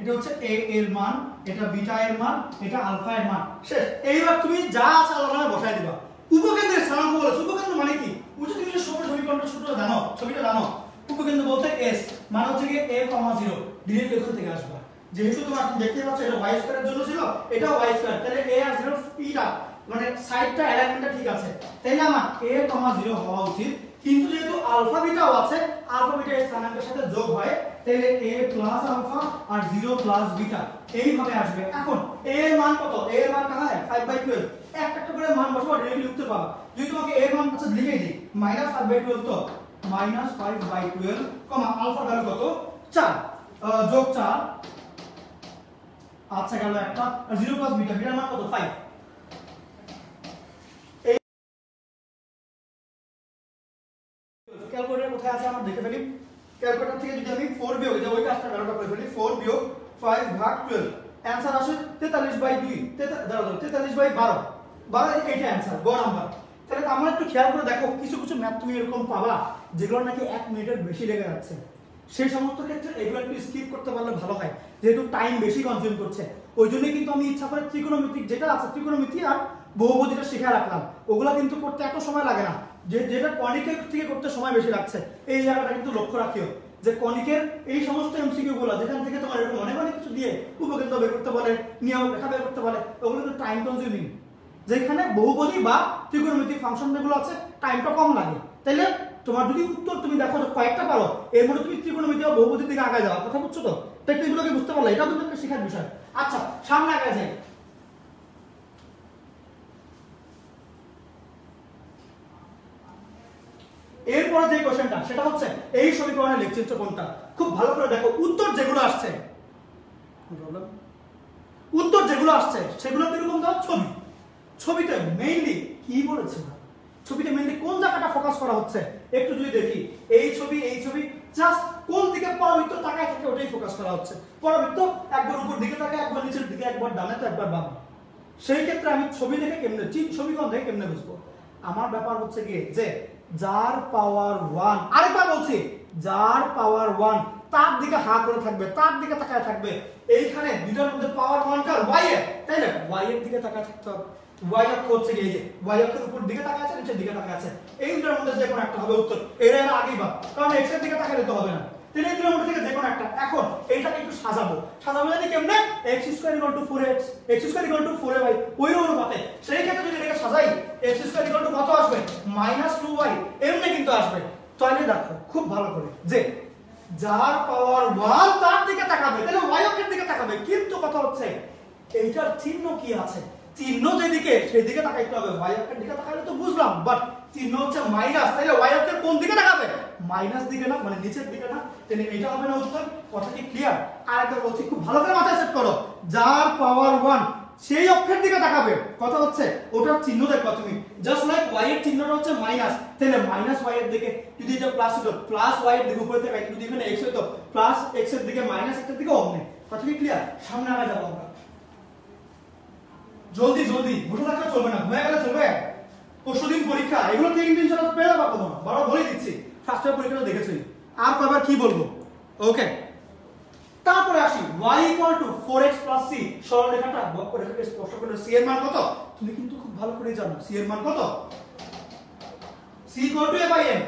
এটা হচ্ছে a এর মান, এটা বিটা এর মান, এটা আলফা এর মান, শেষ। এইবার তুমি যা আছে আলাদা বসায় দিবা। উপকেন্দ্রের স্থানাঙ্ক বলেছে, উপকেন্দ্র মানে কি বুঝছো, তুমি যে সমীকরণটা সূত্র জানো, ছবিটা জানো, উপকেন্দ্র বলতে s মানে হচ্ছে কি a, 0 ডিরেক্ট এখান থেকে আসবে। যেহেতু তোমরা দেখতে পাচ্ছ এটা y স্কয়ারের জন্য ছিল, এটা y স্কয়ার, তাহলে a আর 0 পিটা মানে সাইডটা অ্যালাইনমেন্টটা ঠিক আছে, তাইলে আমার a, 0 হওয়া উচিত। কিন্তু যেহেতু আলফা বিটাও আছে, আলফা বিটা এর স্থানাঙ্কের সাথে যোগ হয়, তাহলে a প্লাস আলফা আর 0 প্লাস বিটা এইভাবে আসবে। এখন a এর মান কত, a এর মান কত হয় 5/12, একটা করে মান বসাবো ডাইরেক্টলি লিখতে পারবা। যদি তোমাকে a এর মান কাছে লিখে দিই -5/12 তো -5/12 কমা আলফা ভ্যালু কত 4 যোগ 4, আচ্ছা গেল একটা, আর 0 প্লাস বিটা, বিটার মান কত 5। ক্যালকুলেটর কোথায় আছে আমরা দেখে ফেলি, ক্যালকুলেটর থেকে যদি আমি 4 বিয়োগ, এটা ওই কাজটা ভ্যালুটা করে ফেলি, 4 বিয়োগ 5 ভাগ 12, आंसर আসে 43/2, 43/12, 12 এইটা आंसर গ নাম্বার। তাহলে আমরা একটু খেয়াল করে দেখো, কিছু কিছু ম্যাথ তুমি এরকম পাবা যেগুলো নাকি 1 মিনিটের বেশি লেগে যাচ্ছে, সেই সমস্ত ক্ষেত্রে এগুলো একটু স্কিপ করতে পারলে ভালো হয়, যেহেতু টাইম বেশি কনজিউম করছে। ওই জন্যই কিন্তু আমি ইচ্ছা করে ত্রিকোণমিতি যেটা আছে, ত্রিকোণমিতি আর বহুপদীটা শেখা রাখলাম, ওগুলা কিন্তু করতে এত সময় লাগে না, যেটা কনিকের থেকে করতে সময় বেশি লাগছে। এই জায়গাটা কিন্তু লক্ষ্য রাখিও যে কনিকের এই সমস্ত এমসিকিউ গুলো যেখান থেকে তোমার এরকম অনেক কিছু দিয়ে উপকেন্দ্র বের করতে বলে, নিয়ম রেখা বের করতে বলে, ওগুলো কিন্তু টাইম কনজিউমিং। যেখানে বহুপদী বা ত্রিকোণমিতিক ফাংশন যেগুলো আছে টাইমটা কম লাগে, তাইলে তোমার যদি উত্তর তুমি দেখো যে কয়েকটা পারো, এর মধ্যে তুমি ত্রিকোণমিতি বা বহুপদীর দিকে আগায় যাও, কথা বুঝছো তো? টেকনিকগুলোকে বুঝতে পারলে এটাও কিন্তু একটা শেখার বিষয়। আচ্ছা সামনে আগায় যাই। এরপরে যে কোশ্চেনটা সেটা হচ্ছে এই সমীকরণের লেখচিত্র কোনটা, খুব ভালো করে দেখো। উত্তর যেগুলো আসছে সেগুলো কিরকম দাও, ছবিতে মেইনলি কি বলেছে, ছবিতে মেইনলি কোন জায়গাটা ফোকাস করা হচ্ছে একটু যদি দেখি, এই ছবি জাস্ট কোন দিকে পরাবৃত্ত তাকায় থাকে ওটাই ফোকাস করা হচ্ছে। পরাবৃত্ত একবার উপর দিকে তাকায়, একবার নিচের দিকে, একবার ডানে তো একবার বামে। সেই ক্ষেত্রে আমি ছবি দেখে কেমনে ছবিকোণ দেখে কেমনে বুঝবো? আমার ব্যাপার হচ্ছে কি যে যার পাওয়ার 1, আরেকবার বলছি যার পাওয়ার 1 তার দিকে হা করে থাকবে, তার দিকে তাকায় থাকবে। এইখানে দুটার মধ্যে পাওয়ার 1 কার y এর, তাই না? y এর দিকে তাকায় থাকতে হবে। y অক্ষ হচ্ছে এই যে y অক্ষের উপর দিকে তাকায় আছে, নিচের দিকে তাকায় আছে, এই দুটার মধ্যে যে কোনো একটা হবে উত্তর। এর আগেই বা, কারণ x এর দিকে তাকালে তো হবে না, তাহলে এই দুটোর মধ্যে থেকে যে কোনো একটা। এখন এইটাকে একটু সাজাবো জানি কেমনে, x square equal two 4x, x square equal two 4y ওই অনুপাতে। সেই ক্ষেত্রে যদি এটাকে সাজাই x স্কয়ার ইকুয়াল টু কত আসবে, -2y এমনি কিন্তু আসবে। তাহলে দেখো খুব ভালো করে যে যার পাওয়ার 1 তার দিকে তাকাবে, তাহলে y অক্ষের দিকে তাকাবে। কিন্তু কথা হচ্ছে এইটার চিহ্ন কি আছে, চিহ্ন যেদিকে সেদিকে তাকাইতে হবে। y অক্ষের দিকে তাকালে তো বুঝলাম, বাট চিহ্ন হচ্ছে মাইনাস, তাহলে y অক্ষের কোন দিকে তাকাবে, মাইনাস দিকে না, মানে নিচের দিকে না। তাহলে এটা হবে না উত্তর। কথা কি ক্লিয়ার? আরেকবার বলছি, খুব ভালো করে মাথায় সেট করো। যার পাওয়ার 1 সেই অক্ষের দিকে তাকাবে। কথা হচ্ছে ওটার চিহ্ন দেখো তুমি, জাস্ট লাইক y এর চিহ্নটা হচ্ছে মাইনাস, তাহলে মাইনাস y এর দিকে। যদি এটা প্লাস হতো, প্লাস y এর দিকে উপরে তাকাই। যদি এখানে x হতো, প্লাস x এর দিকে মাইনাস x এর দিকে অমনে। কথা কি ক্লিয়ার? সামনে আগে যাবো আমরা। জলদি জলদি বসে থাকলে চলবে না, ঘুমিয়ে গেলে চলবে। পরশুদিন পরীক্ষা, এগুলো থেকে কিন্তু ইনশাআল্লাহ পেয়ে যাবো তোমরা। বড় বলে দিচ্ছি, ফার্স্ট ইয়ার পরীক্ষাটা দেখেছি, আর কয়বার কি বলবো। ওকে, তারপরে আসি y 4x c। সরলরেখাটা বক্ররেখাকে স্পর্শ করে c এর মান কত তুমি কিন্তু খুব ভালো করে জানো। c এর মান কত, c a/m।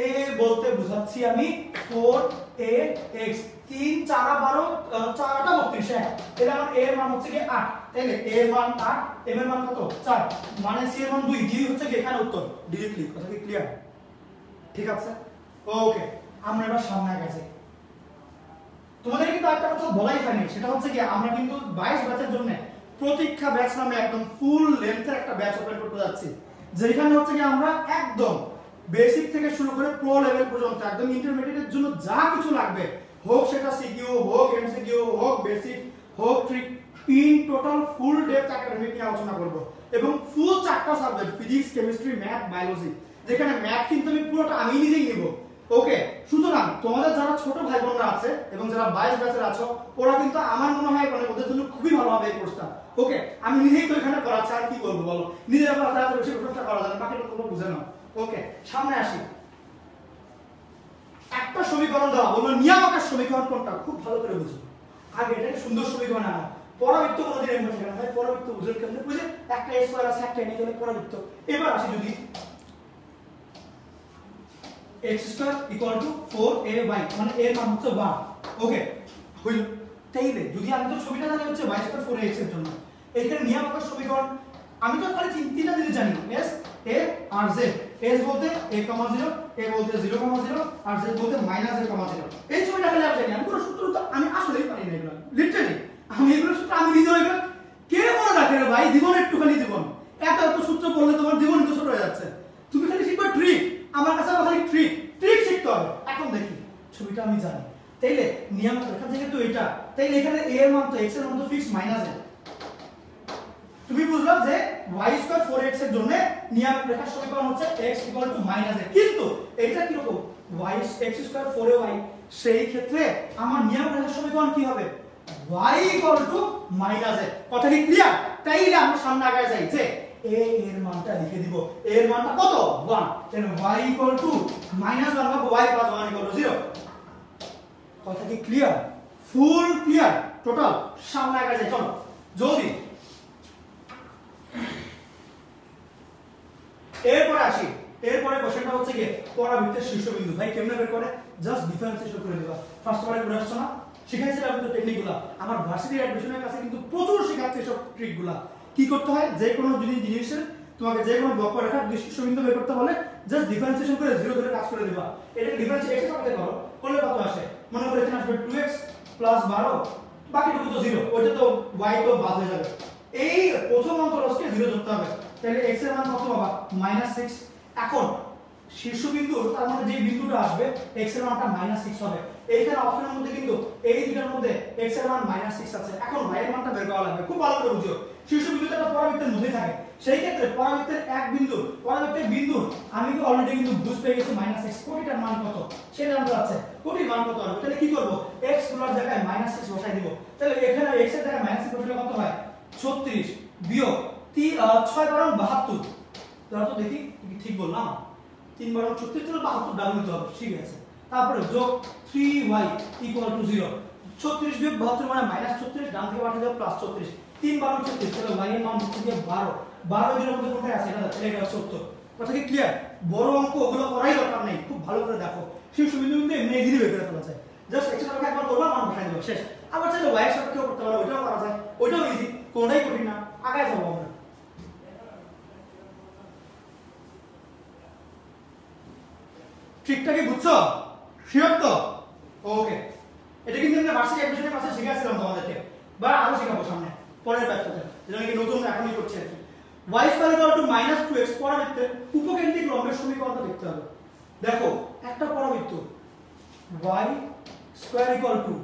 a বলতে বুঝাচ্ছি আমি 4ax, 3 4 12 4 32। হ্যাঁ, তাহলে আমার a এর মান হচ্ছে কি 8, তাহলে a এর মান 8, m এর মান কত 4, মানে c এর মান 2, d হচ্ছে কি এখানে উত্তর ডিরেক্টলি। কথা কি ক্লিয়ার? ঠিক আছে, ওকে। আমরা এবার সামনে আগে যাই। তোমাদের কিন্তু একটা কথা বলাই হয়নি, সেটা হচ্ছে কি আমরা কিন্তু 22 ব্যাচের জন্য প্রতীক্ষা ব্যাচ নামে একদম ফুল লেন্থের একটা ব্যাচ ওপেন করতে যাচ্ছি, যেখানে হচ্ছে কি আমরা একদম বেসিক থেকে শুরু করে প্রো লেভেল পর্যন্ত একদম ইন্টারমিডিয়েটের জন্য যা কিছু লাগবে, হোক সেটা সিকিউ, হোক এমসিকিউ, হোক বেসিক, হোক trick, in total full depth academic নিয়ে আলোচনা করব। এবং ফুল 4টা subject, physics, chemistry, math, biology, যেখানে ম্যাথ কিন্তু আমি পুরোটা আমি নিজেই নেব। ওকে, সুতরাং তোমাদের যারা ছোট ভাই বোনরা আছে এবং যারা 22 ব্যাচের আছো, ওরা কিন্তু আমার মনে হয় মানে ওদের জন্য খুবই ভালো হবে এই কোর্সটা। ওকে, আমি নিজেই তো এখানে পড়াচ্ছি, আর কি বলবো বলো, নিজের কথা এত বেশি প্রশংসা করা যায় না, বাকিটা তোমরা বুঝে নাও। ওকে, সামনে আসি। একটা সমীকরণ দেওয়া, বললো নিয়ামকের সমীকরণ কোনটা, খুব ভালো করে বুঝো। আগে এটাকে সুন্দর সমীকরণ আনো। পরাবৃত্ত কোনদিন এমন থাকে না ভাই, পরাবৃত্ত বুঝে কেমনে বুঝে, একটা a স্কয়ার আছে, একটা n গেলে পরাবৃত্ত। এবার আসি, যদি x square equal two 4ay, মানে এর মান হচ্ছে 1। ওকে, হইল। তাইলে যদি আমি তো ছবিটা জানি হচ্ছে y স্কয়ার 4ax এর জন্য, এখানে নিয়ামকের সমীকরণ আমি তো খালি তিনটা জিনিস জানি, s a R z। s বলতে a, 0, a বলতে 0, 0, আর z বলতে -a, 0। এই ছবিটা খালি আমি জানি, আমি পুরো সূত্র তো আমি আসলেই পারি না এগুলো, লিটারালি আমি এগুলো সূত্র আমি নিজে এগুলো কে মনে রাখে রে ভাই, জীবন একটুখানি জীবন, এত এত সূত্র পড়লে তোমার জীবন তো ছোট হয়ে যাচ্ছে। তুমি খালি শিখবে ট্রিক, আমার কাছে খালি ট্রিক শিখতে হবে। এখন দেখি ছবিটা আমি জানি, তাইলে নিয়ম রেখা যেহেতু এটা, তাইলে এখানে a এর মান তো x এর মান তো ফিক্স মাইনাস a। তুমি বুঝলা যে y স্কয়ার 4x এর জন্য নিয়ম রেখার সমীকরণ হচ্ছে x -a, কিন্তু এটা কি রকম y x স্কয়ার 4ay, সেই ক্ষেত্রে আমার নিয়ম রেখার সমীকরণ কি হবে, y -a। কথা কি ক্লিয়ার? তাইলে আমরা সামনে আগায় যাই যে a এর মানটা লিখে দিব, a এর মানটা কত 1, তাহলে y -1 বা y + 1 0। কথা কি ক্লিয়ার? ফুল ক্লিয়ার, টোটাল। সামনে আগায় যাই, চলো জলদি। এরপরে আসি, এরপরে কোশ্চেনটা হচ্ছে কি পরাবৃত্তের শীর্ষবিন্দু। ভাই কেমনে বের করে, জাস্ট ডিফারেন্সিয়েশন করে দিবা। ফার্স্ট বারে করে আসছো না, শিখাইছিলাম কিন্তু টেকনিকগুলো। আমার ভার্সিটি অ্যাডমিশনের কাছে কিন্তু প্রচুর শেখাচ্ছে সব ট্রিকগুলো। কি করতে হয়, যে কোনো যদি জিনিসের তোমাকে যে কোনো বক্ররেখার শীর্ষবিন্দু বের করতে বলে, জাস্ট ডিফারেন্সিয়েশন করে 0 ধরে কাজ করে দিবা। এটা ডিফারেন্সিয়েশন এর সাথে করো, করলে কত আসে, মনে করে এখানে আসবে 2x + 12, বাকিটুকু তো 0, ওইটা তো y তো বাদ হয়ে যাবে। এই প্রথম অন্তরজকে 0 ধরতে হবে, তাহলে x এর মান কত পাবা -6। এখন শীর্ষবিন্দু তার মানে যে বিন্দুটা আসবে x এর মানটা -6 হবে। এইখানে অপশনের মধ্যে কিন্তু এই দুটোর মধ্যে x এর মান -6 আছে। এখন y এর মানটা বের করা লাগবে, খুব ভালো করে বুঝো। শীর্ষবিন্দুটা একটা পরাবৃত্তের মধ্যে থাকে, সেই ক্ষেত্রে পরাবৃত্তের এক বিন্দু, পরাবৃত্তের বিন্দু আমি কি অলরেডি কিন্তু বুঝ পেয়ে গেছি -6, কোটিটার মান কত সেটা জানতে আছে। কোটির মান কত হবে, তাহলে কি করব, x গুলোর জায়গায় -6 বসাই দিব। তাহলে এখানে x এর জায়গায় -6 বসালে কত হয়, 36 বিয়োগ 6 × 72। তাহলে তো দেখি ঠিক বললাম, 3 × 36 তাহলে 72 ডাবল নিতে হবে, ঠিক আছে। তারপরে যোগ 3y = 0, 36 বিয়োগ 72 মানে -36, ডান থেকে পাঠিয়ে দাও +34, 3 × 36, তাহলে y এর মান হচ্ছে 12। 12 এর মধ্যে কোনটা আছে, এটা হচ্ছে উত্তর। কথা কি ক্লিয়ার? বড় অঙ্ক ওগুলো করাই দরকার নেই, খুব ভালো করে দেখো। শীর্ষবিন্দু কিন্তু এমনি ইজিলি বের করে ফেলা যায়। শেষ। আবার চাইলে y এর সাপেক্ষে করতে পারো, ওইটাও করা যায়, ওইটাও ইজি, কোনটাই কঠিন না। আগায় যাবো আমরা। ট্রিকটা কি বুঝছো? শিওর তো? ওকে, এটা কিন্তু আমরা ভার্সিটি অ্যাডমিশনের ক্লাসে শিখাচ্ছিলাম তোমাদেরকে, বা আরো শেখাবো সামনে পরের ব্যাচটাতে, যেটা নাকি নতুন এখনই করছি আর কি। y square equal two -2x পরাবৃত্তে উপকেন্দ্রিক লম্বের সমীকরণটা দেখতে হবে। দেখো একটা পরাবৃত্ত y square equal two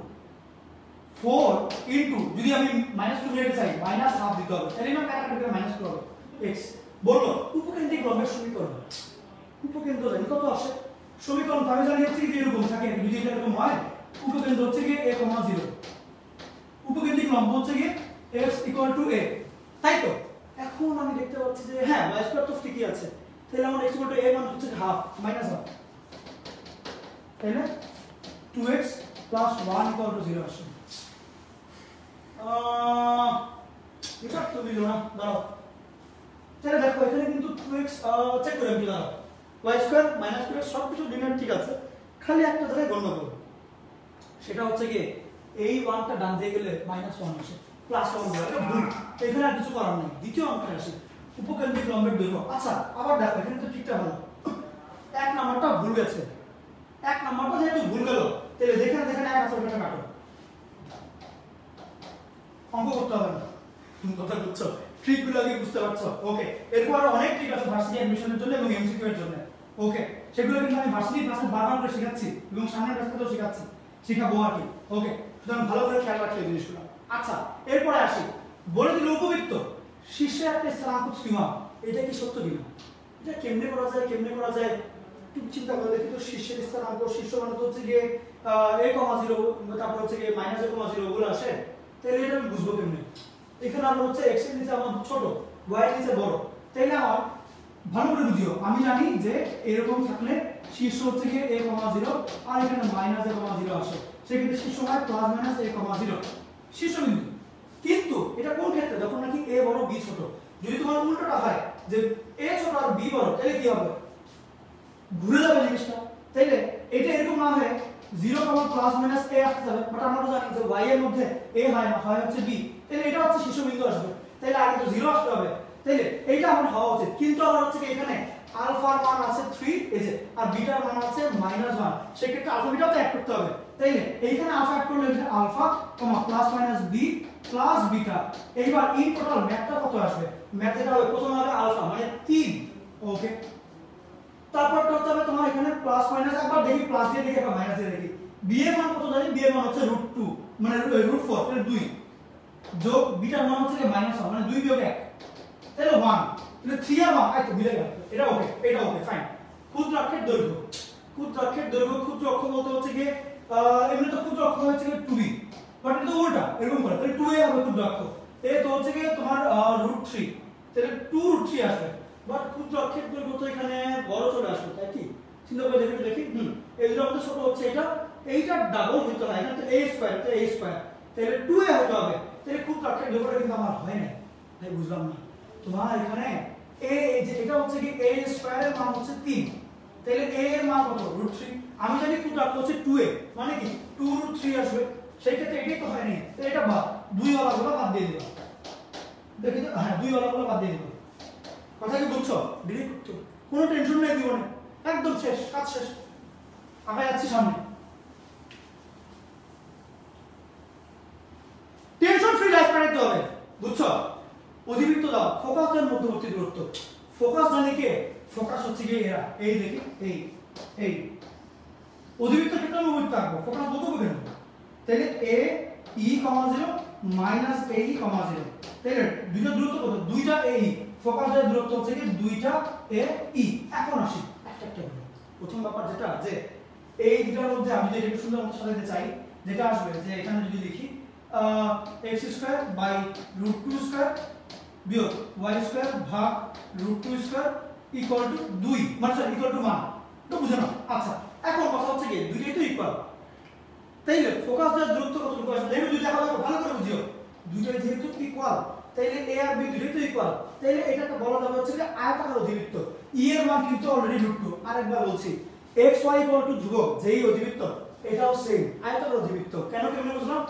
4 into, যদি আমি -2 নিতে চাই -1/2 দিতে হবে, তাহলে না কাটা করে -2 হবে x। বললো উপকেন্দ্রিক লম্বের সমীকরণ, উপকেন্দ্র জানি কত আসে সমীকরণ, আমি জানি হচ্ছে যে এরকম থাকে, যদি এটা এরকম হয় উপকেন্দ্র হচ্ছে কি a, 0, উপকেন্দ্রিক লম্ব হচ্ছে কি x ইকুয়াল টু a, তাই তো? এখন আমি দেখতে পাচ্ছি যে হ্যাঁ y স্কয়ার তো ঠিকই আছে, তাহলে আমার x ইকুয়াল টু a মান হচ্ছে হাফ -1, তাই না? 2x প্লাস 1 ইকুয়াল টু 0 আসে। এটা তো দিল না, দাঁড়াও, তাহলে দেখো এখানে কিন্তু 2x চেক করে আমি দাঁড়াও, y স্কয়ার -2x সবকিছু ডিনার ঠিক আছে, খালি একটা জায়গায় গন্ডগোল, সেটা হচ্ছে কি এই 1টা ডান দিয়ে গেলে -1 আসে, +1 হয়, এটা ভুল, এখানে আর কিছু করার নেই। দ্বিতীয় অঙ্কে আসি, উপকেন্দ্রিক লম্বের দৈর্ঘ্য। আচ্ছা আবার দেখো এখানে তো ঠিকঠাক হলো, এক নাম্বারটা ভুল গেছে, এক নাম্বারটা যেহেতু ভুল গেল, তাহলে যেখানে যেখানে এক আছে ওখানে কাটো, অঙ্ক করতে হবে না। তুমি কথা বুঝছো, ট্রিকগুলো আগে বুঝতে পারছো? ওকে, এরপর আরো অনেক ট্রিক আছে ভার্সিটি অ্যাডমিশনের জন্য এবং এমসিকিউ এর জন্য। ওকে, সেগুলো কিন্তু আমি ভার্সিটি ক্লাসে বারবার করে শেখাচ্ছি এবং সামনের ক্লাসেও শেখাচ্ছি, শেখাবো আর কি। ওকে, সুতরাং ভালো করে খেয়াল রাখতে হবে জিনিসগুলো। আচ্ছা, এরপরে আসি, বলে দিল উপবৃত্ত শীর্ষে একটা স্থানাঙ্ক সীমা, এটা কি সত্য কিনা? এটা কেমনে করা যায়, কেমনে করা যায় একটু চিন্তা করে দেখি তো। শীর্ষের স্থানাঙ্ক, শীর্ষ মানে তো হচ্ছে গিয়ে a, 0, তারপর হচ্ছে গিয়ে -a, 0 গুলো আসে, তাহলে এটা আমি বুঝবো কেমনে? এখানে আমরা হচ্ছে x এর নিচে আমার ছোট, y এর নিচে বড়, তাইলে আমার ভালো করে বুঝিও, আমি জানি যে এরকম থাকলে শীর্ষ হচ্ছে গিয়ে a, 0 আর এখানে -a, 0 আসে, সেক্ষেত্রে শীর্ষ হয় +-a, 0 শীর্ষবিন্দু। কিন্তু এটা কোন ক্ষেত্রে? যখন নাকি a বড় b ছোট। যদি তোমার উল্টোটা হয় যে a ছোট আর b বড়, তাহলে কি হবে? ঘুরে যাবে জিনিসটা, তাইলে এটা এরকম না হয় 0, +-a আসতে যাবে, বাট আমরা তো জানি যে y এর মধ্যে a হয় না, হয় হচ্ছে b, তাহলে এটা হচ্ছে শীর্ষবিন্দু আসবে, তাহলে আগে তো 0 আসতে হবে, তাইলে এইটা আমার হওয়া উচিত। কিন্তু আমার হচ্ছে কি এখানে আলফার মান আছে 3 এই যে, আর বিটার মান আছে -1, সেক্ষেত্রে আলফা বিটাও তো অ্যাড করতে হবে, তাইলে এইখানে আলফা অ্যাড করলে এটা আলফা, +-b প্লাস বিটা। এইবার ইন টোটাল ম্যাথটা কত আসবে? ম্যাথ এটা হবে প্রথমে হবে আলফা মানে 3, ওকে, তারপর করতে হবে তোমার এখানে প্লাস মাইনাস, একবার দেখি প্লাস দিয়ে দেখি একবার মাইনাস দিয়ে দেখি। b এর মান কত জানি? b এর মান হচ্ছে √2 মানে √4, তাহলে 2 যোগ বিটার মান হচ্ছে -1 মানে 2 বিয়োগ 1, তাহলে 1, তাহলে 3 আর 1 এই তো মিলে গেল, এটা ওকে, এটা ওকে ফাইন। ক্ষুদ্রাক্ষের দৈর্ঘ্য, ক্ষুদ্রাক্ষের দৈর্ঘ্য, ক্ষুদ্র অক্ষ বলতে হচ্ছে কি এমনি তো ক্ষুদ্র অক্ষ হচ্ছে কি 2b, বাট এটা উল্টা এরকম করে, তাহলে 2a হবে ক্ষুদ্র অক্ষ, এই তো হচ্ছে কি তোমার √3, তাহলে 2√3 আসবে, বাট ক্ষুদ্র অক্ষের দৈর্ঘ্য তো এখানে বড় চলে আসবে, তাই কি? চিন্তা করে দেখি দেখি, এই দুটো আমাদের ছোট হচ্ছে, এটা এইটা ডাবল হতে হয়, এটা তো a স্কয়ার, তো a স্কয়ার, তাহলে 2a হতে হবে, তাহলে ক্ষুদ্র অক্ষের দৈর্ঘ্যটা কিন্তু আমার হয় না, তাই বুঝলাম না তোমার এখানে a, যে এটা হচ্ছে কি a স্কয়ারের মান হচ্ছে 3, তাহলে a এর মান কত? √3, আমি জানি ক্ষুদ্র অক্ষ হচ্ছে 2a মানে কি 2√3 আসবে, সেই ক্ষেত্রে এটাই তো হয়নি, তো এটা বাদ, 2 ওয়ালাগুলো বাদ দিয়ে দিবা, দেখি তো, হ্যাঁ 2 ওয়ালাগুলো বাদ দিয়ে দিবা, কথা কি বুঝছো? ডিরেক্ট করতে কোনো টেনশন নেই জীবনে, একদম শেষ, কাজ শেষ, আগে যাচ্ছি সামনে, টেনশন ফ্রি লাইফ কাটাতে হবে, বুঝছো? অধিবৃত্ত দাও, ফোকাসের মধ্যবর্তী দূরত্ব, ফোকাস জানি কে? ফোকাস হচ্ছে কি এরা, এই দেখি এই অধিবৃত্ত ক্ষেত্রে আমি অভিবৃত্ত আঁকবো, ফোকাস বলতে হবে কেন? তাহলে a e, 0 -a e, 0, তাহলে দুইটা দূরত্ব কত? দুইটা a e, ফোকাসের দূরত্ব হচ্ছে কি দুইটা a e। এখন আসি একটা একটা করে, প্রথম ব্যাপার যেটা যে এই দুটার মধ্যে আমি যদি একটু সুন্দর মতো সাজাতে চাই, যেটা আসবে যে এখানে যদি লিখি x² বাই √2² বিয়োগ y² ভাগ √2² ইকুয়াল টু 2, মানে স্যার ইকুয়াল টু মান, তো বুঝে নাও। আচ্ছা, এখন কথা হচ্ছে কি দুইটাই তো ইকুয়াল, তাইলে ফোকাসের দূরত্ব কতটুকু আসবে? দেখো যদি দেখা যাবে ভালো করে বুঝিও, দুইটাই যেহেতু ইকুয়াল, তাইলে a আর b দুইটাই তো ইকুয়াল, তাইলে এটাকে বলা যাবে হচ্ছে যে আয়তাকার অধিবৃত্ত। e এর মান কিন্তু অলরেডি √2, আরেকবার বলছি x y ধ্রুবক যেই অধিবৃত্ত এটাও সেম আয়তাকার অধিবৃত্ত। কেন কেমনে বুঝলাম?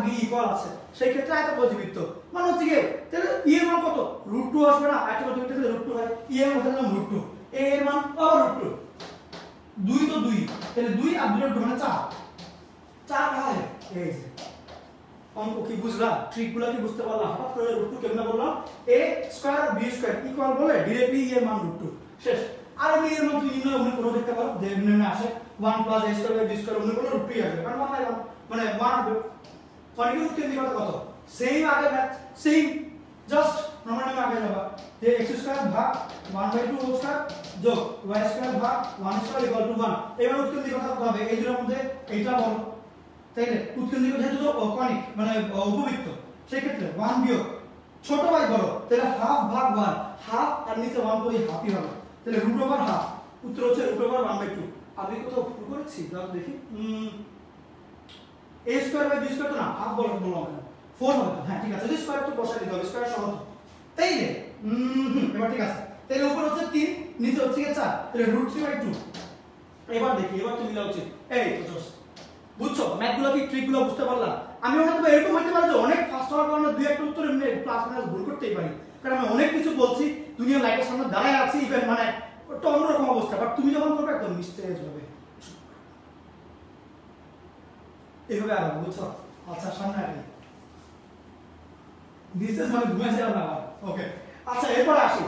বি ইকুয়াল আছে সেই ক্ষেত্রে আয়তপরিবৃত্ত মানে হচ্ছে কি তাহলে ই এর মান কত √2 আসবে না আয়তপরিবৃত্ত থেকে √2 হয় ই এর মান হলো √2 এ এর মান আবার √2 2 তো 2 তাহলে 2 আর 2 মানে 4 4 হয় এই যে অঙ্ক কি বুঝলা ট্রিকগুলো কি বুঝতে পারলা হঠাৎ করে √2 কেমনে বললাম a square b square equal বলে डायरेक्टली এর মান √2 শেষ আর b এর মান তুমি নির্ণয় অন্য কোনো দেখতে পারো যে নিম্নে আসে 1 + a স্কয়ার b স্কয়ার অন্য কোনো √2 আসবে কারণ 1 বাই 1 মানে 1 হবে কনিকের উৎকেন্দ্রিকতা কত সেম আগে ম্যাথ সেম জাস্ট নরমালি আগে যাবা যে x স্কয়ার ভাগ 1/2 হোল স্কয়ার যোগ y স্কয়ার ভাগ 1 স্কয়ার ইকুয়াল টু 1 এবার উৎকেন্দ্রিকতা কত হবে এই দুটোর মধ্যে এইটা বলো তাইলে উৎকেন্দ্রিক যেহেতু তো কনিক মানে উপবৃত্ত সেই ক্ষেত্রে 1 বিয়োগ ছোট বাই বড় তাহলে হাফ ভাগ 1 হাফ আর নিচে 1 করি হাফই হবে তাহলে √/হাফ উত্তর হচ্ছে √1/2 আমি কোথাও ভুল করেছি দাও দেখি a square by b square তো না হাফ বললাম না 4 হবে হ্যাঁ ঠিক আছে যদি স্কয়ার তো বসাই দিতে হবে স্কয়ার সহজ তাইলে এবার ঠিক আছে তাহলে উপরে হচ্ছে 3 নিচে হচ্ছে 4 তাহলে √3/2 এবার দেখি এবার তুমি মিলা উচিত এই তো বুঝছো ম্যাথগুলো কি ট্রিকগুলো বুঝতে পারলা আমি হয়তো এরকম হতে পারে যে অনেক ফাস্ট হওয়ার কারণে দুই একটা উত্তর এমনি প্লাস মাইনাস ভুল করতেই পারি কারণ আমি অনেক কিছু বলছি দুনিয়া লাইটের সামনে দাঁড়ায় আছি ইভেন মানে একটা অন্যরকম অবস্থা বাট তুমি যখন করবে একদম নিস্তেজ হবে এইভাবে আর বুঝছো আচ্ছা সামনে আগে নিস্তেজ মানে ঘুমিয়ে যাও না ওকে আচ্ছা এরপর আসি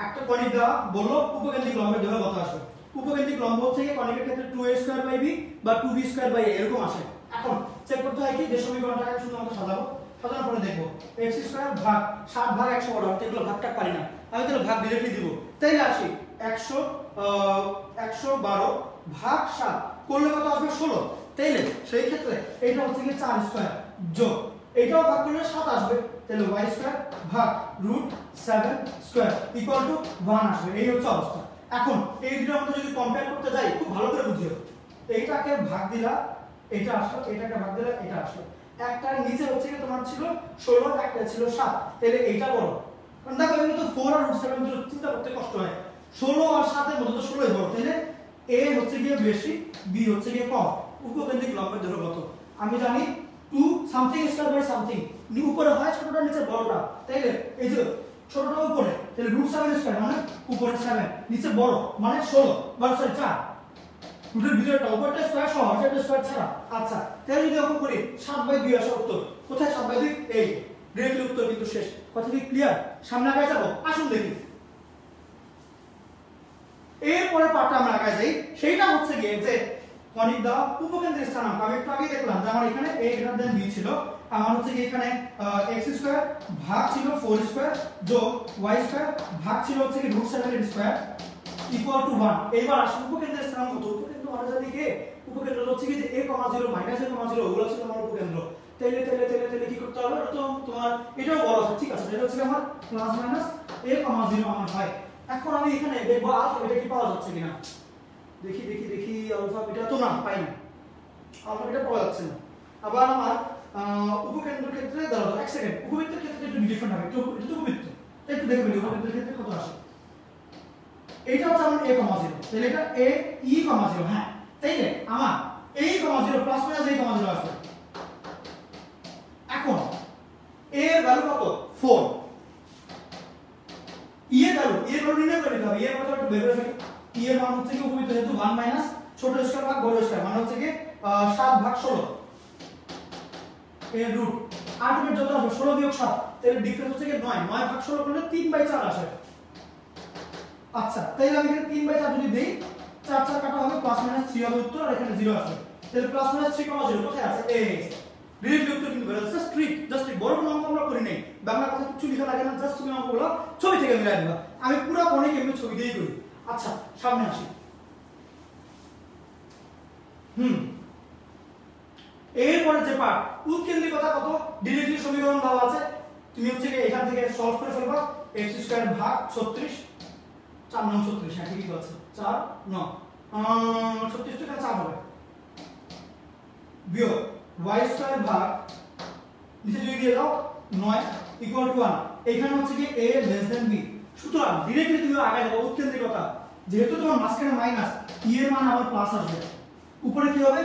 একটা কনিক দেওয়া বললো উপকেন্দ্রিক লম্বের জন্য কত আসবে উপকেন্দ্রিক লম্ব হচ্ছে কি কনিকের ক্ষেত্রে 2a² b বা 2b² a এরকম আসে এখন চেক করতে হয় কি যে সমীকরণটাকে শুধুমাত্র সাজাবো সাজানোর পরে দেখবো x² ভাগ 7 ভাগ 100 বড় আমি এগুলো ভাগটা পারি না আমি তাহলে ভাগ ডিরেক্টলি দিব তাইলে আসি 112 ভাগ 7 করলে কত আসবে 16 তাইলে সেই ক্ষেত্রে এইটা হচ্ছে কি 4² যোগ এইটাও ভাগ করলে 7 আসবে তাহলে y² ভাগ √7² ইকুয়াল টু 1 আসবে এই হচ্ছে অবস্থা এখন এই দুটোর মধ্যে যদি কম্পেয়ার করতে যাই খুব ভালো করে বুঝিও এইটাকে ভাগ দিলা এটা আসলো এটাকে ভাগ দিলা এটা আসলো একটার নিচে হচ্ছে কি তোমার ছিল 16 একটা ছিল 7 তাহলে এইটা বড় কারণ দেখো এগুলো তো 4 আর √7 এর চিন্তা করতে কষ্ট হয় 16 আর 7 এর মধ্যে তো 16ই বড় তাহলে a হচ্ছে গিয়ে বেশি b হচ্ছে গিয়ে কম উপকেন্দ্রিক লম্বের দৈর্ঘ্য কত আমি জানি 2 সামথিং স্কয়ার বাই সামথিং উপরে হয় ছোটটা নিচে বড়টা তাইলে এই যে ছোটটা উপরে তাহলে √7² মানে উপরে 7 নিচে বড় মানে 16 মানে সরি 4 রুটের ভিতরটা উপরটা স্কয়ার সহ এটা স্কয়ার ছাড়া আচ্ছা তাহলে যদি অঙ্ক করি 7/2 আসে উত্তর কোথায় 7/2 এই ডাইরেক্টলি উত্তর কিন্তু শেষ কথা কি ক্লিয়ার সামনে আগে যাব আসুন দেখি এরপরে পার্টটা আমরা আগে যাই সেইটা হচ্ছে গিয়ে যে কনিক দা উপকেন্দ্রের স্থানাঙ্ক আমি একটু আগে দেখলাম যে আমার এখানে a > b ছিল আমার হচ্ছে কি এখানে x² ভাগ ছিল 4² যোগ y² ভাগ ছিল হচ্ছে কি √7² ইকুয়াল টু 1 এইবার আসুন উপকেন্দ্রের স্থানাঙ্ক কত উপকেন্দ্র মানে জানি কি উপকেন্দ্র হচ্ছে কি যে a, 0 - a, 0 ওগুলো ছিল আমার উপকেন্দ্র তাইলে কি করতে হবে এটা তো তোমার এটাও বড় আছে ঠিক আছে এটা হচ্ছে আমার প্লাস মাইনাস a, 0 আমার হয় এখন আমি এখানে দেখব আলফা এটা কি পাওয়া যাচ্ছে কিনা দেখি আলফা বিটা তো না পাই না আলফা বিটা পাওয়া যাচ্ছে না আবার আমার উপকেন্দ্রের ক্ষেত্রে দাঁড়াও এক সেকেন্ড উপবৃত্তের ক্ষেত্রে একটু ডিফারেন্ট হবে একটু উপবৃত্ত একটু দেখে ফেলি উপবৃত্তের ক্ষেত্রে কত আসে এইটা হচ্ছে আমার a, 0 তাহলে এটা a, e, 0 হ্যাঁ তাইলে আমার a, 0 প্লাস মাইনাস a, 0 আসবে এখন a এর ভ্যালু কত 4 e এর ভ্যালু নির্ণয় করে নিতে হবে e এর কত একটু বের করে ফেলি e এর মান হচ্ছে কি উপবৃত্ত যেহেতু 1 মাইনাস ছোট স্কয়ার ভাগ বড় স্কয়ার মানে হচ্ছে কি 7 ভাগ 16 এর রুট আলটিমেট যত আসবে 16 বিয়োগ 7 তাহলে ডিফারেন্স হচ্ছে কি 9 ভাগ 16 করলে 3/4 আসে আচ্ছা তাইলে আমি এখানে 3/4 যদি দেই 4 4 কাটা হবে প্লাস মাইনাস 3 হবে উত্তর আর এখানে 0 আসবে তাহলে প্লাস মাইনাস 3,0 কোথায় আছে এই ডিরেক্টলি উত্তর কিন্তু বের হচ্ছে জাস্ট বড় কোনো অঙ্ক আমরা করি নাই বাংলা কথা কিছু লেখা লাগে না জাস্ট তুমি অঙ্কগুলো ছবি থেকে মিলাই দিবা আমি পুরো কনিক এমনি ছবি দিয়েই করি আচ্ছা সামনে আসি এরপরে যে পার্ট উৎকেন্দ্রিকতা কত ডিরেক্টলি সমীকরণ দেওয়া আছে তুমি হচ্ছে এখান থেকে সলভ করে ফেলবা x² ভাগ 36 4 9 36 হ্যাঁ ঠিকই আছে 4 9 36 টা 4 হবে বিয়োগ y² ভাগ নিচে যদি দিয়ে দাও 9 ইকুয়াল টু 1 এখানে হচ্ছে কি a লেস দেন b সুতরাং ডিরেক্টলি তুমি আগে যাবে উৎকেন্দ্রিকতা যেহেতু তোমার মাঝখানে মাইনাস e এর মান আবার প্লাস আসবে উপরে কি হবে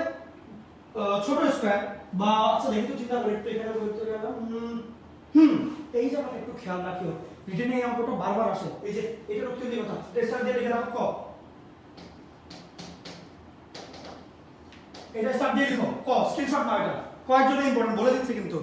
ছোট স্কয়ার বা আচ্ছা দেখি তো চিন্তা করি একটু এখানে করতে গেলাম এই জায়গাটা একটু খেয়াল রাখিও রিটেনে এই অঙ্কটা বারবার আসে এই যে এটার উত্তর দিয়ে কথা স্টার দিয়ে লিখে রাখো ক এটা স্টার দিয়ে লিখো ক স্ক্রিনশট নাও এটা কয়ের জন্য ইম্পর্টেন্ট বলে দিচ্ছি কিন্তু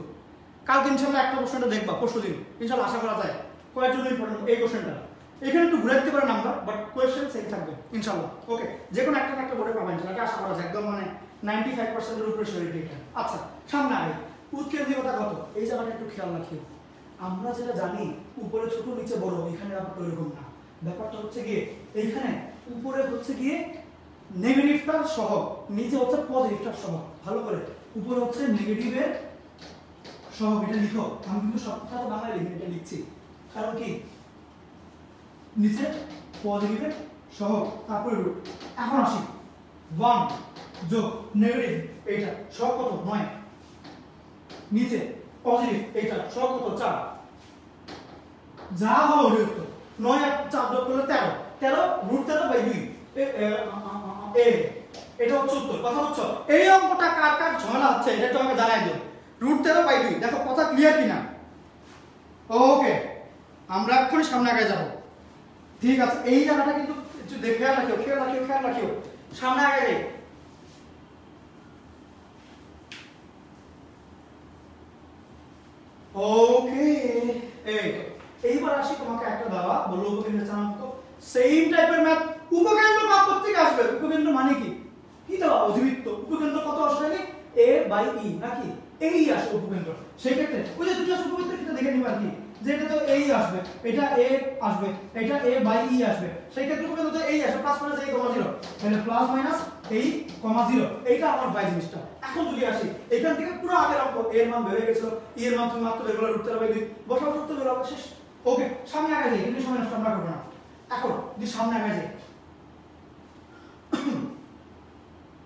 কালকে ইনশাআল্লাহ একটা কোশ্চেনটা দেখবা পরশুদিন ইনশাআল্লাহ আশা করা যায় কয়ের জন্য ইম্পর্টেন্ট এই কোশ্চেনটা এখানে একটু ঘুরে দিতে পারে নাম্বার বাট কোশ্চেন সেম থাকবে ইনশাআল্লাহ ওকে যে কোনো একটা বোর্ডে পাবেন ইনশাআল্লাহ আশা করা যায় একদম মানে 95% এর উপরে শিওরিটি এটা আচ্ছা সামনে আগে উৎকেন্দ্রিকতা কত এই জায়গাটা একটু খেয়াল রাখিও আমরা যেটা জানি উপরে ছোট নিচে বড় এখানে ব্যাপারটা এরকম না ব্যাপারটা হচ্ছে গিয়ে এইখানে উপরে হচ্ছে গিয়ে নেগেটিভটার সহগ নিচে হচ্ছে পজিটিভটার সহগ ভালো করে উপরে হচ্ছে নেগেটিভের সহগ এটা লিখো আমি কিন্তু সবটা বাংলায় লিখে এটা লিখছি কারণ কি নিচে পজিটিভের সহগ তারপরে রুট এখন আসি 1 যোগ নেগেটিভ এইটা সহগ কত 9 নিচে পজিটিভ এইটা সহগ কত 4 যা হলো রুট 9 আর 4 যোগ করলে 13 13 রুট 13 বাই 2 এটা হচ্ছে উত্তর কথা হচ্ছে এই অঙ্কটা কার কার ঝামেলা হচ্ছে এটা তো আমাকে জানাই দিও রুট 13 বাই 2 দেখো কথা ক্লিয়ার কিনা ওকে আমরা এক্ষুনি সামনে আগে যাব ঠিক আছে এই জায়গাটা কিন্তু একটু দেখে খেয়াল রাখিও সামনে আগে যাই ওকে এইবার আসি তোমাকে একটা দেওয়া বললো উপকেন্দ্র চালান্ত সেম টাইপের ম্যাথ উপকেন্দ্র মাপ করতে আসবে উপকেন্দ্র মানে কি কি দেওয়া অধিবৃত্ত উপকেন্দ্র কত আসবে a বাই e নাকি এই আসবে উপকেন্দ্র সেই ক্ষেত্রে ওই যে দুটো উপকেন্দ্র এটা দেখে নিবা কি যেটা তো এই আসবে এটা a আসবে এটা a বাই e আসবে সেই ক্ষেত্রে উপকেন্দ্র তো এই আসবে প্লাস মাইনাস a, 0 তাহলে প্লাস মাইনাস a, 0 এইটা আমার ভাই জিনিসটা এখন যদি আসি এখান থেকে পুরো আগের অঙ্ক এর মান বের হয়ে গেছিল e এর মান তুমি মাত্র বের করে রুট 13 বাই 2 বসাও রুট 13 বাই শেষ ওকে সামনে আগে যাই কিন্তু সময় নষ্ট আমরা করব না এখন যদি সামনে আগে যাই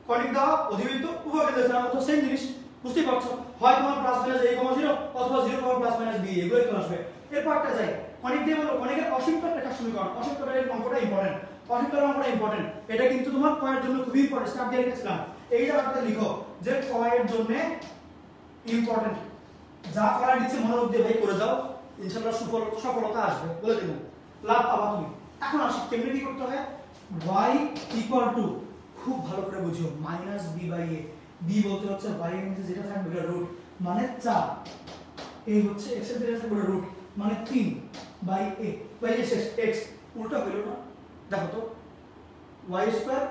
কনিক দাও অধিবৃত্ত উপকেন্দ্র চালান্ত সেম জিনিস বুঝতে পারছো হয় তোমার প্লাস মাইনাস a, 0 অথবা 0, প্লাস মাইনাস b এগুলোই তো আসবে এরপর একটা যাই কনিক দিয়ে বলো কনিকের অসীমতর রেখার সমীকরণ অসীমতরের অঙ্কটা ইম্পর্টেন্ট অসীমতরের অঙ্কটা ইম্পর্টেন্ট এটা কিন্তু তোমার কয়ের জন্য খুবই ইম্পর্টেন্ট স্টার দিয়ে রেখেছিলাম এই জায়গাটাতে লিখো যে কয়ের জন্য ইম্পর্টেন্ট যা করা দিচ্ছে মনোযোগ দিয়ে ভাই করে যাও ইনশাআল্লাহ সফলতা আসবে বলে দেব লাভ পাবা তুমি এখন আসি কেমনে কি করতে হয় y খুব ভালো করে বুঝিও -b বাই a b বলতে হচ্ছে y এর মধ্যে যেটা থাকবে এটা রুট মানে 4 এই হচ্ছে x এর যেটা থাকবে রুট মানে 3 বাই a বাই শেষ x উল্টা হলো না দেখো তো y স্কয়ার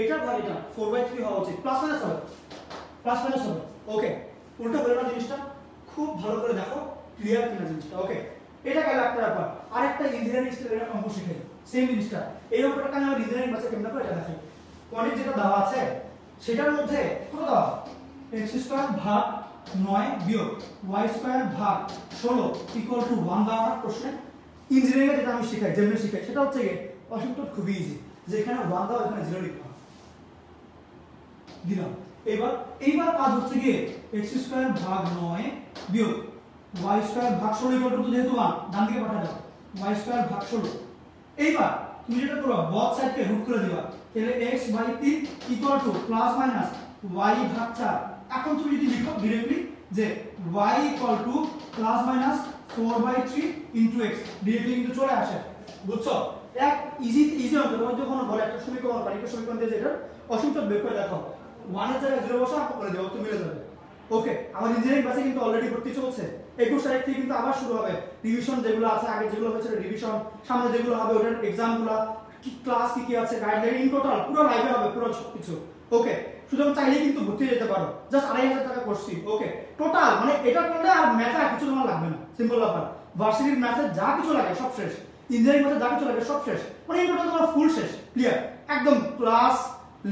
এটা ভাগ এটা 4 বাই 3 হওয়া উচিত প্লাস মাইনাস হবে ওকে উল্টা হলো না জিনিসটা খুব ভালো করে দেখো ক্লিয়ার কিনা জিনিসটা ওকে এটা গেল একটা ব্যাপার আরেকটা ইঞ্জিনিয়ারিং স্টাইলের অঙ্ক শিখাই সেম জিনিসটা এই অঙ্কটা কেন আমরা ইঞ্জিনিয়ারিং বাচ্চা কেমন করে এটা দেখাই কনিক যেটা দেওয়া আছে সেটার মধ্যে কত দেওয়া x স্কয়ার ভাগ 9 বিয়োগ y স্কয়ার ভাগ 16 ইকুয়াল টু 1 দেওয়া প্রশ্নে ইঞ্জিনিয়ারিং যেটা আমি শিখাই যেমন শিখাই সেটা হচ্ছে কি অসীমতর খুবই ইজি যেখানে 1 দাও এখানে 0 লিখবা দিলাম এইবার কাজ হচ্ছে কি x স্কয়ার ভাগ 9 বিয়োগ y স্কয়ার ভাগ 16 ইকুয়াল টু যেহেতু 1 ডান দিকে পাঠা দাও y স্কয়ার ভাগ 16 এইবার তুমি যেটা করবা both সাইডকে রুট করে দিবা তাহলে x by 3 equal to plus minus y ভাগ 4 এখন তুমি যদি লিখো डायरेक्टली যে y equal to plus minus 4 by 3 into x directly কিন্তু চলে আসে বুঝছো এক ইজি অঙ্ক তুমি যখন বলে একটা সমীকরণ পারিকে সমীকরণ দিয়ে যেটা অসীমতর বের করে দেখো 1 এর জায়গায় 0 বসা করে দাও তো মিলে যাবে ওকে আমার ইঞ্জিনিয়ারিং ক্লাসে কিন্তু অলরেডি ভর্তি চলছে 21 তারিখ থেকে কিন্তু আবার শুরু হবে রিভিশন যেগুলো আছে আগে যেগুলো হয়েছে রিভিশন সামনে যেগুলো হবে ওটার এক্সামগুলো কি ক্লাস কি আছে গাইডলাইন ইন টোটাল পুরো লাইভে হবে পুরো সবকিছু ওকে সুতরাং চাইলেই কিন্তু ভর্তি হয়ে যেতে পারো জাস্ট 2500 টাকা করছি ওকে টোটাল মানে এটা করলে আর ম্যাথে আর কিছু তোমার লাগবে না সিম্পল ব্যাপার ভার্সিটির ম্যাথে যা কিছু লাগে সব শেষ ইঞ্জিনিয়ারিং ম্যাথে যা কিছু লাগে সব শেষ মানে ইন টোটাল তোমার ফুল শেষ ক্লিয়ার একদম ক্লাস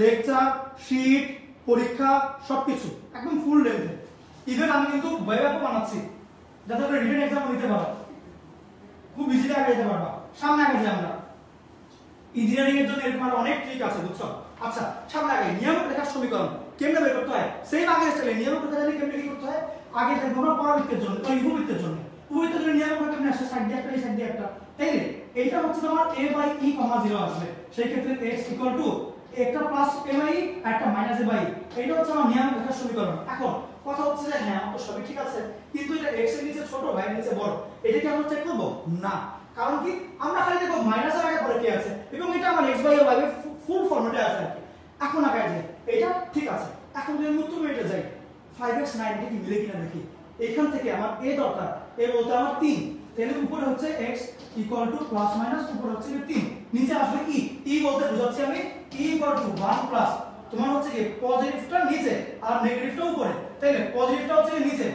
লেকচার শীট পরীক্ষা সবকিছু একদম ফুল লেন্থে ইভেন আমি কিন্তু ওয়েব অ্যাপও বানাচ্ছি যাতে তোমরা রিটেন এক্সামও দিতে পারো খুব ইজিলি আগে যেতে পারবা সামনে আগে যাই আমরা ইঞ্জিনিয়ারিং এর জন্য এরকম আর অনেক ট্রিক আছে বুঝছো আচ্ছা সামনে আগে নিয়মিত রেখার সমীকরণ কেমনে বের করতে হয় সেম আগের স্টাইলে নিয়মিত রেখা জানি কেমনে কি করতে হয় আগে দেখো আমরা পরাবৃত্তের জন্য বা উপবৃত্তের জন্য উপবৃত্তের জন্য নিয়মিত রেখা কেমনে আসে সাইড দিয়ে একটা এই সাইড দিয়ে একটা তাইলে এইটা হচ্ছে তোমার a বাই e, 0 আসবে সেই ক্ষেত্রে x একটা প্লাস mi আর একটা মাইনাস a বাই এটা হচ্ছে আমার নিয়ম রেখার সমীকরণ। এখন কথা হচ্ছে যে হ্যাঁ তো সবই ঠিক আছে, কিন্তু এটা x এর নিচে ছোট y এর নিচে বড়, এটা কি আমরা চেক করব না? কারণ কি আমরা খালি দেখব মাইনাস এর আগে পরে কি আছে, এবং এটা আমার x বাই y এর ফুল ফর্মেটে আছে আর কি। এখন আগে যে এটা ঠিক আছে, এখন যদি আমি উত্তর মেটে যাই 5x 9 কি মিলে কিনা দেখি। এখান থেকে আমার a দরকার, a বলতে আমার 3, তাহলে উপরে হচ্ছে x equal to plus minus উপরে হচ্ছে 3, নিচে আসবে e বলতে বোঝাচ্ছি আমি e ইকুয়াল টু 1 প্লাস তোমার হচ্ছে কি পজিটিভটা নিচে আর নেগেটিভটা উপরে, তাইলে পজিটিভটা হচ্ছে নিচে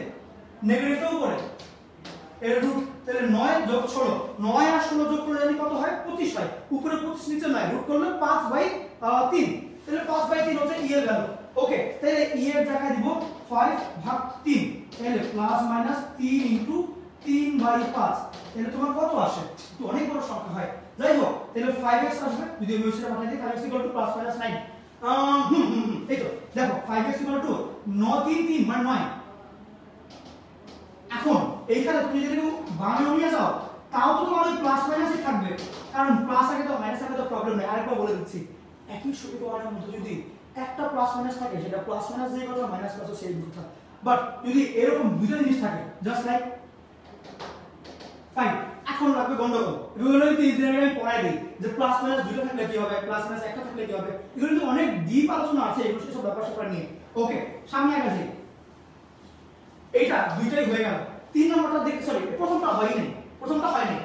নেগেটিভটা উপরে এর রুট, তাহলে 9 যোগ 16, 9 আর 16 যোগ করলে জানি কত হয় 25 হয়, উপরে 25 নিচে 9 রুট করলে 5/3, তাহলে 5/3 হচ্ছে e এর ভ্যালু। ওকে, তাহলে e এর জায়গায় দিব 5/3, তাহলে প্লাস মাইনাস 3 ইনটু 3/5, তাহলে তোমার কত আসে? তো অনেক বড় সংখ্যা হয়, যাই হোক তাহলে 5x আসবে, যদি আমি ওইটা পাঠাই দিই 5x equal to plus minus 9, এই তো দেখো 5x ইকুয়াল টু 9 3 3 মানে 9। এখন এইখানে তুমি যদি বামে নিয়ে যাও তাও তো তোমার ওই প্লাস মাইনাসই থাকবে, কারণ প্লাস আগে তো মাইনাস আগে তো প্রবলেম নেই। আরেকবার বলে দিচ্ছি, একই সমীকরণের মধ্যে যদি একটা প্লাস মাইনাস থাকে সেটা প্লাস মাইনাস যেই কথা মাইনাস প্লাসও সেই কথা, বাট যদি এরকম দুটো জিনিস থাকে জাস্ট লাইক ফাইন, এখন লাগবে গন্ডগোল। এগুলো যদি ইঞ্জিনিয়ারিং আমি পড়াই দিই যে প্লাস মাইনাস দুটো থাকলে কি হবে, প্লাস মাইনাস একটা থাকলে কি হবে, এগুলো কিন্তু অনেক ডিপ আলোচনা আছে এগুলো সব ব্যাপার স্যাপার নিয়ে। ওকে, সামনে আগাছি, এইটা দুইটাই হয়ে গেল। 3 নম্বরটা দেখি, সরি প্রথমটা হয়নি, প্রথমটা হয়নি,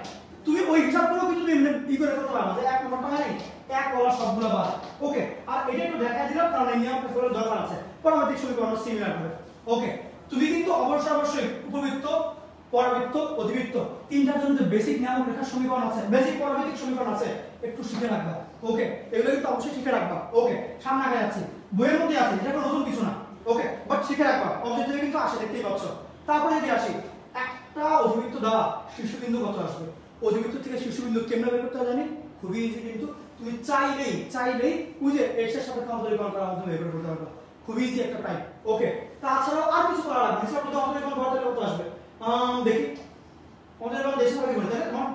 তুমি ওই হিসাব করো কিন্তু তুমি ই করে ফেলতে পারো যে 1 নম্বরটা হয়নি, এক বলা সবগুলো বাদ। ওকে, আর এটা একটু দেখাই দিলাম কারণ এই নিয়মটা করে দরকার আছে, পরবর্তী সমীকরণ সিমিলার হবে। ওকে, তুমি কিন্তু অবশ্যই উপবৃত্ত পরাবৃত্ত অধিবৃত্ত তিনটার জন্য যে বেসিক নিয়ম রেখার সমীকরণ আছে, বেসিক পরাবৃত্তিক সমীকরণ আছে, একটু শিখে রাখবা। ওকে, এগুলো কিন্তু অবশ্যই শিখে রাখবা। ওকে, সামনে আগে যাচ্ছি, বইয়ের মধ্যে আছে, এটা কোনো নতুন কিছু না। ওকে, বাট শিখে রাখবা, অবজেক্ট থেকে কিন্তু আসে, দেখতেই পাচ্ছ। তারপরে যদি আসি, একটা অধিবৃত্ত দেওয়া শীর্ষবিন্দু কত আসবে, অধিবৃত্ত থেকে শীর্ষবিন্দু কেমনে বের করতে হয় জানি, খুবই ইজি, কিন্তু তুমি চাইলেই ওই যে x এর সাথে অন্তরীকরণ করার মাধ্যমে বের করতে পারবে, খুবই ইজি একটা টাইপ। ওকে, তাছাড়াও আর কিছু করা লাগবে না, হিসাব করতে অন্তরীকরণ করতে কত আসবে দেখি, অন্তরীকরণ দেশে ভাবে করে তাহলে তোমার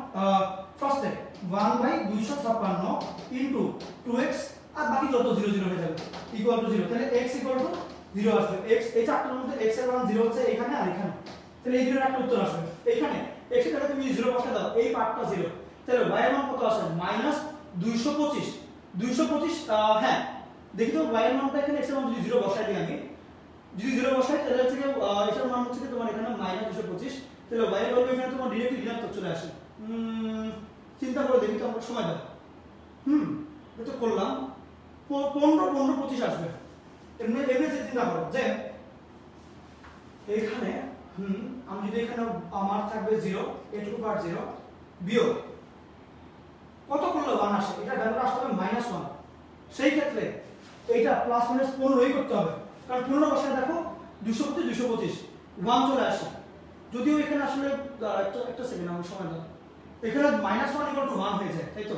ফার্স্টে 1/256 ইনটু 2x আর বাকি যত 0 0 হয়ে যাবে ইকুয়াল টু 0, তাহলে x ইকুয়াল টু 0 আসবে। x এই চারটার মধ্যে x এর মান 0 হচ্ছে এখানে আর এখানে, তাহলে এই দুটোর একটা উত্তর আসবে। এখানে x এর জায়গায় তুমি 0 বসা দাও, এই পার্টটা 0, তাহলে y এর মান কত আসে -225, হ্যাঁ দেখি তো y এর মানটা এখানে x এর মান যদি 0 বসাই দিই, আমি যদি 0 বসাই তাহলে হচ্ছে এটার মান হচ্ছে তোমার এখানে -225, তাহলে y এর ভ্যালু এখানে তোমার ডিরেক্টলি ঋণাত্মক চলে আসে। চিন্তা করে দেখি তো, আমরা সময় দাও। এটা করলাম 15 আসবে। এমনি চিন্তা করো যে এখানে আমি যদি এখানে আমার থাকবে 0, এটুকু পার্ট 0 বিয়োগ কত করলে 1 আসে, এটা ভ্যালুটা আসতে হবে -1, সেই ক্ষেত্রে এইটা প্লাস মাইনাস 15ই করতে হবে, কারণ 15 বসায় দেখো 225 1 চলে আসে। যদিও এখানে আসলে একটা সেকেন্ড আমার সময় দাও, এখানে -1 = 1 হয়ে যায়, তাই তো?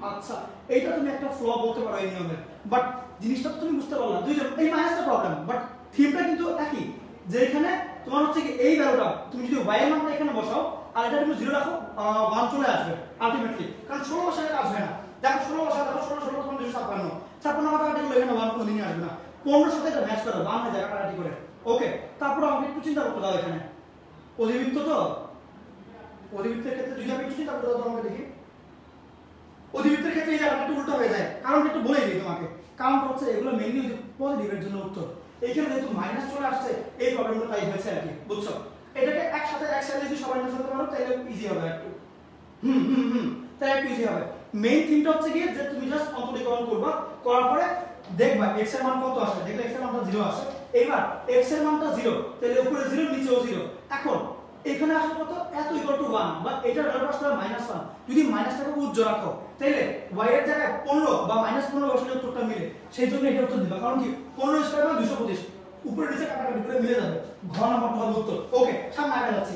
আচ্ছা, এইটা তুমি একটা ফ্ল বলতে পারো এই নিয়মের, বাট জিনিসটা তুমি বুঝতে পারলা, দুইজন এই মাইনাসটা প্রবলেম, বাট থিমটা কিন্তু একই, যে এখানে তোমার হচ্ছে কি এই ভ্যালুটা তুমি যদি y এর মানটা এখানে বসাও আর এটা তুমি 0 রাখো 1 চলে আসবে আলটিমেটলি, কারণ 16 বসালে কাজ হয় না। দেখো 16 বসালে দেখো 16 তোমার 256 মাথা কাটি করলে এখানে 1 কোনো দিনই আসবে না, 15 সাথে এটা ম্যাচ করো 1 হয়ে যায় কাটাকাটি করে। ওকে, তারপর আমাকে একটু চিন্তা করতে দাও, এখানে অধিবৃত্ত তো, অধিবৃত্তের ক্ষেত্রে যদি আমি একটু চিন্তা করতে দাও তোমাকে দেখি, অধিবৃত্তের ক্ষেত্রে এই জায়গাটা একটু উল্টো হয়ে যায়, কারণটা একটু বলেই দিই তোমাকে। কারণটা হচ্ছে এগুলো মেইনলি পজিটিভের জন্য উত্তর, এইখানে যেহেতু মাইনাস চলে আসছে এই প্রবলেমটা তাই হয়েছে আর কি, বুঝছো? এটাকে একসাথে যদি সবাই নিয়ে ফেলতে পারো তাহলে ইজি হবে একটু, তাহলে একটু ইজি হবে। মেইন থিংটা হচ্ছে কি যে তুমি জাস্ট অন্তরীকরণ করবা, করার পরে দেখবা x এর মান কত আসে, দেখলে x এর মানটা 0 আসে। এইবার x এর মানটা 0, তাহলে উপরে 0 নিচেও 0। এখন এখানে আসলে কত, এত ইকুয়াল টু 1, বা এটার ভ্যালু আসলে -1, যদি মাইনাসটাকে উজ্জ্বল রাখো তাহলে y এর জায়গায় 15 বা -15 বসালে উত্তরটা মিলে, সেই জন্য এটা উত্তর দিবা, কারণ কি 15 স্কয়ার মানে 225, উপরে নিচে কাটাকাটি করে মিলে যাবে, ঘ নাম্বারটা হবে উত্তর। ওকে, সামনে আগে যাচ্ছি।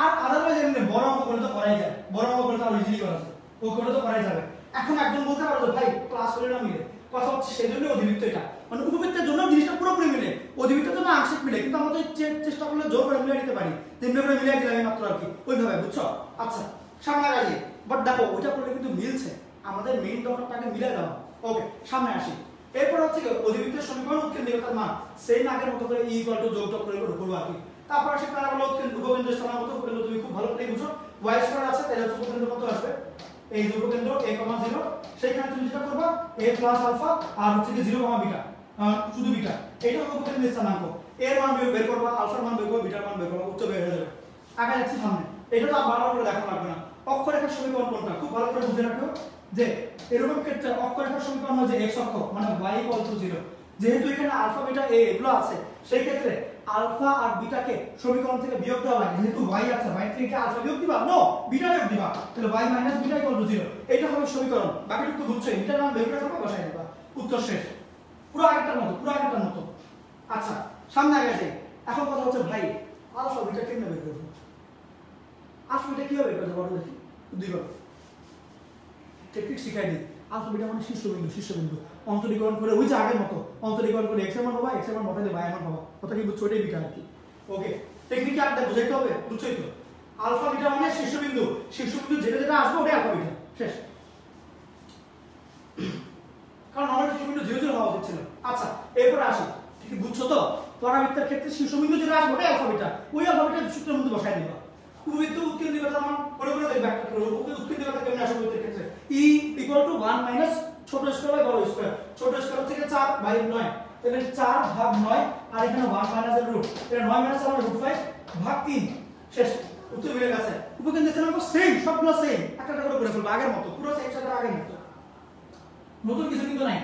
আর আদারওয়াইজ এমনি বড় অঙ্ক করলে তো করাই যায়, বড় অঙ্ক করলে তো আরো ইজিলি করা যায়, ও করে তো করাই যাবে। এখন একজন বলতে পারো যে ভাই ক্লাস করে না মিলে, কথা হচ্ছে সেই জন্য অধিবৃত্ত, এটা মানে উপবৃত্তের জন্য জিনিসটা পুরোপুরি মিলে, অধিবৃত্তের জন্য আংশিক মিলে, কিন্তু আমরা তো চেষ্টা করলে জোর করে মিলিয়ে দিতে পারি, তেমনি করে মিলিয়ে দিলাম মাত্র আর কি, ওইভাবে, বুঝছো? আচ্ছা, সামনে আগে বাট দেখো ওইটা করলে কিন্তু মিলছে, আমাদের মেইন ডটটাকে মিলাই দাও। ওকে, সামনে আসি। এরপর হচ্ছে কি অধিবৃত্তের সমীকরণ উৎকেন্দ্রিকতার মান সেম আগের মতো করে ই ইকুয়াল টু যোগ করে করব আর কি। তারপর আসে প্যারাবোলা উপকেন্দ্র স্থানাঙ্ক মতো উপকেন্দ্র তুমি খুব ভালো করে বুঝো, y স্কয়ার আছে তাহলে হচ্ছে উপকেন্দ্র কত আসবে, এই যে উপকেন্দ্র a, 0, সেইখানে তুমি যেটা করবা a প্লাস আলফা আর হচ্ছে কি 0, বিটা, শুধু বিটা, এটা হলো উপকেন্দ্রের স্থানাঙ্ক। এর মান বের করবা, আলফার মান বের করবা, বিটার মান বের করবা, উত্তর বের হয়ে যাবে। আগে যাচ্ছি সামনে, এটা তো আর বারবার করে দেখা লাগবে না। অক্ষরেখার সমীকরণ কোনটা খুব ভালো করে বুঝে রাখো, যে এরকম ক্ষেত্রে অক্ষরেখার সমীকরণ হয় যে x অক্ষ মানে y = 0, যেহেতু এখানে আলফা বিটা a এগুলো আছে, সেই ক্ষেত্রে আলফা আর বিটাকে সমীকরণ থেকে বিয়োগ দেওয়া লাগে, যেহেতু y আছে y থেকে আলফা বিয়োগ দিবা, নো বিটা বিয়োগ দিবা, তাহলে y - বিটা = 0, এটা হবে সমীকরণ। বাকিটুকু বুঝছো, বিটার মান বের করে ফেলবা, বসাই দিবা, উত্তর শেষ। পুরো আগেরটার মতো। আচ্ছা, সামনে আগে যাই। এখন কথা হচ্ছে ভাই আলফা বিটা কেমনে বের করব? আলফা বিটা কিভাবে বের করব বলো দেখি, দুইবার টেকনিক শিখাই দিই। আলফা বিটা মানে শীর্ষবিন্দু অন্তরীকরণ করে ওই যে আগের মতো অন্তরীকরণ করে x এর মান পাবা, x এর মান বসাইলে y এর মান পাবা, কথা কি বুঝছো? ওইটাই বিটা আর কি। ওকে, টেকনিকটা আপনাদের বুঝাইতে হবে, বুঝছোই তো? আলফা বিটা মানে শীর্ষবিন্দু যেটা আসবে ওটাই আলফা বিটা, শেষ। কারণ আমাদের শীর্ষবিন্দু 0 0 হওয়া উচিত ছিল। আচ্ছা, এরপর আসি, ঠিক বুঝছো তো? পরাবৃত্তের ক্ষেত্রে শীর্ষবিন্দু যেটা আসবে ওটাই আলফা বিটা, ওই আলফা বিটা সূত্রের মধ্যে বসাই দিবা। উপবৃত্ত উৎকেন্দ্রিকতার মান করে দেখবে একটা করে, উৎকেন্দ্রিকতা কেমনে আসবে বৃত্তের ক্ষেত্রে, e = 1 - ছোট স্কয়ার বাই বড় স্কয়ার। ছোট স্কয়ার হচ্ছে 4 বাই 9, তাহলে 4 ভাগ 9 আর এখানে 1 - এর রুট, এটা 9 - আমার √5 ভাগ 3, শেষ, উত্তর মিলে গেছে। উপকেন্দ্রের স্থানাঙ্ক সেম, সবগুলো সেম, একটা করে ফেলবো আগের মতো, পুরো সেম সাথে আগের মতো, নতুন কিছু কিন্তু নাই।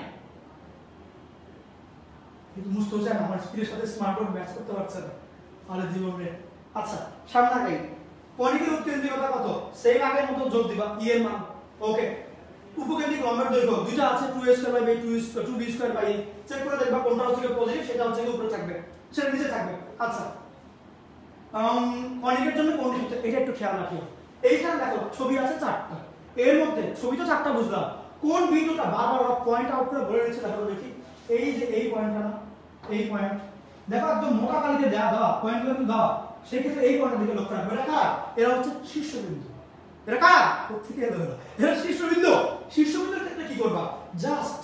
কিন্তু বুঝতে হচ্ছে না আমার স্পিডের সাথে স্মার্টবোর্ড ম্যাচ করতে পারছে না আমাদের জীবনে। আচ্ছা, সামনে আগাই। কনিকের উৎকেন্দ্রিকতা কত? সেম আগের মতো যোগ দিবা ই এর মান। ওকে, উপকেন্দ্রিক লম্বের দৈর্ঘ্য দুইটা আছে, 2a² চেক করে দেখবা কোনটা হচ্ছে পজিটিভ, সেটা হচ্ছে উপরে থাকবে, সেটা নিচে থাকবে। আচ্ছা, কনিকের জন্য কোন সূত্র, এটা একটু খেয়াল রাখিও। এইখানে দেখো ছবি আছে 4টা, এর মধ্যে ছবি তো 4টা বুঝলাম, কোন বিন্দুটা বারবার পয়েন্ট আউট করে বলে দিচ্ছে দেখো দেখি। এই যে এই পয়েন্টটা না, এই পয়েন্ট দেখো একদম মোটা কালিতে দেওয়া পয়েন্টগুলো দেওয়া, সেই ক্ষেত্রে এই পয়েন্টের দিকে লক্ষ্য রাখবে। এটা কার? এরা হচ্ছে শীর্ষবিন্দু। এটা কার? কোথেকে এলো এরা? এরা শীর্ষবিন্দু। শীর্ষবিন্দুর ক্ষেত্রে কি করবা? জাস্ট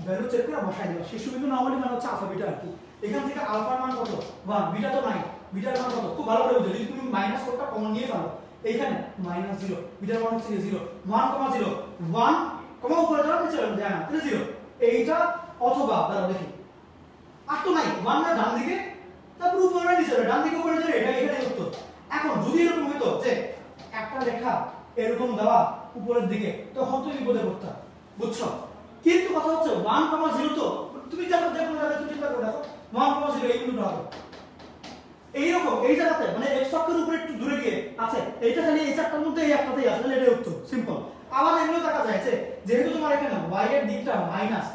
ভ্যালু চেক করে বসাই দিবা। শীর্ষবিন্দু নরমালি মানে হচ্ছে আলফা বিটা আর কি। এখান থেকে আলফার মান কত? 1, বিটা তো নাই, বিটার মান কত? খুব ভালো করে বুঝো, যদি তুমি -4টা কমন নিয়ে ফেলো, এইখানে -0, বিটার মান হচ্ছে 0, 1,0, 1 কমা উপরে যাও নিচে যাও না, 0, এইটা অথবা দাঁড়াও দেখি, আর তো নাই 1 মানে ডান দিকে, তারপর উপরে নিচে যাবে, ডান দিকে উপরে যাবে, এটা এখানে উত্তর। এখন যদি এরকম হতো যে একটা রেখা এরকম দেওয়া উপরের দিকে, তখন তুমি বিপদে পড়তা, বুঝছো? কিন্তু কথা হচ্ছে 1,0 তো তুমি যখন যে কোনো জায়গায় তুমি চিন্তা করে দেখো 1,0 এই বিন্দুটা হবে এইরকম, এই জায়গাতে মানে x অক্ষের উপরে একটু দূরে গিয়ে আছে, এইটা খালি এই চারটার মধ্যে এই একটাতেই আছে, তাহলে এটাই উত্তর, সিম্পল। আবার এগুলো দেখা যায় যে যেহেতু তোমার এখানে y এর দিকটা মাইনাস,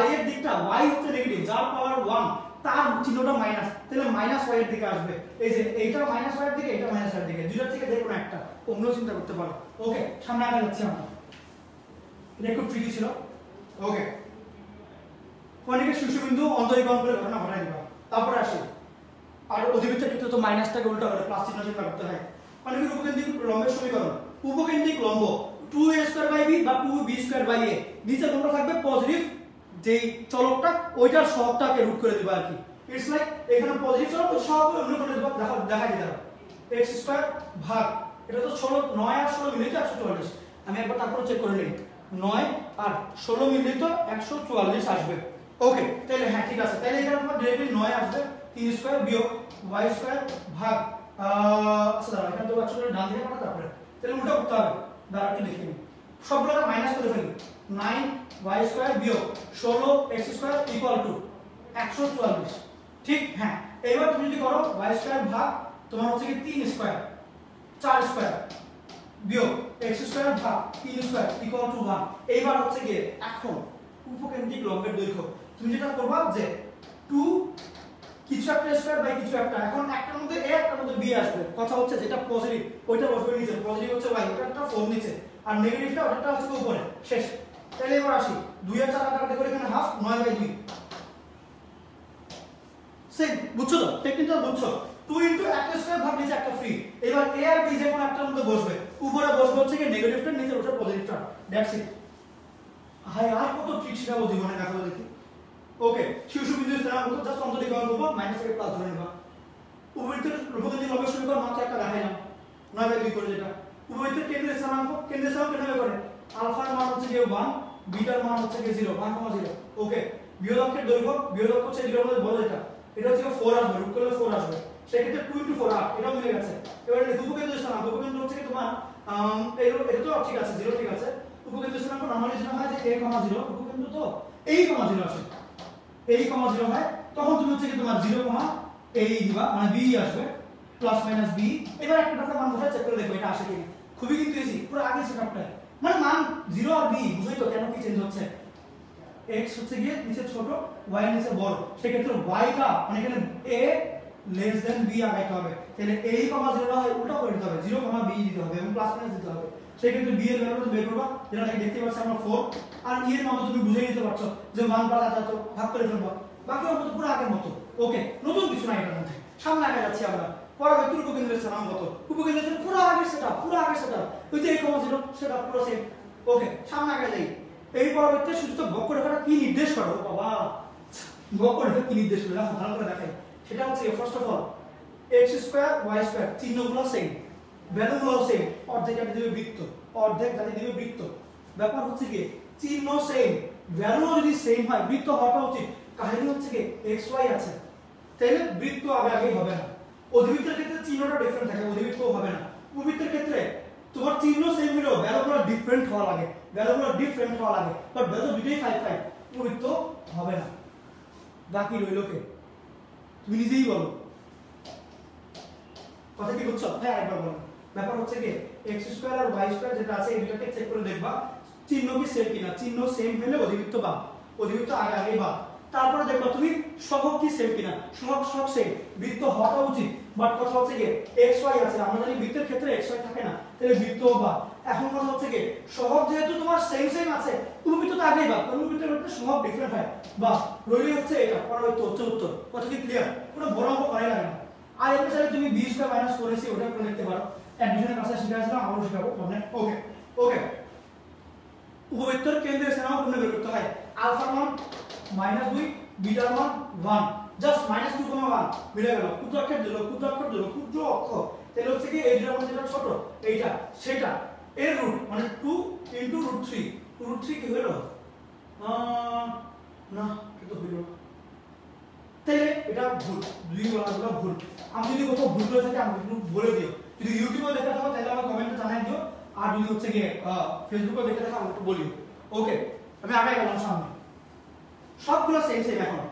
y এর দিকটা y হচ্ছে নেগেটিভ, যার পাওয়ার 1 তার চিহ্নটা মাইনাস, তাহলে -y এর দিকে আসবে। এই যে এইটা -y এর দিকে, এটা -y এর দিকে, দুইটার থেকে যে কোনো একটা অন্য চিন্তা করতে পারো। ওকে, সামনে আগে যাচ্ছি আমরা, এটা একটু ট্রিকি ছিল। ওকে, কনিকের শীর্ষবিন্দু অন্তরীকরণ করে ঘটনা ঘটাই দিবা। তারপরে আসি, আর অধিবৃত্তের ক্ষেত্রে তো মাইনাসটাকে উল্টা করে প্লাস চিহ্ন চিন্তা করতে হয়। কনিকের উপকেন্দ্রিক লম্বের সমীকরণ, উপকেন্দ্রিক লম্ব 2a² b বা 2b² a, নিচে কোনটা থাকবে পজিটিভ, যেই চলকটা ওইটার সহগটাকে রুট করে দিবা আর কি। ইটস লাইক এখানে পজিটিভ চলক ওই সহগ অন্য করে দিবা, দেখাই দিতে হবে x² ভাগ, এটা তো 9 আর 16 মিলিত 144, আমি একবার তারপর চেক করে নিই, 9 আর 16 মিলিত 144 আসবে। ওকে, তাহলে হ্যাঁ ঠিক আছে, তাহলে এখানে তোমার ডাইরেক্টলি 9 আসবে, 3² বিয়োগ y² ভাগ আচ্ছা দাঁড়াও, এখানে তো আসলে ডান দিকে পাঠা, তারপরে তাহলে উল্টা করতে হবে, দাঁড়াও একটু দেখে নিই, সবগুলোকে মাইনাস করে ফেলি, 9y² বিয়োগ 16x² = 144, ঠিক? হ্যাঁ, এইবার তুমি যদি করো y² ভাগ তোমার হচ্ছে কি 3² 4² বিয়োগ x² ভাগ 3² = 1। এইবার হচ্ছে কি এখন উপকেন্দ্রিক লম্বের দৈর্ঘ্য তুমি যেটা করবা যে 2 কিছু একটা স্কয়ার বাই কিছু একটা, এখন একটার মধ্যে a একটার মধ্যে b আসবে, কথা হচ্ছে যেটা পজিটিভ ওইটা বসবে নিচে, পজিটিভ হচ্ছে y, ওটা একটা 4 নিচে, আর নেগেটিভটা ওটা হচ্ছে উপরে, শেষ। তাহলে এবার আসি 2 এর 4 কাটাতে করে এখানে হাফ, 9/2 সেম, বুঝছো তো? টেকনিকটা বুঝছো? 2 ইনটু একটা স্কয়ার ভাগ নিচে একটা ফ্রি। এবার a আর b যে কোন একটার মধ্যে বসবে, উপরে বসবে হচ্ছে কি নেগেটিভটা, নিচে বসবে পজিটিভটা, দ্যাটস ইট। হাই আর কত ট্রিক শিখাবো জীবনে, দেখো দেখি। ওকে, শীর্ষবিন্দু স্থানাঙ্ক জাস্ট অন্তরীকরণ করব, মাইনাস থেকে প্লাস ধরে নিবা। উপবৃত্তের রূপকেন্দ্রিক লম্বের সমীকরণ মাত্র একটা দেখাইলাম, 9/2 করে যেটা। উপবৃত্তের কেন্দ্রের স্থানাঙ্ক কিভাবে করে? আলফার মান হচ্ছে যে 1, বিটার মান হচ্ছে যে 0, 1,0। ওকে, বিয়োগকের দৈর্ঘ্য, বিয়োগক হচ্ছে 0 এর মধ্যে বড় যেটা, এটা হচ্ছে 4 আসবে, রুট করলে 4 আসবে, সেই ক্ষেত্রে 2 * 4 8, এটাও মিলে গেছে। এবারে উপকেন্দ্রের স্থানাঙ্ক, উপকেন্দ্র হচ্ছে কি তোমার এটা তো ঠিক আছে, 0 ঠিক আছে। উপকেন্দ্রের স্থানাঙ্ক নরমালি যেটা হয় যে a, 0, উপকেন্দ্র তো a, 0 আসে, a, 0 হয়, তখন তুমি হচ্ছে কি তোমার 0, a দিবা, মানে b আসবে, প্লাস মাইনাস b। এবার একটা কথা মান বসায় চেক করে দেখো এটা আসে কি। খুবই কিন্তু ইজি, পুরো আগে সেটআপটা, মানে মান 0 আর b, বুঝই তো কেন কি চেঞ্জ হচ্ছে। x হচ্ছে গিয়ে নিচে ছোট, y নিচে বড়, সেই ক্ষেত্রে y টা মানে এখানে a লেস দেন b আগাইতে হবে, তাহলে a, 0 টা উল্টা করে দিতে হবে, 0, b দিতে হবে এবং প্লাস মাইনাস দিতে হবে। সেই ক্ষেত্রে b এর ভ্যালুটা বের করবা, যেটা দেখতে পাচ্ছ আমরা 4, আর e এর মান তুমি বুঝে নিতে পারছো যে 1 প্লাস আছে তো ভাগ করে ফেলবা, বাকি অঙ্ক তো পুরো আগের মতো। ওকে, নতুন কিছু নাই এটার মধ্যে। সামনে আগে যাচ্ছি আমরা, পরবর্তী উপকেন্দ্রের স্থানাঙ্ক কত? উপকেন্দ্রের পুরো আগের সেটআপ, ওই যে a, 0 সেটা পুরো সেম। ওকে, সামনে আগে যাই। এই পরবর্তী সূত্র বক্ররেখাটা কি নির্দেশ করে? বাবা, বক্ররেখা কি নির্দেশ করে না ভালো করে দেখাই। সেটা হচ্ছে first of all x2 y2, চিহ্নগুলো সেম, ভ্যালুগুলো সেম, অর্ধেক কাটে দিবে বৃত্ত, অর্ধেক কাটে দিবে বৃত্ত। ব্যাপার হচ্ছে কি চিহ্ন সেম, ভ্যালু যদি সেম হয়, বৃত্ত হওয়াটা উচিত। কাহিনী হচ্ছে কি xy আছে, তাহলে বৃত্ত আগে হবে না। অধিবৃত্তের ক্ষেত্রে চিহ্নটা ডিফারেন্ট থাকে, অধিবৃত্তও হবে না। উপবৃত্তের ক্ষেত্রে তোমার চিহ্ন সেম হলেও ভ্যালুগুলো ডিফারেন্ট হওয়া লাগে, বাট ভ্যালু দুটোই 5 5, উপবৃত্ত হবে না। বাকি রইল কে? তুমি নিজেই বলো, কথা কি বুঝছো? হ্যাঁ, একবার বলো। ব্যাপার হচ্ছে কি x2 আর y2 যেটা আছে এই দুটোকে চেক করে দেখবা চিহ্ন কি সেম কিনা। চিহ্ন সেম হলে অধিবৃত্ত বা অধিবৃত্ত আগে বা, তারপরে দেখবা তুমি সহগ কি সেম কিনা। সহগ সেম, বৃত্ত হওয়া উচিত, বাট কথা হচ্ছে কি xy আছে, আমরা জানি বৃত্তের ক্ষেত্রে xy থাকে না, তাহলে বৃত্ত বা। এখন কথা হচ্ছে কি সহগ যেহেতু তোমার সেম আছে, উপবৃত্ত তো আগেই বা, উপবৃত্তের ক্ষেত্রে সহগ ডিফারেন্ট হয় বা, রইলে হচ্ছে এটা পরবর্তী হচ্ছে উত্তর। কথা কি ক্লিয়ার? পুরো বড় অঙ্ক করাই লাগে না। আর এর সাথে তুমি b² - 4ac ওটা করে লিখতে পারো, অ্যাডমিশনের কাছে শিখাইছিলাম, আবারও শেখাবো প্রবলেম। ওকে, উপবৃত্তের কেন্দ্রের স্থানাঙ্ক কোণে বের করতে হয়। আলফার মান -2, বিটার মান 1, জাস্ট -2, 1 মিলে গেল। ক্ষুদ্র অক্ষর দিল, ক্ষুদ্র অক্ষর, তাহলে হচ্ছে কি এই দুটোর মধ্যে যেটা ছোট এইটা, সেটা এর রুট মানে 2 * √3, √3 কি হলো না, কিন্তু হলো, তাহলে এটা ভুল, দুই বলাগুলো ভুল। আমি যদি কোথাও ভুল করে থাকি আমাকে একটু বলে দিও, যদি ইউটিউবে দেখে থাকো তাহলে আমার কমেন্টে জানাই দিও, আর যদি হচ্ছে গিয়ে ফেসবুকে দেখে থাকো আমাকে একটু বলিও। ওকে, আমি আগে গেলাম সামনে, সবগুলো সেম এখন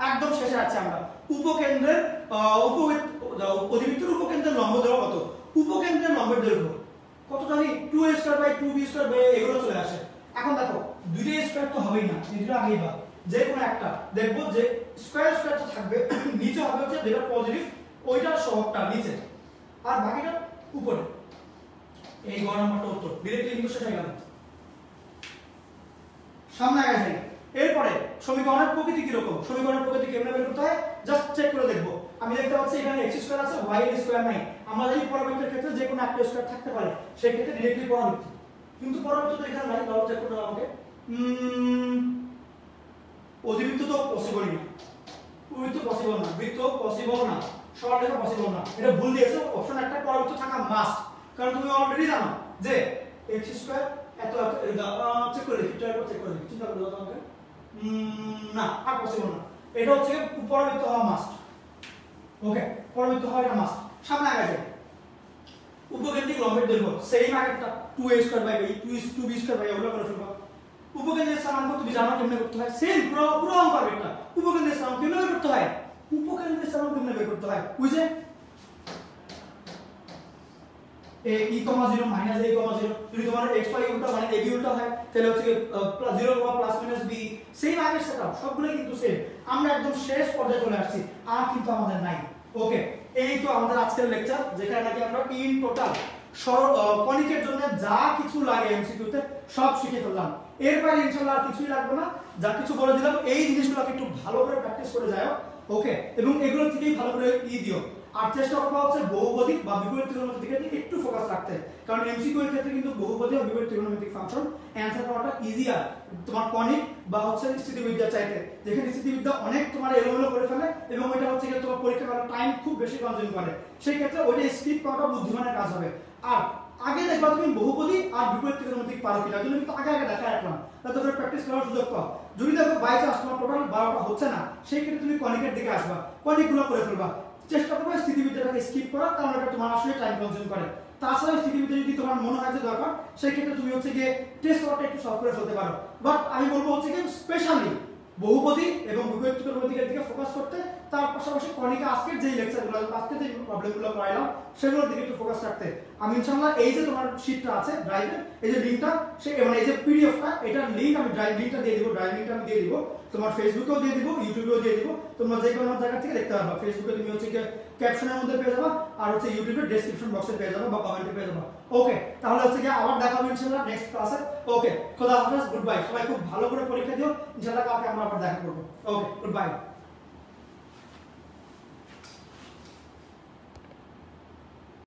একদম শেষে আছে আমরা। উপকেন্দ্রের অধিবৃত্তের উপকেন্দ্রের লম্ব দৈর্ঘ্য কত? উপকেন্দ্রের লম্বের দৈর্ঘ্য কত জানি? 2a² / 2b² এগুলো চলে আসে। এখন দেখো দুইটা স্কয়ার তো হবেই না, এটা আগেই বা, যে কোনো একটা দেখবো যে স্কয়ারটা থাকবে নিচে হবে হচ্ছে যেটা পজিটিভ ওইটার সহগটা নিচে, আর বাকিটা উপরে। এই গ নাম্বারটা উত্তর, ডাইরেক্টলি কিন্তু সেটাই গেল। সামনে আগে যাই। এরপরে সমীকরণের প্রকৃতি কি রকম? সমীকরণের প্রকৃতি কেমনে বের করতে হয় জাস্ট চেক করে দেখবো। আমি দেখতে পাচ্ছি এখানে x² আছে, y এর স্কয়ার নাই। আমরা জানি পরবৃত্তের ক্ষেত্রে যে কোনো একটা স্কয়ার থাকতে পারে, সেই ক্ষেত্রে ডাইরেক্টলি পরবৃত্ত, কিন্তু পরবৃত্ত তো এখানে নাই। তাহলে চেক করতে হবে আমাকে। অধিবৃত্ত তো পসিবল না, উপবৃত্ত পসিবল না, বৃত্ত পসিবল না, সরলরেখা পসিবল না। এটা ভুল দিয়েছে, অপশন একটা পরবৃত্ত থাকা মাস্ট, কারণ তুমি অলরেডি জানো যে x² এত চেক করে দেখি, চেক করে দেখি, চিন্তা করে দাও আমাকে। না, আর পসিবল না। এটা হচ্ছে পরবৃত্ত হওয়া মাস্ট। ওকে, পরবৃত্ত হওয়া এটা মাস্ট। সামনে আগে যাই। উপকেন্দ্রিক লম্বের দৈর্ঘ্য সেম আগেরটা, 2a² / 2b² ওগুলো করে ফেলবো। উপকেন্দ্রের স্থানাঙ্ক তুমি জানো কেমনে করতে হয়, সেম পুরো অঙ্ক আগেরটা। উপকেন্দ্রের স্থানাঙ্ক কেমনে বের করতে হয়? ওই যে a e, 0 - a, 0 যদি তোমার xy উল্টা মানে ab উল্টা হয় তাহলে হচ্ছে 0, ± b, সেম আগের সেটআপ, সবগুলো কিন্তু সেম। আমরা একদম শেষ পর্যায়ে চলে আসছি, আর কিন্তু আমাদের নাই। ওকে, এই তো আমাদের আজকের লেকচার, যেখানে নাকি আমরা ইন টোটাল কনিকের জন্য যা কিছু লাগে এমসিকিউতে সব শিখে ফেললাম। এরপর ইনশাআল্লাহ আর কিছুই লাগবে না, যা কিছু বলে দিলাম এই জিনিসগুলোকে একটু ভালো করে প্র্যাকটিস করে যাও। ওকে, এবং এগুলো থেকেই ভালো করে দিও। আর চেষ্টা করবা হচ্ছে বহুপদী বা বিপরীত ত্রিকোণমিতির দিকে একটু ফোকাস রাখতে, কারণ এমসিকিউ এর ক্ষেত্রে কিন্তু বহুপদী বা বিপরীত ত্রিকোণমিতিক ফাংশন অ্যানসার করাটা ইজিয়ার তোমার কনিক বা হচ্ছে স্থিতিবিদ্যা চাইতে, যেখানে স্থিতিবিদ্যা অনেক তোমার এলোমেলো করে ফেলে এবং ওইটা হচ্ছে কি তোমার পরীক্ষা করার টাইম খুব বেশি কনজিউম করে, সেই ক্ষেত্রে ওইটা স্কিপ করাটা বুদ্ধিমানের কাজ হবে। আর আগে দেখবা তুমি বহুপদী আর বিপরীত ত্রিকোণমিতিক পারো কিনা, তুমি কিন্তু আগে দেখা রাখলাম, তাতে করে প্র্যাকটিস করার সুযোগ পাও। যদি দেখো বাই চান্স তোমার টোটাল 12টা হচ্ছে না, সেই ক্ষেত্রে তুমি কনিকের দিকে আসবা, কনিকগুলো করে ফেলবা, চেষ্টা করবে স্থিতিবিদ্যাটাকে স্কিপ করার, কারণ এটা তোমার আসলে টাইম কনজিউম করে। তাছাড়া স্থিতিবিদ্যা যদি তোমার মনে হয় যে দরকার, সেই ক্ষেত্রে তুমি হচ্ছে গিয়ে টেস্ট পেপারটা একটু সলভ করে ফেলতে পারো। বাট আমি বলবো হচ্ছে গিয়ে স্পেশালি বহুপদী এবং বিপরীত ত্রিকোণমিতিকের দিকে ফোকাস করতে, তার পাশাপাশি কনিকা আজকের যে লেকচারগুলো, আজকে যে প্রবলেমগুলো করাইলাম সেগুলোর দিকে একটু ফোকাস রাখতে। আমি ইনশাআল্লাহ এই যে তোমার শীটটা আছে ড্রাইভে, এই যে লিংকটা, সেই মানে এই যে পিডিএফটা, এটার লিংক আমি ড্রাইভ লিংকটা দিয়ে দিব, ড্রাইভ লিংকটা আমি দিয়ে দিব, তোমার ফেসবুকেও দিয়ে দিব, ইউটিউবেও দিয়ে দিব, তোমরা যে কোনো জায়গা থেকে দেখতে পারবা। ফেসবুকে তুমি হচ্ছে ক্যাপশনের মধ্যে পেয়ে যাবা, আর হচ্ছে ইউটিউবের ডেসক্রিপশন বক্সে পেয়ে যাবা বা কমেন্টে পেয়ে যাবা। ওকে, তাহলে হচ্ছে কি আবার দেখা হবে ইনশাআল্লাহ নেক্সট ক্লাসে। ওকে, খোদা হাফেজ, গুড বাই। সবাই খুব ভালো করে পরীক্ষা দিও, ইনশাআল্লাহ কালকে আমরা আবার দেখা করব। ওকে, গুড বাই।